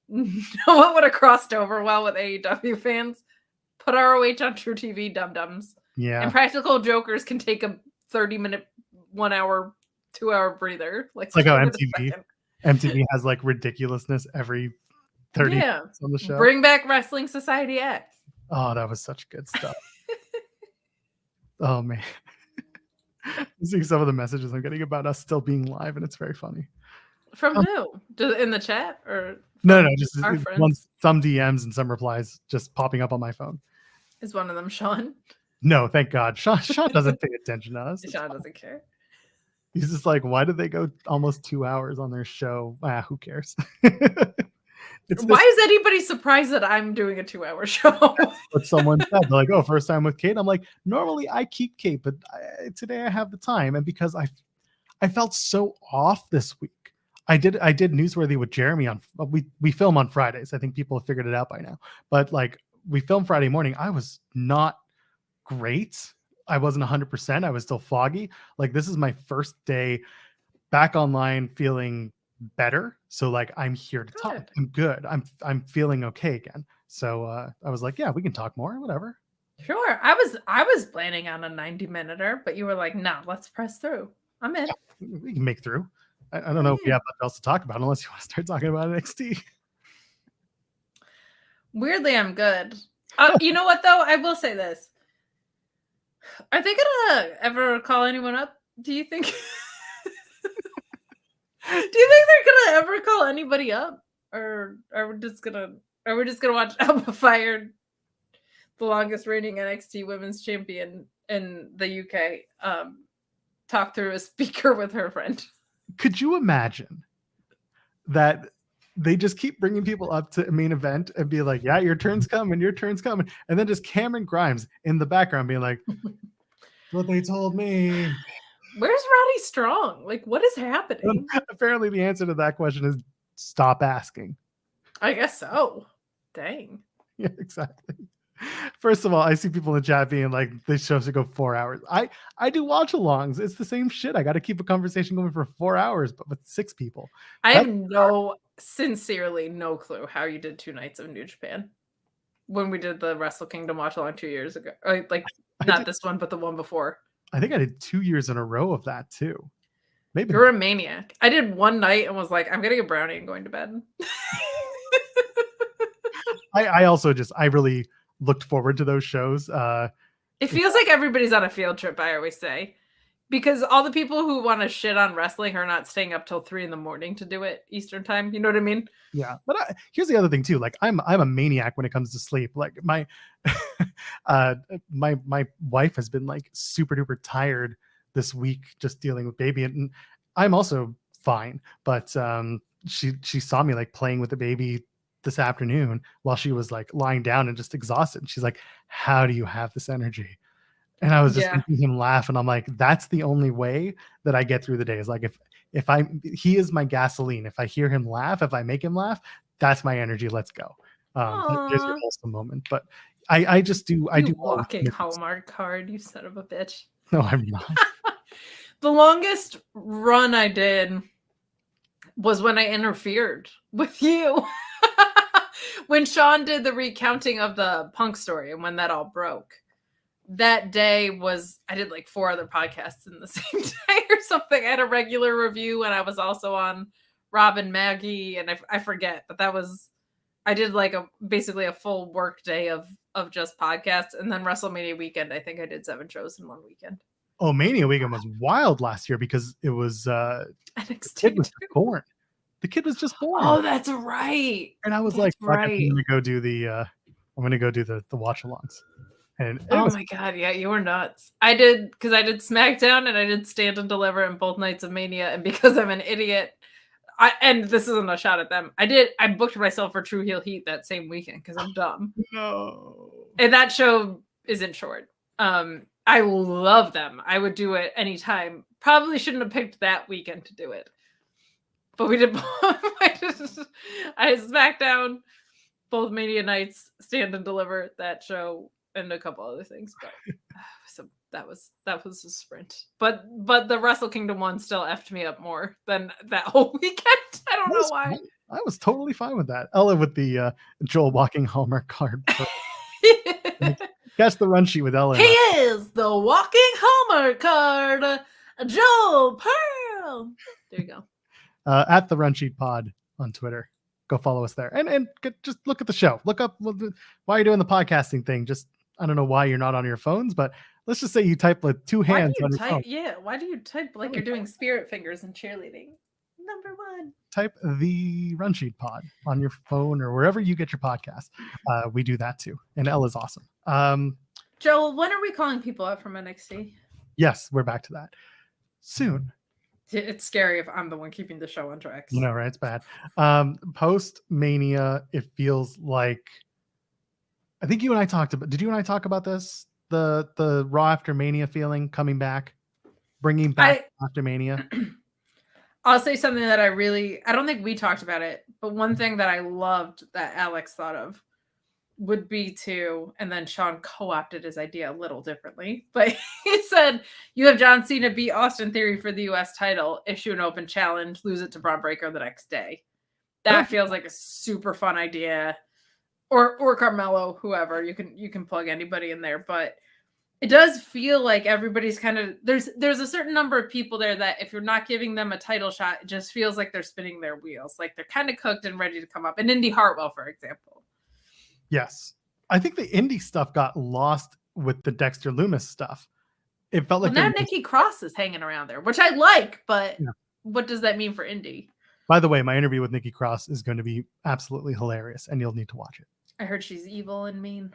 no one would have crossed over well with AEW fans. Put ROH on True TV, dum-dums. Yeah. And Practical Jokers can take a 30-minute, 1 hour, 2 hour breather. Like, it's like how MTV has like ridiculousness every 30 minutes on the show. Bring back Wrestling Society X. Oh, that was such good stuff. Oh man. Seeing some of the messages I'm getting about us still being live, and it's very funny. From who? In the chat or no, just some DMs and some replies just popping up on my phone. Is one of them Sean? No, thank God. Sean doesn't pay attention to us. Sean doesn't care. He's just like, why did they go almost 2 hours on their show? Who cares? Why is anybody surprised that I'm doing a 2-hour show? What someone said. They're like, oh, first time with Kate. I'm like, normally I keep Kate, but today I have the time. And because I felt so off this week. I did Newsworthy with Jeremy on we film on Fridays. I think people have figured it out by now. But like we filmed Friday morning. I was not great. I wasn't 100%. I was still foggy. Like this is my first day back online feeling better. So like I'm here to talk. I'm good. I'm feeling okay again. So I was like, yeah, we can talk more, whatever. Sure. I was planning on a 90-minute, but you were like, no, let's press through. I'm in. Yeah, we can make through. I don't know if we have much else to talk about unless you want to start talking about NXT. Weirdly, I'm good. You know what, though? I will say this. Are they gonna ever call anyone up? Do you think? Do you think they're gonna ever call anybody up, or are we just gonna watch Alba Fire, the longest reigning NXT Women's Champion in the UK, talk through a speaker with her friend? Could you imagine that they just keep bringing people up to a main event and be like, yeah, your turn's coming, and then just Cameron Grimes in the background being like, what they told me. Where's Roddy Strong? Like, what is happening? Apparently the answer to that question is stop asking. I guess so. Dang. Yeah, exactly. First of all, I see people in the chat being like, this show should go 4 hours. I do watch alongs. It's the same shit. I got to keep a conversation going for 4 hours, but with 6 people. I have sincerely no clue how you did 2 nights of New Japan when we did the Wrestle Kingdom watch along 2 years ago. Like, not this one, but the one before. I think I did 2 years in a row of that too. Maybe you're a maniac. I did one night and was like, I'm getting a brownie and going to bed. I really looked forward to those shows. It feels like everybody's on a field trip, I always say, because all the people who want to shit on wrestling are not staying up till 3 a.m. to do it Eastern time. You know what I mean? Yeah, but here's the other thing too. Like I'm a maniac when it comes to sleep. Like my my wife has been like super duper tired this week just dealing with baby, and I'm also fine. But she saw me like playing with the baby this afternoon while she was like lying down and just exhausted. And she's like, how do you have this energy? And I was just making him laugh. And I'm like, that's the only way that I get through the day is like, he is my gasoline. If I hear him laugh, if I make him laugh, that's my energy. Let's go. There's a wholesome moment, but I do walking Hallmark card, you son of a bitch. No, I'm not. The longest run I did was when I interfered with you. When Sean did the recounting of the Punk story and when that all broke. That day I did like 4 other podcasts in the same day or something. I had a regular review and I was also on Rob and Maggie, and I forget, but I did like basically a full work day of just podcasts, and then WrestleMania weekend, I think I did 7 shows in one weekend. Oh, Mania weekend was wild last year because it was NXT. The kid was born. The kid was just born. Oh, that's right. And I was I'm gonna go do the watch alongs. And oh my god, yeah, you were nuts. I did SmackDown and I did Stand and Deliver in both nights of Mania, and because I'm an idiot, and this isn't a shot at them, I booked myself for True Heel Heat that same weekend because I'm dumb. No. And that show isn't short. I love them. I would do it anytime. Probably shouldn't have picked that weekend to do it. But we did I had SmackDown, both Mania nights, Stand and Deliver, that show, and a couple other things. But so that was a sprint. But the Wrestle Kingdom one still effed me up more than that whole weekend. I don't know why. I was totally fine with that. Ella with the Joel walking Hallmark card. That's the run sheet with Ella. He is the walking Hallmark card, Joel Pearl. There you go. At the Run Sheet Pod on Twitter. Go follow us there. And just look at the show. Look up while you're doing the podcasting thing. Just, I don't know why you're not on your phones, but let's just say you type with 2 hands on your phone. Yeah, why do you type like you're doing spirit fingers and cheerleading? Number 1. Type the Run Sheet Pod on your phone or wherever you get your podcast. We do that too. And Ella's awesome. Joel, when are we calling people up from NXT? Yes, we're back to that soon. It's scary if I'm the one keeping the show on track. You know, right? It's bad. Post Mania, it feels like, I think you and I talked about. Did you and I talk about this? The Raw after Mania feeling coming back. bringing back after Mania. I'll say something that I don't think we talked about it, but one thing that I loved that Alex thought of would be to, and then Sean co-opted his idea a little differently, but he said, you have John Cena beat Austin Theory for the US title, issue an open challenge, lose it to Braun Breaker the next day. That feels like a super fun idea. Or Carmelo, whoever, you can plug anybody in there, but it does feel like everybody's kind of, there's a certain number of people there that if you're not giving them a title shot, it just feels like they're spinning their wheels. Like they're kind of cooked and ready to come up. And Indy Hartwell, for example. Yes. I think the indie stuff got lost with the Dexter Lumis stuff. It felt like now Nikki Cross is hanging around there, which I like, but what does that mean for Indy? By the way, my interview with Nikki Cross is going to be absolutely hilarious, and you'll need to watch it. I heard she's evil and mean.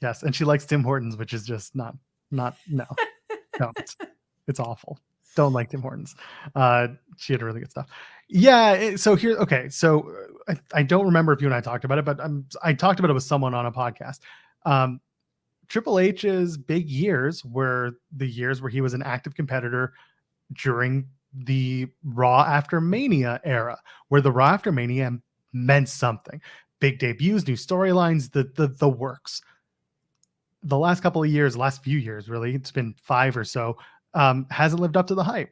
Yes, and she likes Tim Hortons, which is just no. Don't. It's awful. Don't like Tim Hortons. She had really good stuff. Yeah. So I don't remember if you and I talked about it, but I talked about it with someone on a podcast. Triple H's big years were the years where he was an active competitor during the Raw After Mania era, where the Raw After Mania meant something. Big debuts, new storylines, the works. The last few years, really, it's been 5 or so, hasn't lived up to the hype.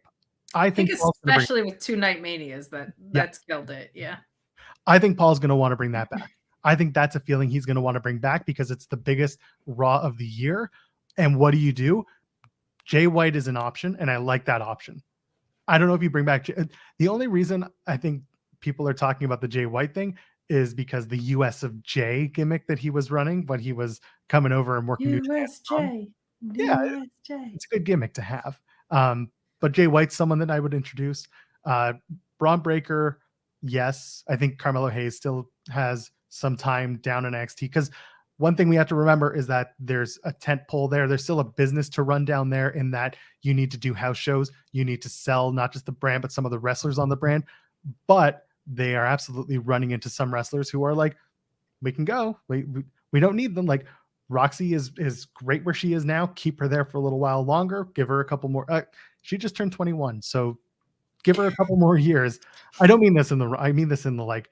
I think especially with 2 Night Manias, that's killed it. Yeah. I think Paul's going to want to bring that back. I think that's a feeling he's going to want to bring back because it's the biggest Raw of the year. And what do? Jay White is an option, and I like that option. I don't know if you bring back the only reason I think people are talking about the Jay White thing is because the US of J gimmick that he was running when he was coming over and working USJ. Yeah, it's a good gimmick to have. But Jay White's someone that I would introduce. Braun Breaker, yes. I think Carmelo Hayes still has some time down in NXT because one thing we have to remember is that there's a tent pole there. There's still a business to run down there in that you need to do house shows. You need to sell not just the brand, but some of the wrestlers on the brand. But they are absolutely running into some wrestlers who are like, we can go. We don't need them. Like Roxy is great where she is now. Keep her there for a little while longer. Give her a couple more. She just turned 21. So give her a couple more years. I mean this in the like,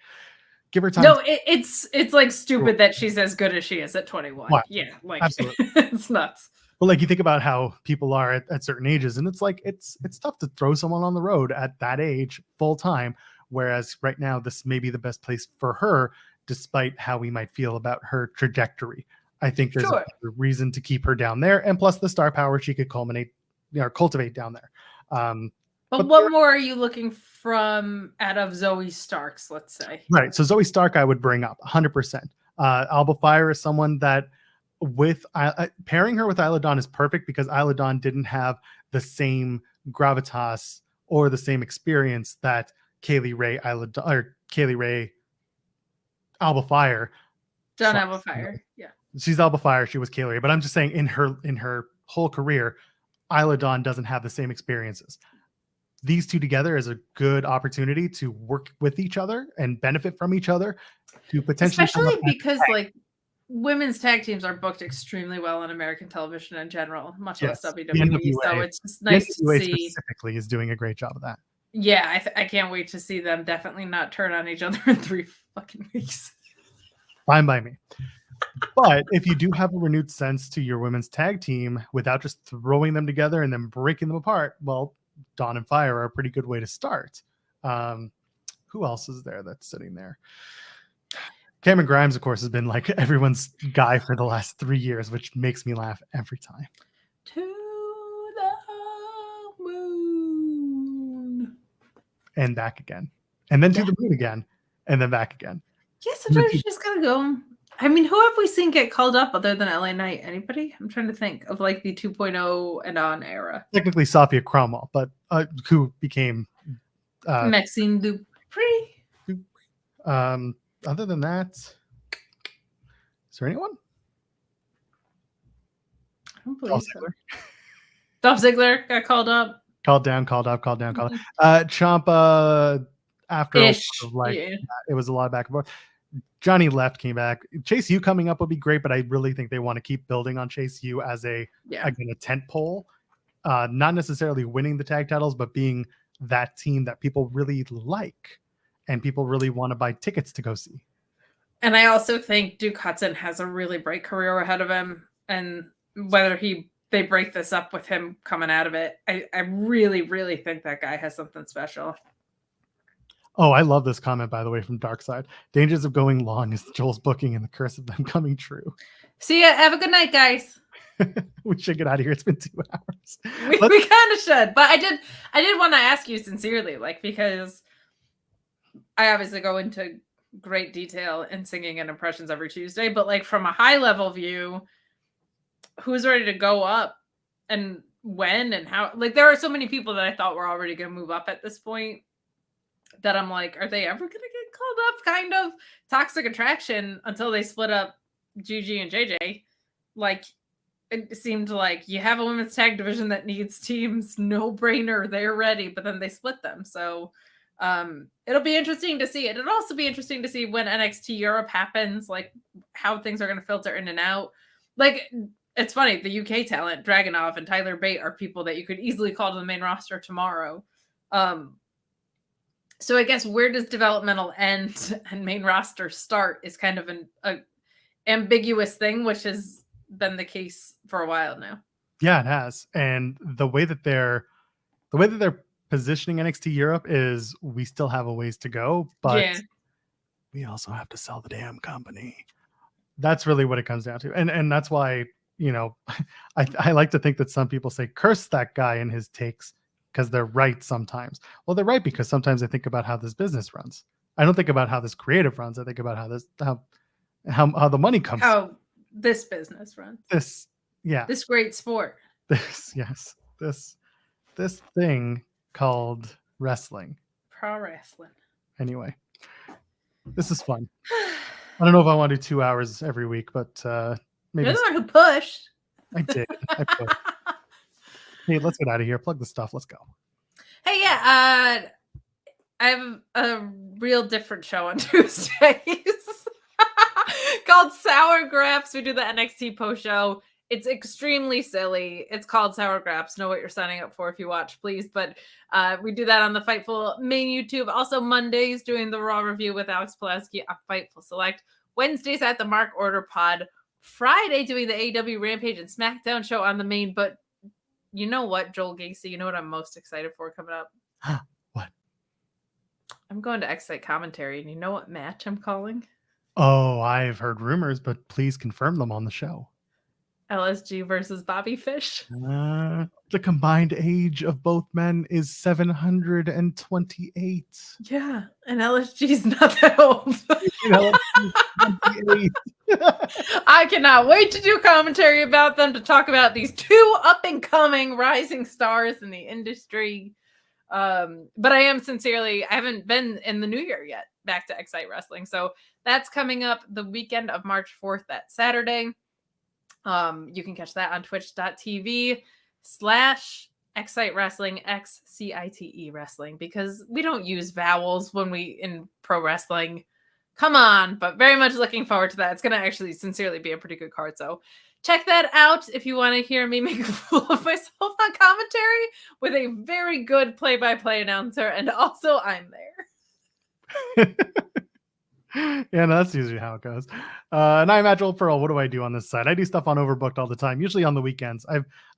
give her time. No, it's like stupid that she's as good as she is at 21. What? Yeah, like absolutely. It's nuts. But like you think about how people are at certain ages, and it's like it's tough to throw someone on the road at that age full time. Whereas right now, this may be the best place for her, despite how we might feel about her trajectory. I think there's a reason to keep her down there, and plus the star power she could cultivate down there. But what more are you looking from out of Zoe Starks, let's say? Right. So Zoe Stark, I would bring up 100%. Alba Fire is someone that with pairing her with Isla Dawn is perfect because Isla Dawn didn't have the same gravitas or the same experience that Kaylee Ray, Alba Fire. Done Alba Fire. Yeah. She's Alba Fire. She was Kaylee Ray. But I'm just saying in her whole career, Isla Dawn doesn't have the same experiences. These two together is a good opportunity to work with each other and benefit from each other to potentially. Especially because like women's tag teams are booked extremely well on American television in general, much less WWE. So it's just nice to see. Specifically is doing a great job of that. Yeah, I can't wait to see them definitely not turn on each other in 3 fucking weeks. Fine by me. But if you do have a renewed sense to your women's tag team without just throwing them together and then breaking them apart, well, Dawn and Fire are a pretty good way to start. Who else is there that's sitting there? Cameron Grimes, of course, has been like everyone's guy for the last 3 years, which makes me laugh every time. To the moon. And back again. And then to the moon again. And then back again. Yeah, sometimes you just gotta go. I mean, who have we seen get called up other than LA Knight? Anybody? I'm trying to think of like the 2.0 and on era. Technically Sophia Cromwell, but who became Maxine Dupree. Other than that, is there anyone? I don't believe so. Dolph Ziggler got called up. Called down. Ciampa after it was a lot of back and forth. Johnny left, came back. Chase U coming up would be great, but I really think they want to keep building on Chase U as a tent pole. not necessarily winning the tag titles, but being that team that people really like and people really want to buy tickets to go see. And I also think Duke Hudson has a really bright career ahead of him. And whether they break this up with him coming out of it, I really, really think that guy has something special. Oh, I love this comment, by the way, from Darkside. Dangers of going long is Joel's booking and the curse of them coming true. See ya. Have a good night, guys. We should get out of here. It's been 2 hours. We kind of should. But I did want to ask you sincerely, like, because I obviously go into great detail in singing and impressions every Tuesday, but like from a high level view, who's ready to go up and when and how? Like, there are so many people that I thought were already going to move up at this point that I'm like, are they ever going to get called up? Kind of Toxic Attraction until they split up Gigi and JJ. Like, it seemed like you have a women's tag division that needs teams, no brainer, they're ready, but then they split them. So it'll be interesting to see. It'll also be interesting to see when NXT Europe happens, like how things are going to filter in and out. Like, it's funny, the UK talent, Dragunov and Tyler Bate, are people that you could easily call to the main roster tomorrow. So I guess where does developmental end and main roster start is kind of an ambiguous thing, which has been the case for a while now. Yeah, it has. And the way that they're positioning NXT Europe is we still have a ways to go, but we also have to sell the damn company. That's really what it comes down to. And that's why, you know, I like to think that some people say curse that guy and his takes because they're right sometimes. Well, they're right because sometimes I think about how this business runs. I don't think about how this creative runs. I think about how the money comes. How this business runs. This great sport. This thing called wrestling. Pro wrestling. Anyway, this is fun. I don't know if I want to do 2 hours every week, but maybe. You're the one who pushed. I did. I pushed. Hey, let's get out of here. Plug the stuff. Let's go. Hey, yeah. I have a real different show on Tuesdays called Sour Graps. We do the NXT post show. It's extremely silly. It's called Sour Graps. Know what you're signing up for if you watch, please. But we do that on the Fightful main YouTube. Also Mondays doing the Raw review with Alex Pulaski on Fightful Select. Wednesdays at the Mark Order Pod. Friday doing the AEW Rampage and SmackDown show on the main. But you know what, Joel Gacy? You know what I'm most excited for coming up? What? I'm going to Excite Commentary, and you know what match I'm calling? Oh, I've heard rumors, but please confirm them on the show. LSG versus Bobby Fish. The combined age of both men is 728. Yeah, and LSG's not that old. I cannot wait to do commentary about them, to talk about these two up-and-coming rising stars in the industry. But I haven't been in the new year yet back to Excite Wrestling. So that's coming up the weekend of March 4th, that Saturday. You can catch that on twitch.tv/Excite Wrestling, XCITE Wrestling, because we don't use vowels when we in pro wrestling. Come on, but very much looking forward to that. It's going to actually sincerely be a pretty good card. So check that out if you want to hear me make a fool of myself on commentary with a very good play-by-play announcer. And also I'm there. Yeah, no, that's usually how it goes. And I'm at Joel Pearl. What do I do on this side? I do stuff on Overbooked all the time, usually on the weekends.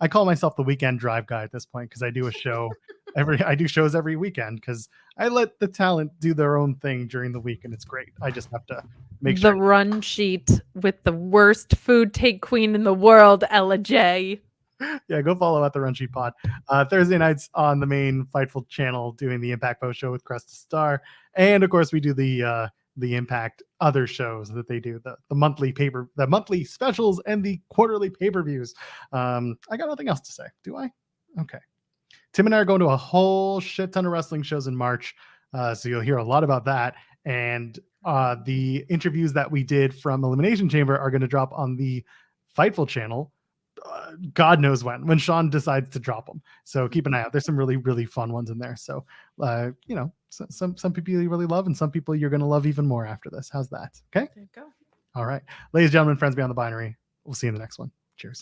I call myself the weekend drive guy at this point because I do a show I do shows every weekend because I let the talent do their own thing during the week, and it's great. I just have to make sure. The run sheet with the worst food take queen in the world, Ella J. Yeah, go follow at the Run Sheet Pod. Thursday nights on the main Fightful channel doing the Impact Post show with Crest to Star, and of course we do the Impact other shows that they do, the monthly specials and the quarterly pay-per-views. I got nothing else to say, do I? Okay. Tim and I are going to a whole shit ton of wrestling shows in March, so you'll hear a lot about that. And the interviews that we did from Elimination Chamber are going to drop on the Fightful channel. God knows when Sean decides to drop them. So keep an eye out. There's some really, really fun ones in there. So, some people you really love and some people you're going to love even more after this. How's that? Okay. There you go. All right. Ladies and gentlemen, friends beyond the binary. We'll see you in the next one.